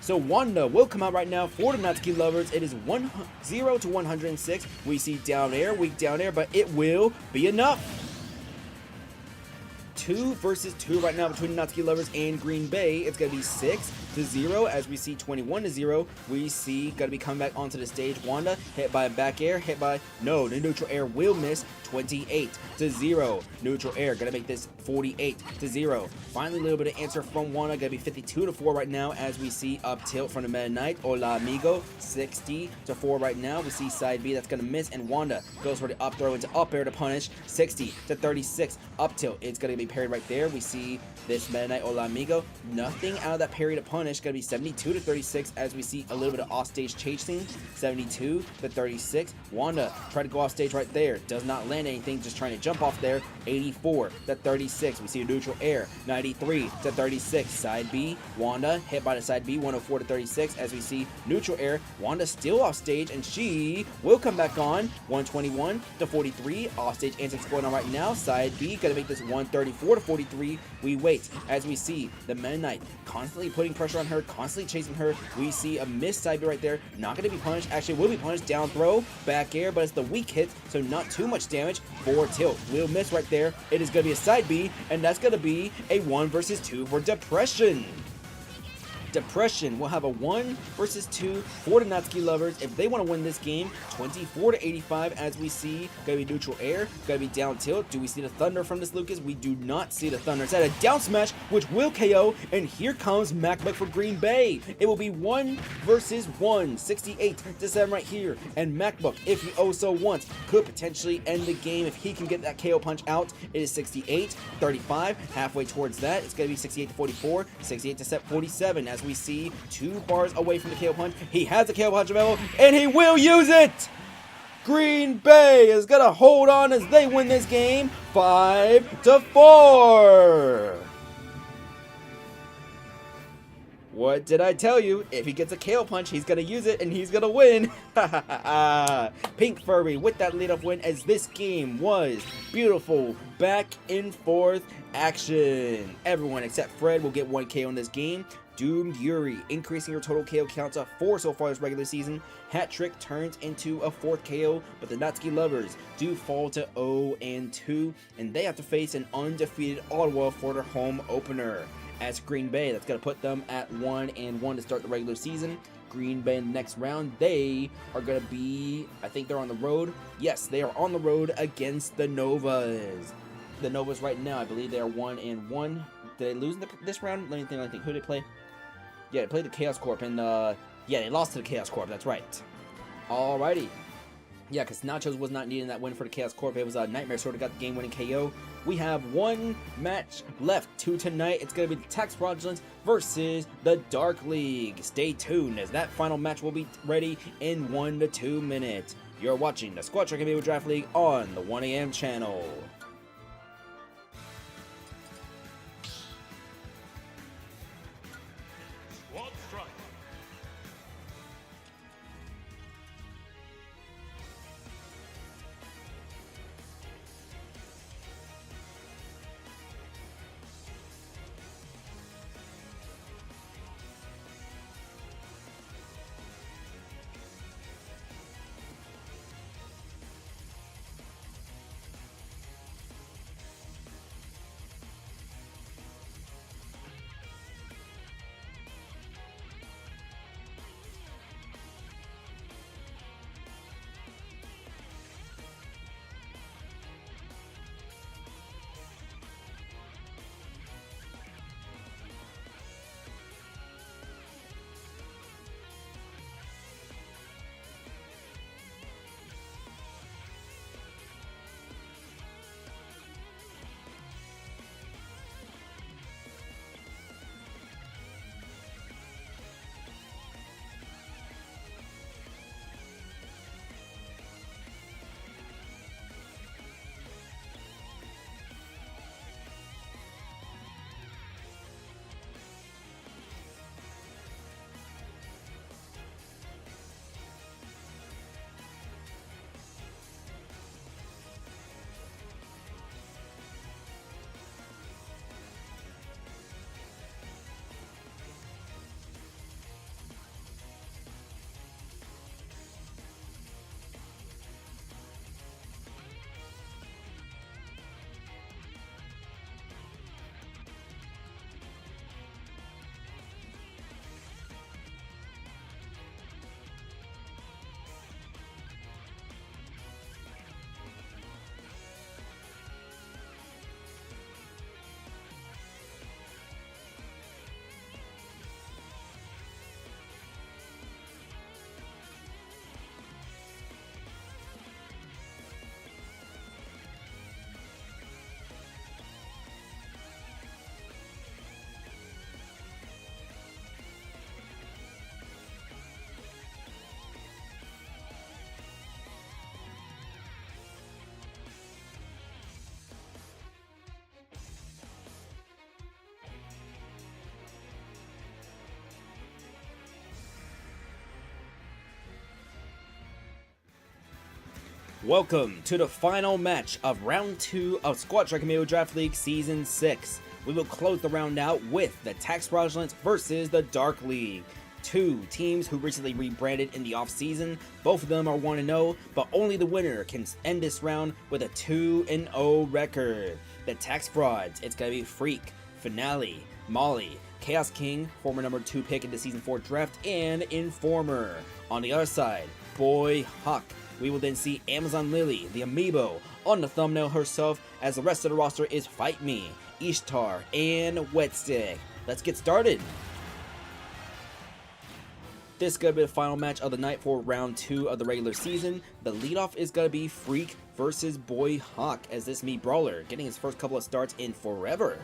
So Wanda will come out right now for the Natsuki lovers. It is 0-106. We see down air, weak down air, but it will be enough. 2 versus 2 right now between the Natsuki lovers and Green Bay. It's going to be 6-0 as we see 21-0. We see going to be coming back onto the stage. Wanda hit by a back air, no, the neutral air will miss. 28-0. Neutral air gonna make this 48-0. Finally, a little bit of answer from Wanda. Gonna be 52-4 right now as we see up tilt from the Meta Knight. Hola Amigo. 60-4 right now. We see side B that's gonna miss, and Wanda goes for the up throw into up air to punish. 60-36. Up tilt. It's gonna be parried right there. We see this Meta Knight Hola Amigo. Nothing out of that parry to punish. Gonna be 72-36 as we see a little bit of off stage chasing. 72-36. Wanda tried to go off stage right there. Does not land anything, just trying to jump off there. 84-36. We see a neutral air. 93-36. Side B. Wanda hit by the side B. 104-36 as we see neutral air. Wanda still off stage, and she will come back on. 121-43. Off stage antics going on right now. Side B gonna make this 134-43. We wait as we see the Meta Knight constantly putting pressure on her, constantly chasing her. We see a missed side B right there. Not gonna be punished. Actually will be punished. Down throw, back air, but it's the weak hit, so not too much damage. Forward tilt will miss right there. It is going to be a side B, and that's going to be a 1 versus 2 for Depression. Depression will have a 1 versus 2 for the Natsuki lovers if they want to win this game. 24-85 as we see. Gonna be neutral air, gonna be down tilt. Do we see the thunder from this, Lucas? We do not see the thunder. It's at a down smash, which will KO, and here comes MacBook for Green Bay. It will be 1 versus 1, 68-7 right here, and MacBook, if he oh so wants, could potentially end the game if he can get that KO punch out. It is 68-35, halfway towards that. It's gonna be 68-44, 68-47 as we see 2 bars away from the KO punch. He has the KO punch available, and he will use it! Green Bay is gonna hold on as they win this game 5-4. What did I tell you? If he gets a KO punch, he's gonna use it and he's gonna win. Pink Furry with that lead up win, as this game was beautiful back and forth action. Everyone except Fred will get 1 KO in this game. Doomed Yuri, increasing your total KO count to 4 so far this regular season. Hat Trick turns into a 4th KO, but the Natsuki lovers do fall to 0-2, and they have to face an undefeated Ottawa for their home opener. As Green Bay, that's going to put them at 1-1 to start the regular season. Green Bay in the next round, they are going to be, I think they're on the road. Yes, they are on the road against the Novas. The Novas right now, I believe they are 1-1. Did they lose in this round? Let me think. Who did they play? Yeah, they played the Chaos Corp, and yeah, they lost to the Chaos Corp. That's right. Alrighty. Yeah, because Nachos was not needing that win for the Chaos Corp. It was a Nightmare sort of got the game-winning KO. We have 1 match left to tonight. It's going to be the Tax Fraudulence versus the Dark League. Stay tuned, as that final match will be ready in 1 to 2 minutes. You're watching the Squad Strike Amiibo Draft League on the 1 AM channel. Squad strike. Welcome to the final match of round 2 of Squad Strike Amiibo Draft League Season 6. We will close the round out with the Tax Fraudulence versus the Dark League. 2 teams who recently rebranded in the off-season. Both of them are 1-0, but only the winner can end this round with a 2-0 record. The Tax Frauds, it's gonna be Freak, Finale, Molly, Chaos King, former number 2 pick in the Season 4 draft, and Informer. On the other side, Boy Hawk. We will then see Amazon Lily, the Amiibo, on the thumbnail herself, as the rest of the roster is Fight Me, Ishtar, and Wetstick. Let's get started. This is going to be the final match of the night for round 2 of the regular season. The leadoff is going to be Freak versus Boy Hawk, as this Mii brawler getting his first couple of starts in forever.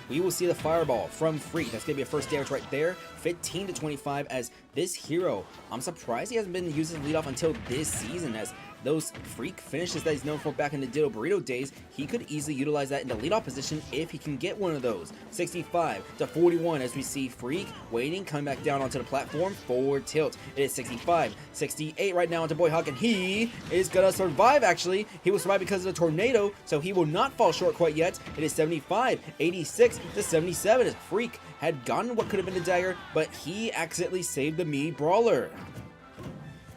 We will see the fireball from Freak. That's going to be a first damage right there. 15 to 25 as this hero, I'm surprised he hasn't been using leadoff until this season, as those Freak finishes that he's known for back in the Ditto Burrito days, he could easily utilize that in the leadoff position if he can get one of those. 65 to 41 as we see Freak waiting, coming back down onto the platform, forward tilt. It is 65, 68 right now onto Boy Hawk, and he is gonna survive actually. He will survive because of the tornado, so he will not fall short quite yet. It is 75, 86 to 77 as Freak had gotten what could have been a dagger, but he accidentally saved the Mii brawler.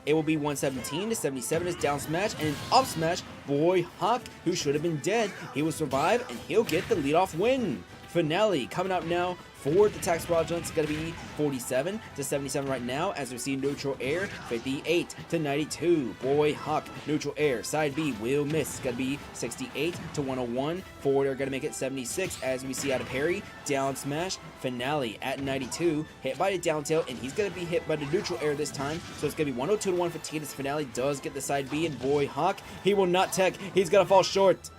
It will be 117 to 77 as down smash, and up smash, Boy Hawk, who should have been dead, he will survive and he'll get the leadoff win. Finale coming up now for the Tax Project. It's going to be 47 to 77 right now as we see neutral air. 58 to 92. Boy Hawk, neutral air. Side B will miss. It's going to be 68 to 101. Forward air going to make it 76 as we see out of parry. Down smash. Finale at 92. Hit by the down tilt, and he's going to be hit by the neutral air this time. So it's going to be 102 to 115 as Finale does get the side B, and Boy Hawk, he will not tech. He's going to fall short.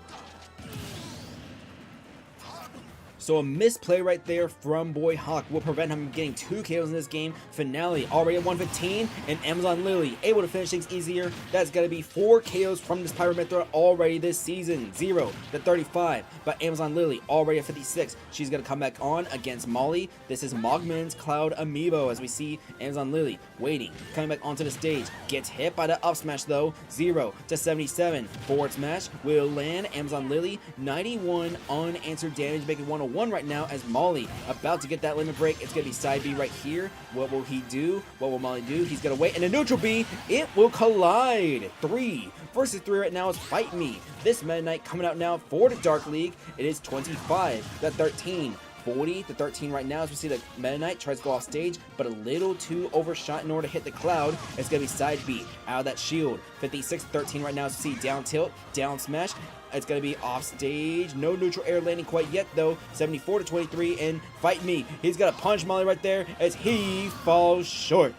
So a misplay right there from Boy Hawk will prevent him from getting 2 KOs in this game. Finale already at 115, and Amazon Lily able to finish things easier. That's going to be 4 KOs from this Pyramithra already this season. 0 to 35, but Amazon Lily already at 56. She's going to come back on against Molly. This is Mogman's Cloud Amiibo as we see Amazon Lily waiting, coming back onto the stage. Gets hit by the up smash though. 0 to 77. Forward smash will land. Amazon Lily 91 unanswered damage, making 101 right now as Molly about to get that limit break. It's going to be side B right here. What will he do? What will Molly do? He's going to wait, and a neutral B, it will collide. 3 versus 3 right now is Fight Me. This Meta Knight coming out now for the Dark League. It is 25 to 13. 40 to 13 right now as we see the Meta Knight tries to go off stage, but a little too overshot in order to hit the cloud. It's going to be side B out of that shield. 56 to 13 right now as we see down tilt, down smash. It's going to be off stage. No neutral air landing quite yet though. 74 to 23, and Fight Me. He's got to punch Molly right there as he falls short.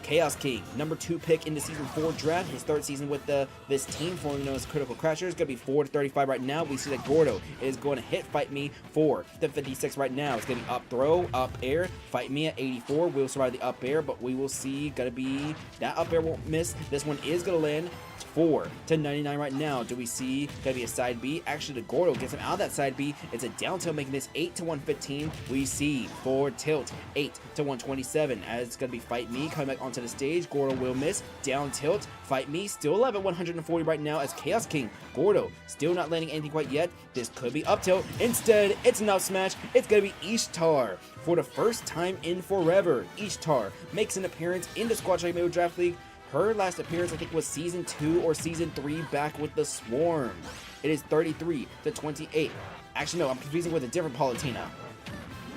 Chaos King, number 2 pick in the Season 4 draft, his 3rd season with this team, formerly known as Critical Crashers. Going to be 4 to 35 right now. We see that Gordo is going to hit Fight Me 4 to 56 right now. It's going to be up throw, up air. Fight Me at 84 will survive the up air, but we will see, going to be, that up air won't miss. This one is going to land. 4 to 99 right now. Do we see going to be a side B? Actually, the Gordo gets him out of that side B. It's a down tilt, making this 8 to 115. We see forward tilt 8 to 127 as it's going to be Fight Me coming back onto the stage. Gordo will miss. Down tilt. Fight Me still alive at 140 right now as Chaos King. Gordo still not landing anything quite yet. This could be up tilt. Instead, it's an up smash. It's going to be Ishtar. For the first time in forever, Ishtar makes an appearance in the Squad Strike Amiibo Draft League. Her last appearance, I think, was Season 2 or Season 3 back with the Swarm. It is 33 to 28. Actually, no, I'm confusing with a different Palutena.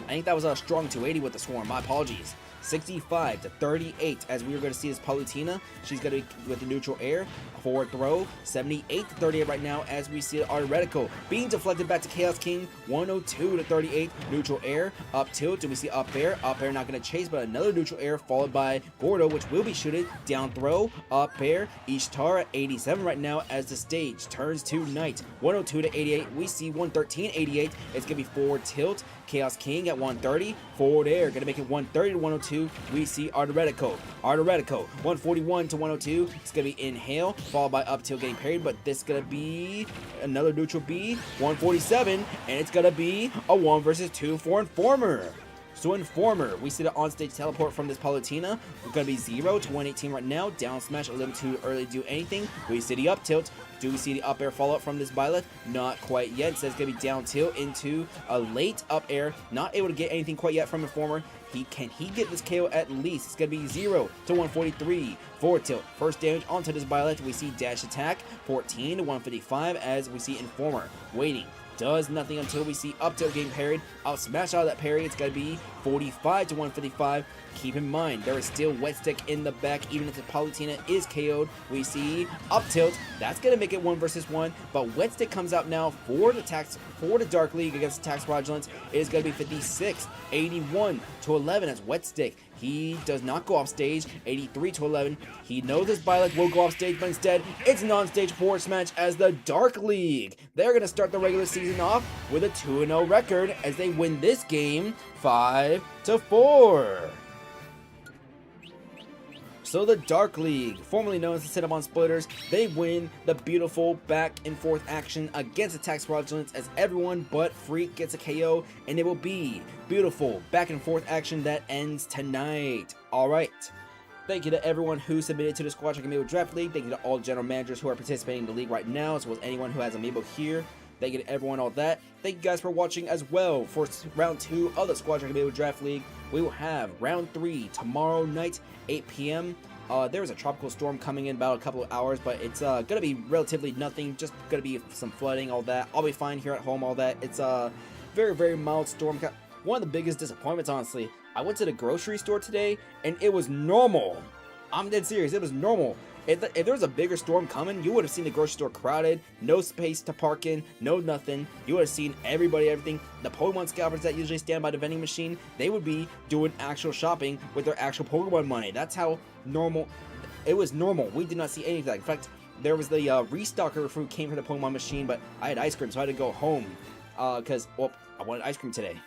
I think that was a strong 280 with the Swarm. My apologies. 65 to 38 as we are going to see this Palutena. She's going to be with the neutral air. Forward throw. 78 to 38 right now as we see Aretico being deflected back to Chaos King. 102 to 38. Neutral air. Up tilt. Do we see up air? Up air not going to chase, but another neutral air followed by Gordo, which will be shooted. Down throw. Up air. Ishtar at 87 right now as the stage turns to night. 102 to 88. We see 113 88. It's going to be forward tilt. Chaos King at 130. Forward air. Going to make it 130 to 102. We see Aretico. 141 to 102. It's going to be inhale, followed by up tilt getting parried, but this is going to be another neutral B. 147, and it's going to be a 1 versus 2 for Informer. So Informer, we see the on-stage teleport from this Palutena. We're going to be 0 to 118 right now. Down smash a little too early to do anything. We see the up tilt. Do we see the up air follow up from this Byleth? Not quite yet. It says it's going to be down tilt into a late up air. Not able to get anything quite yet from Informer. Can he get this KO at least? It's going to be 0 to 143. Forward tilt. First damage onto this Violet. We see dash attack. 14 to 155 as we see Informer waiting. Does nothing until we see up tilt getting parried. I'll smash out of that parry. It's going to be 45 to 155. Keep in mind, there is still Wet Stick in the back, even if the Palutena is KO'd. We see up tilt. That's going to make it 1 versus 1. But Wet Stick comes out now for the Dark League against Tax Fraudulence. It is going to be 56, 81 to 11 as Wet Stick. He does not go off stage. 83 to 11. He knows this Violet will go off stage, but instead, it's an on-stage force match as the Dark League. They're going to start the regular season off with a 2-0 record as they win this game 5 to 4. So the Dark League, formerly known as the Cinnamon Splitters, they win the beautiful back and forth action against the Tax Fraudulence as everyone but Freak gets a KO, and it will be beautiful back and forth action that ends tonight. Alright. Thank you to everyone who submitted to the Squad Strike Amiibo Draft League. Thank you to all general managers who are participating in the league right now, as well as anyone who has Amiibo here. Thank you to everyone, all that. Thank you guys for watching as well. For round 2 of the Squad Strike Amiibo Draft League, we will have round 3 tomorrow night, 8 p.m. There is a tropical storm coming in about a couple of hours, but it's going to be relatively nothing. Just going to be some flooding, all that. I'll be fine here at home, all that. It's a very, very mild storm. One of the biggest disappointments, honestly. I went to the grocery store today, and it was normal. I'm dead serious. It was normal. If there was a bigger storm coming, you would have seen the grocery store crowded, no space to park in, no nothing. You would have seen everybody, everything. The Pokemon scalpers that usually stand by the vending machine, they would be doing actual shopping with their actual Pokemon money. That's how normal. It was normal. We did not see anything. In fact, there was the restocker fruit came from the Pokemon machine, but I had ice cream, so I had to go home because, well, I wanted ice cream today.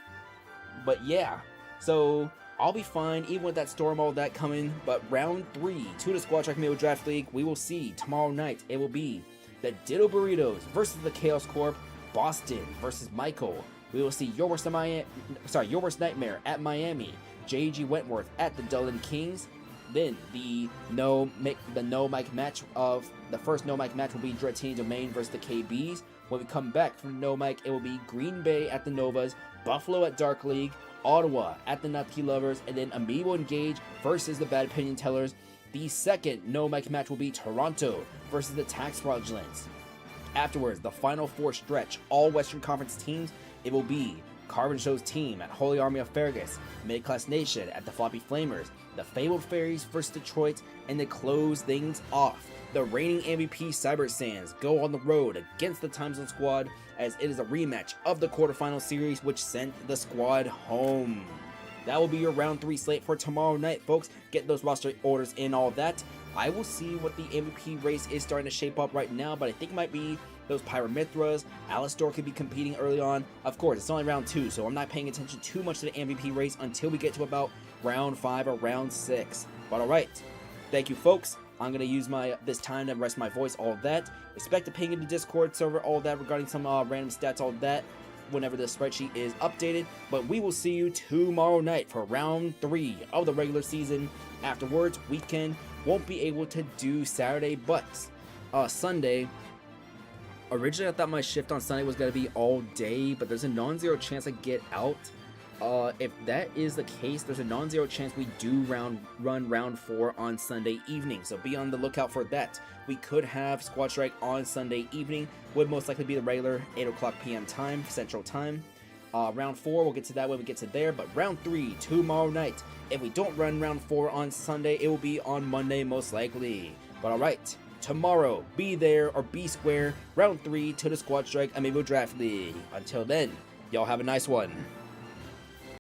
But yeah, so I'll be fine even with that storm, all that coming. But round 3 to the Squad Strike Amiibo Draft League, we will see tomorrow night. It will be the Ditto Burritos versus the Chaos Corp, Boston versus Michael. We will see Your Worst Nightmare at Miami, JG Wentworth at the Deland Kings. Then the no mic match of the first no mic match will be Dratini Domain versus the KBs. When we come back from no mic, it will be Green Bay at the Novas, Buffalo at Dark League, Ottawa at the Nutty Lovers, and then Amiibo Engage versus the Bad Opinion Tellers. The second no mic match will be Toronto versus the Tax Fraudulence. Afterwards, the Final 4 stretch, all Western Conference teams, it will be Carbon Show's team at Holy Army of Fergus, Mid-Class Nation at the Floppy Flamers, the Fabled Fairies versus Detroit, and to close things off, the reigning MVP Cyber Sands go on the road against the TimeZone Squad as it is a rematch of the quarterfinal series which sent the squad home. That will be your round 3 slate for tomorrow night, folks. Get those roster orders in, all that. I will see what the MVP race is starting to shape up right now, but I think it might be those Pyramithras. Alistar could be competing early on. Of course, it's only round 2, so I'm not paying attention too much to the MVP race until we get to about round 5 or round 6. But alright, thank you, folks. I'm going to use this time to rest my voice, all that. Expect a ping in the Discord server, all that, regarding some random stats, all that, whenever the spreadsheet is updated. But we will see you tomorrow night for round 3 of the regular season. Afterwards, weekend, won't be able to do Saturday, but Sunday. Originally, I thought my shift on Sunday was going to be all day, but there's a non-zero chance I get out. If that is the case, there's a non-zero chance we do run round 4 on Sunday evening, so be on the lookout for that. We could have Squad Strike on Sunday evening, would most likely be the regular 8 o'clock p.m. time, Central Time. Round 4, we'll get to that when we get to there, but round 3, tomorrow night. If we don't run round 4 on Sunday, it will be on Monday most likely. But alright, tomorrow, be there or be square, round 3 to the Squad Strike Amiibo Draft League. Until then, y'all have a nice one.